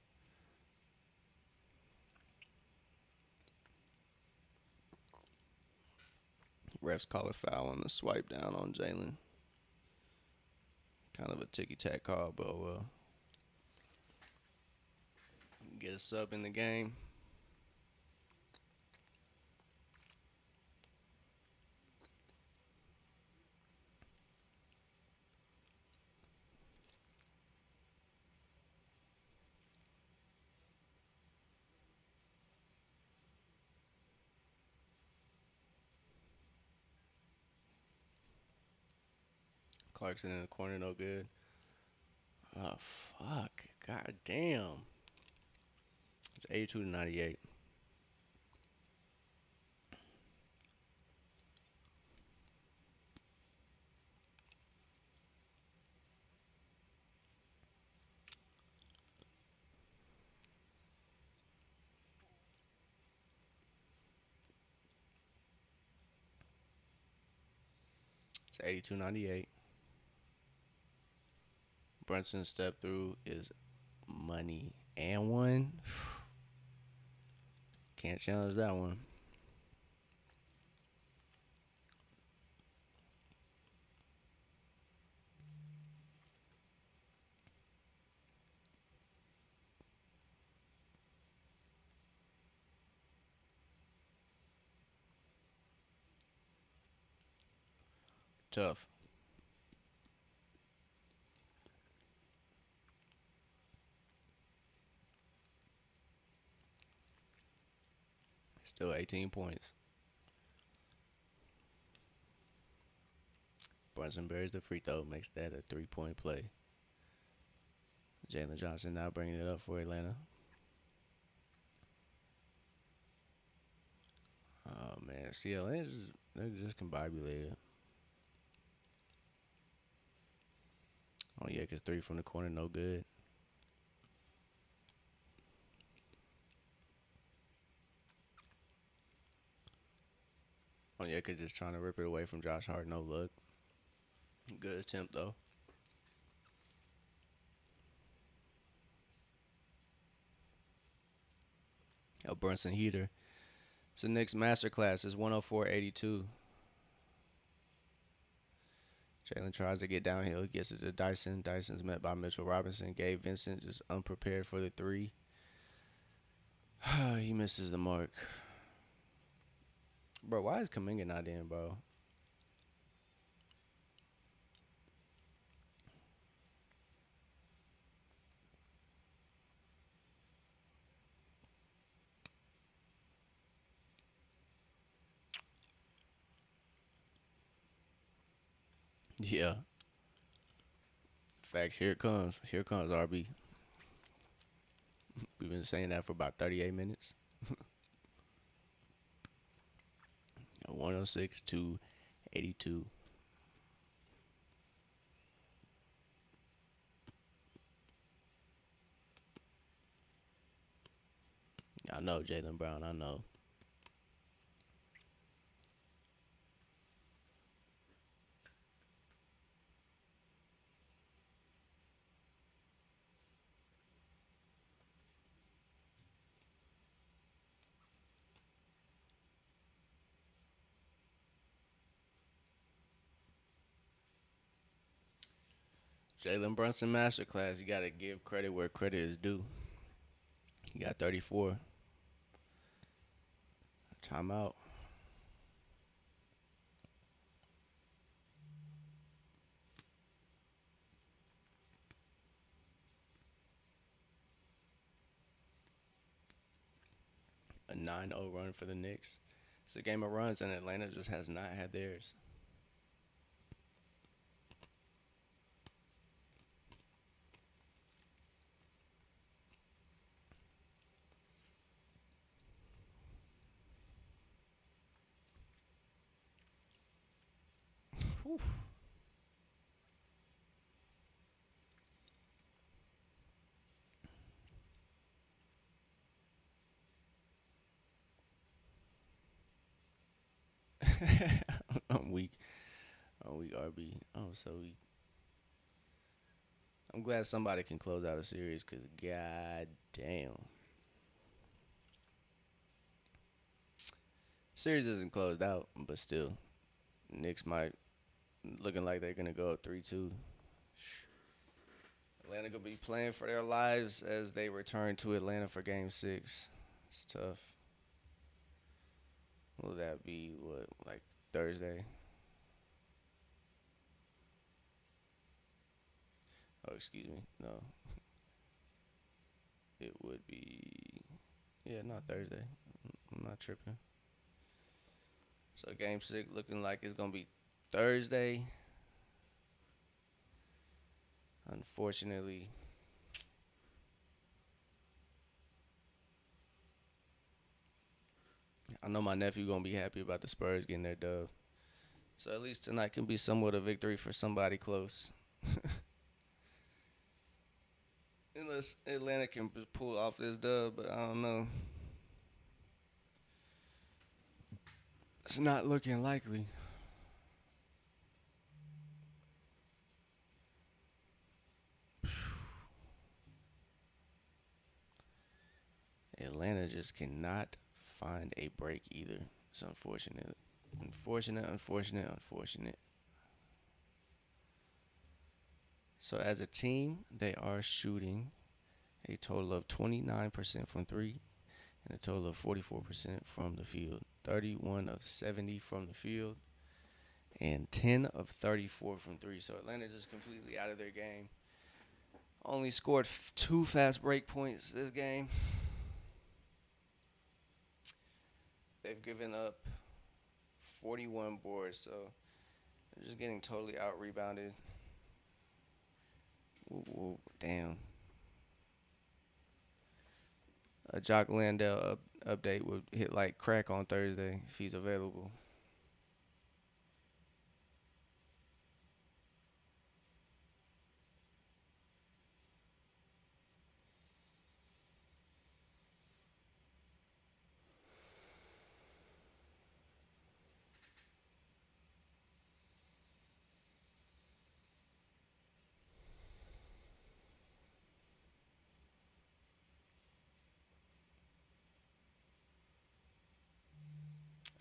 Refs call a foul on the swipe down on Jalen. Kind of a ticky-tack call, but get a sub in the game. Clarkson in the corner, no good. Oh, fuck. God damn. It's 82 to 98. It's 82-98. Brunson's step through is money and one. Can't challenge that one. Tough. Still 18 points. Brunson buries the free throw, makes that a 3-point play. Jalen Johnson now bringing it up for Atlanta. Oh, man. See, Atlanta they're just combobulated. Oh, yeah, because 3 from the corner, no good. Oh, yeah, because just trying to rip it away from Josh Hart, no look. Good attempt, though. A Brunson heater. It's the Knicks masterclass. It's 104-82. Jalen tries to get downhill, gets it to Dyson. Dyson's met by Mitchell Robinson. Gabe Vincent just unprepared for the 3. He misses the mark. Bro, why is Kaminga not in, bro? Yeah. Facts, here it comes. Here comes RB. We've been saying that for about 38 minutes. 106 to 82. I know, Jalen Brown. I know. Jalen Brunson masterclass. You got to give credit where credit is due. He got 34. Timeout. a 9-0 run for the Knicks. It's a game of runs, and Atlanta just has not had theirs. Whew. I'm weak. I'm weak, RB. I'm so weak. I'm glad somebody can close out a series because, god damn. Series isn't closed out, but still, Knicks might looking like they're gonna go up 3-2. Atlanta gonna be playing for their lives as they return to Atlanta for Game 6. It's tough. Will that be what, like Thursday? Oh, excuse me. No, it would be. Yeah, not Thursday. I'm not tripping. So Game 6 looking like it's gonna be Thursday. Unfortunately, I know my nephew gonna be happy about the Spurs getting their dub. So at least tonight can be somewhat a victory for somebody close. Unless Atlanta can pull off this dub, but I don't know. It's not looking likely. Atlanta just cannot find a break either. It's unfortunate. Unfortunate, unfortunate, unfortunate. So as a team, they are shooting a total of 29% from three and a total of 44% from the field. 31 of 70 from the field and 10 of 34 from three. So Atlanta just completely out of their game. Only scored two fast break points this game. They've given up 41 boards, so they're just getting totally out rebounded. Ooh, damn. A Jock Landale update would hit like crack on Thursday if he's available.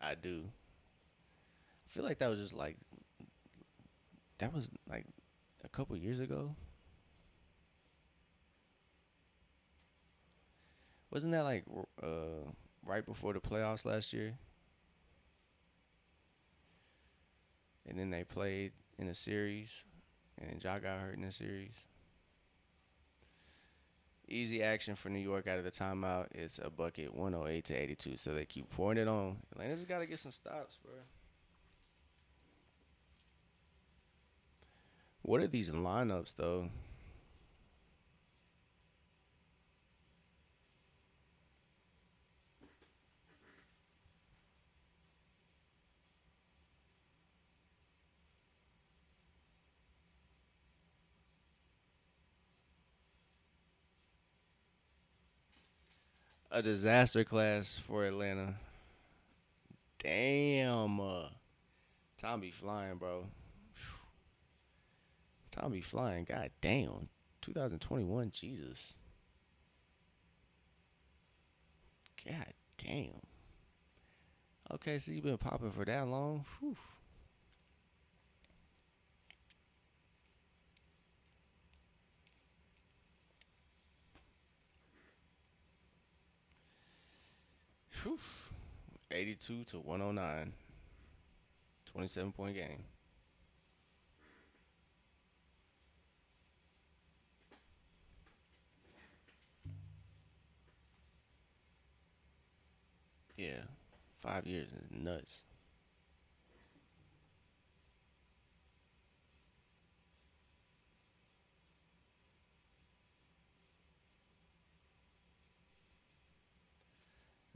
I do. I feel like that was like a couple years ago. Wasn't that like right before the playoffs last year? And then they played in a series, and Ja got hurt in the series. Easy action for New York out of the timeout. It's a bucket, 108 to 82. So they keep pouring it on. Atlanta just gotta get some stops, bro. What are these lineups though? A disaster class for Atlanta. Damn. Tom be flying, bro. Tom be flying. God damn. 2021. Jesus. God damn. Okay, so you've been popping for that long. Whew. Whew. 82 to 109. 27-point game. Yeah, 5 years is nuts.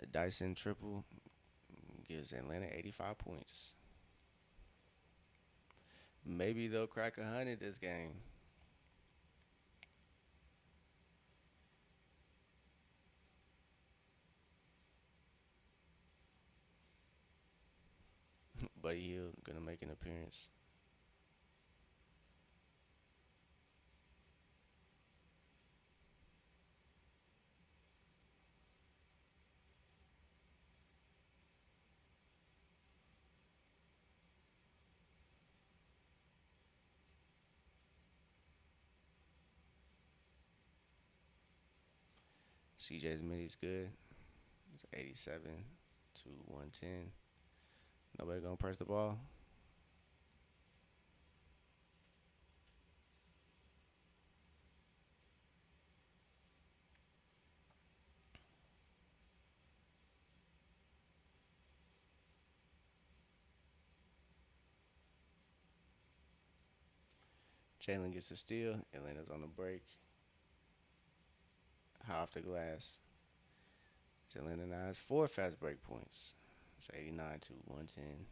The Dyson triple gives Atlanta 85 points. Maybe they'll crack 100 this game. Buddy Hill gonna make an appearance. CJ's mini's good. It's 87 to 110. Nobody gonna press the ball. Jalen gets a steal. Atlanta's on the break. High off the glass. Atlanta now has four fast break points. It's 89 to 110.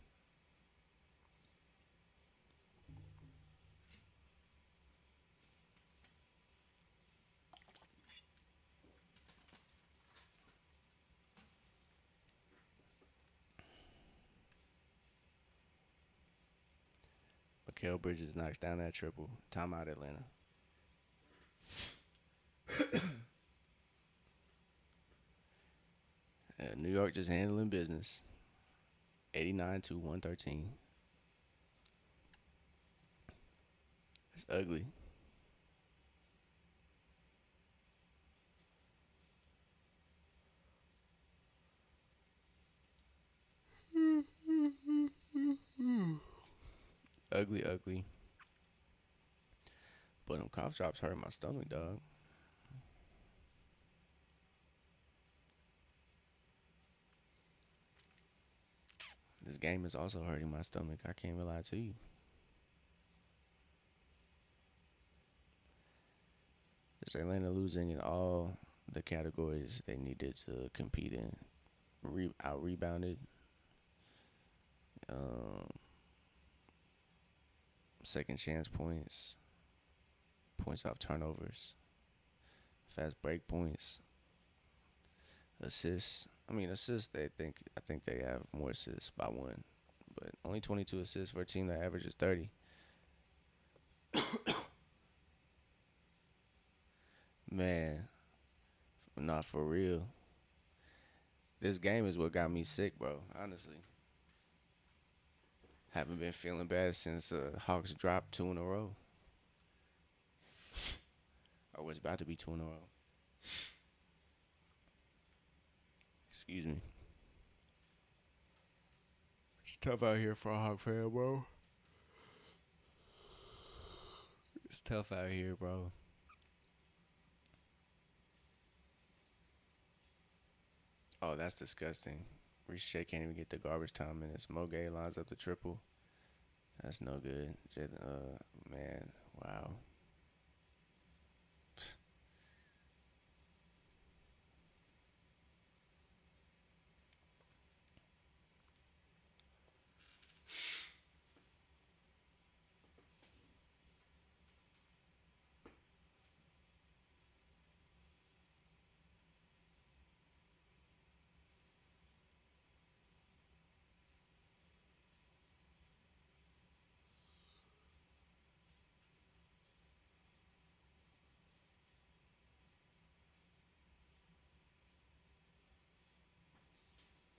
Mikael Bridges knocks down that triple. Timeout, Atlanta. New York just handling business. 89 to 113. It's ugly. Ugly, ugly. But them cough drops hurt my stomach, dog. This game is also hurting my stomach. I can't even lie to you. Is Atlanta losing in all the categories they needed to compete in? Out rebounded, um, second chance points, points off turnovers, fast break points, assists. I mean, assists. I think they have more assists by one, but only 22 assists for a team that averages 30. Man, not for real. This game is what got me sick, bro. Honestly, haven't been feeling bad since Hawks dropped two in a row. Or was about to be two in a row. Excuse me. It's tough out here for a Hawk fan, bro. It's tough out here, bro. Oh, that's disgusting. Ricochet can't even get the garbage time minutes. Moge lines up the triple. That's no good. Man, wow.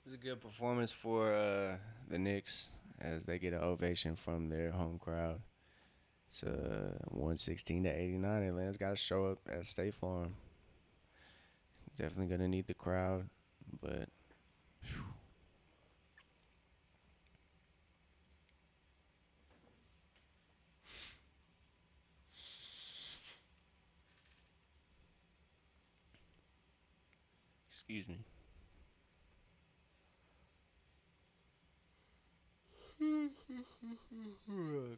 It's a good performance for the Knicks as they get an ovation from their home crowd. It's 116 to 89. Atlanta's got to show up at State Farm. Definitely gonna need the crowd, but excuse me.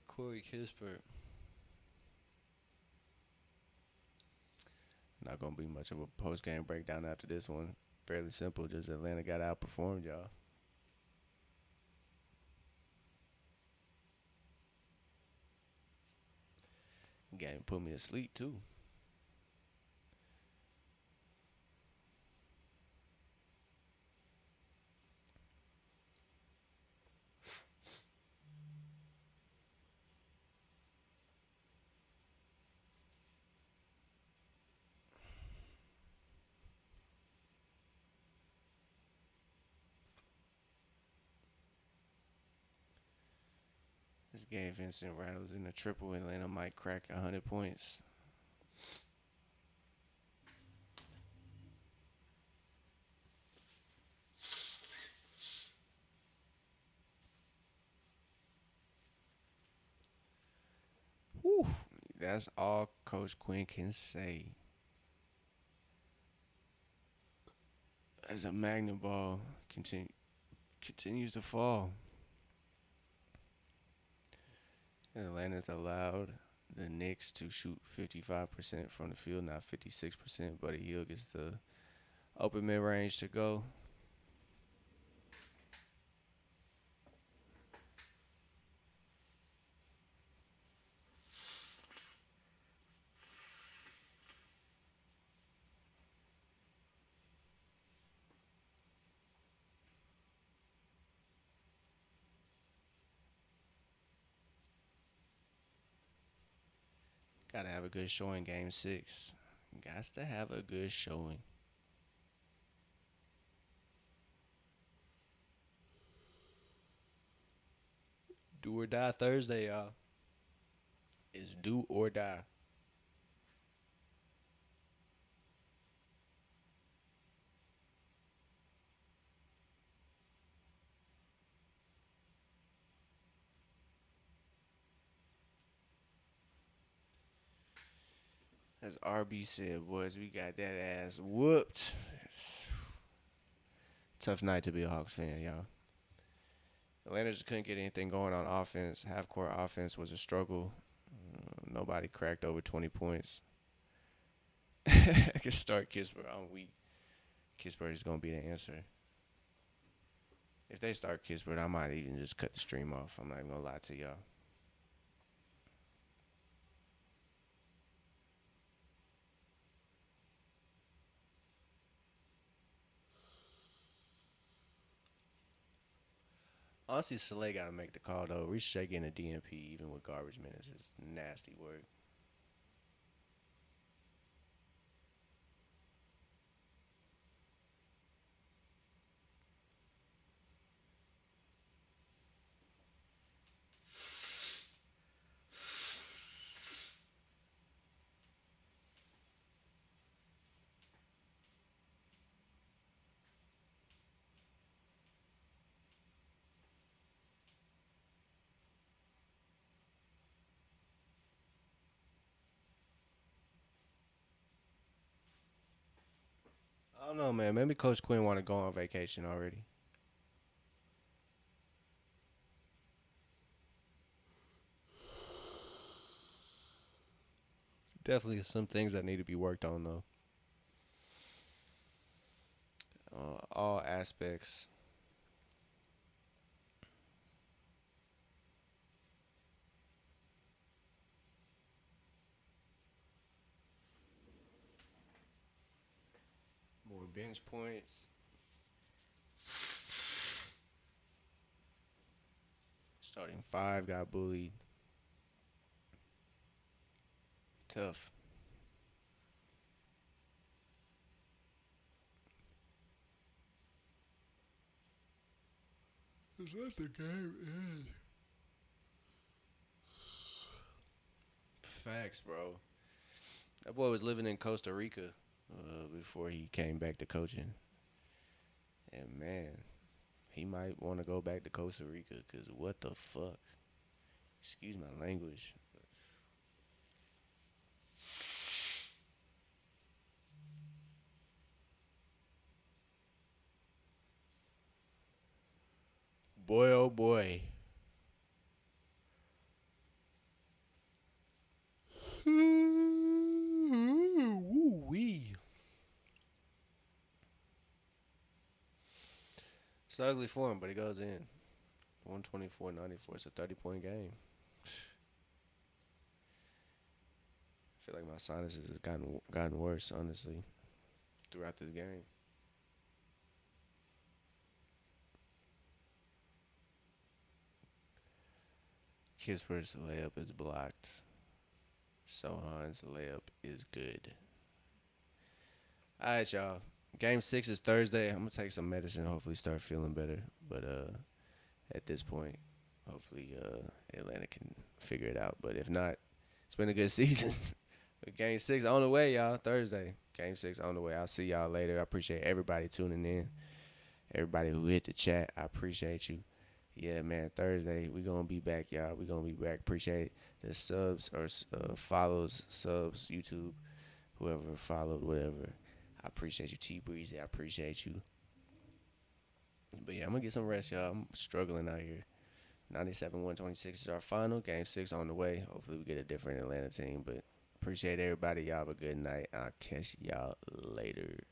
Corey Kispert. Not gonna be much of a post game breakdown after this one. Fairly simple. Just Atlanta got outperformed, y'all. Game put me to sleep too. This game, Vincent Rattles in the triple. Atlanta might crack 100 points. Whew. That's all Coach Quinn can say. As a Magnum ball continues to fall. Atlanta's allowed the Knicks to shoot 55% from the field, not 56%. Buddy Hield gets the open mid range to go. Gotta have a good showing game 6. Gots to have a good showing. Do or die Thursday, y'all. It's do or die. As RB said, boys, we got that ass whooped. Tough night to be a Hawks fan, y'all. Atlanta just couldn't get anything going on offense. Half court offense was a struggle. Nobody cracked over 20 points. I can start Kispert. I'm weak. Kispert is going to be the answer. If they start Kispert, I might even just cut the stream off. I'm not even going to lie to y'all. Honestly, Soleil got to make the call, though. Ricochet getting a DNP even with garbage minutes is nasty work. I don't know, man. Maybe Coach Quinn want to go on vacation already. Definitely some things that need to be worked on, though. All aspects. More bench points. Starting 5 got bullied. Tough. Is that the game is? Facts, bro. That boy was living in Costa Rica before he came back to coaching. And man, he might want to go back to Costa Rica because what the fuck? Excuse my language. Boy, oh boy. It's ugly for him, but he goes in. 124-94. It's a 30-point game. I feel like my sinuses have gotten worse, honestly, throughout this game. Kisper's layup is blocked. Sohan's layup is good. All right, y'all. Game 6 is Thursday. I'm gonna take some medicine. Hopefully, start feeling better. But at this point, hopefully, Atlanta can figure it out. But if not, it's been a good season. But Game 6 on the way, y'all. Thursday. Game 6 on the way. I'll see y'all later. I appreciate everybody tuning in. Everybody who hit the chat, I appreciate you. Yeah, man. Thursday, we gonna be back, y'all. We gonna be back. Appreciate the subs or follows, subs, YouTube, whoever followed, whatever. I appreciate you, T Breezy. I appreciate you. But yeah, I'm gonna get some rest, y'all. I'm struggling out here. 97-126 is our final. Game 6 on the way. Hopefully, we get a different Atlanta team. But appreciate everybody. Y'all have a good night. I'll catch y'all later.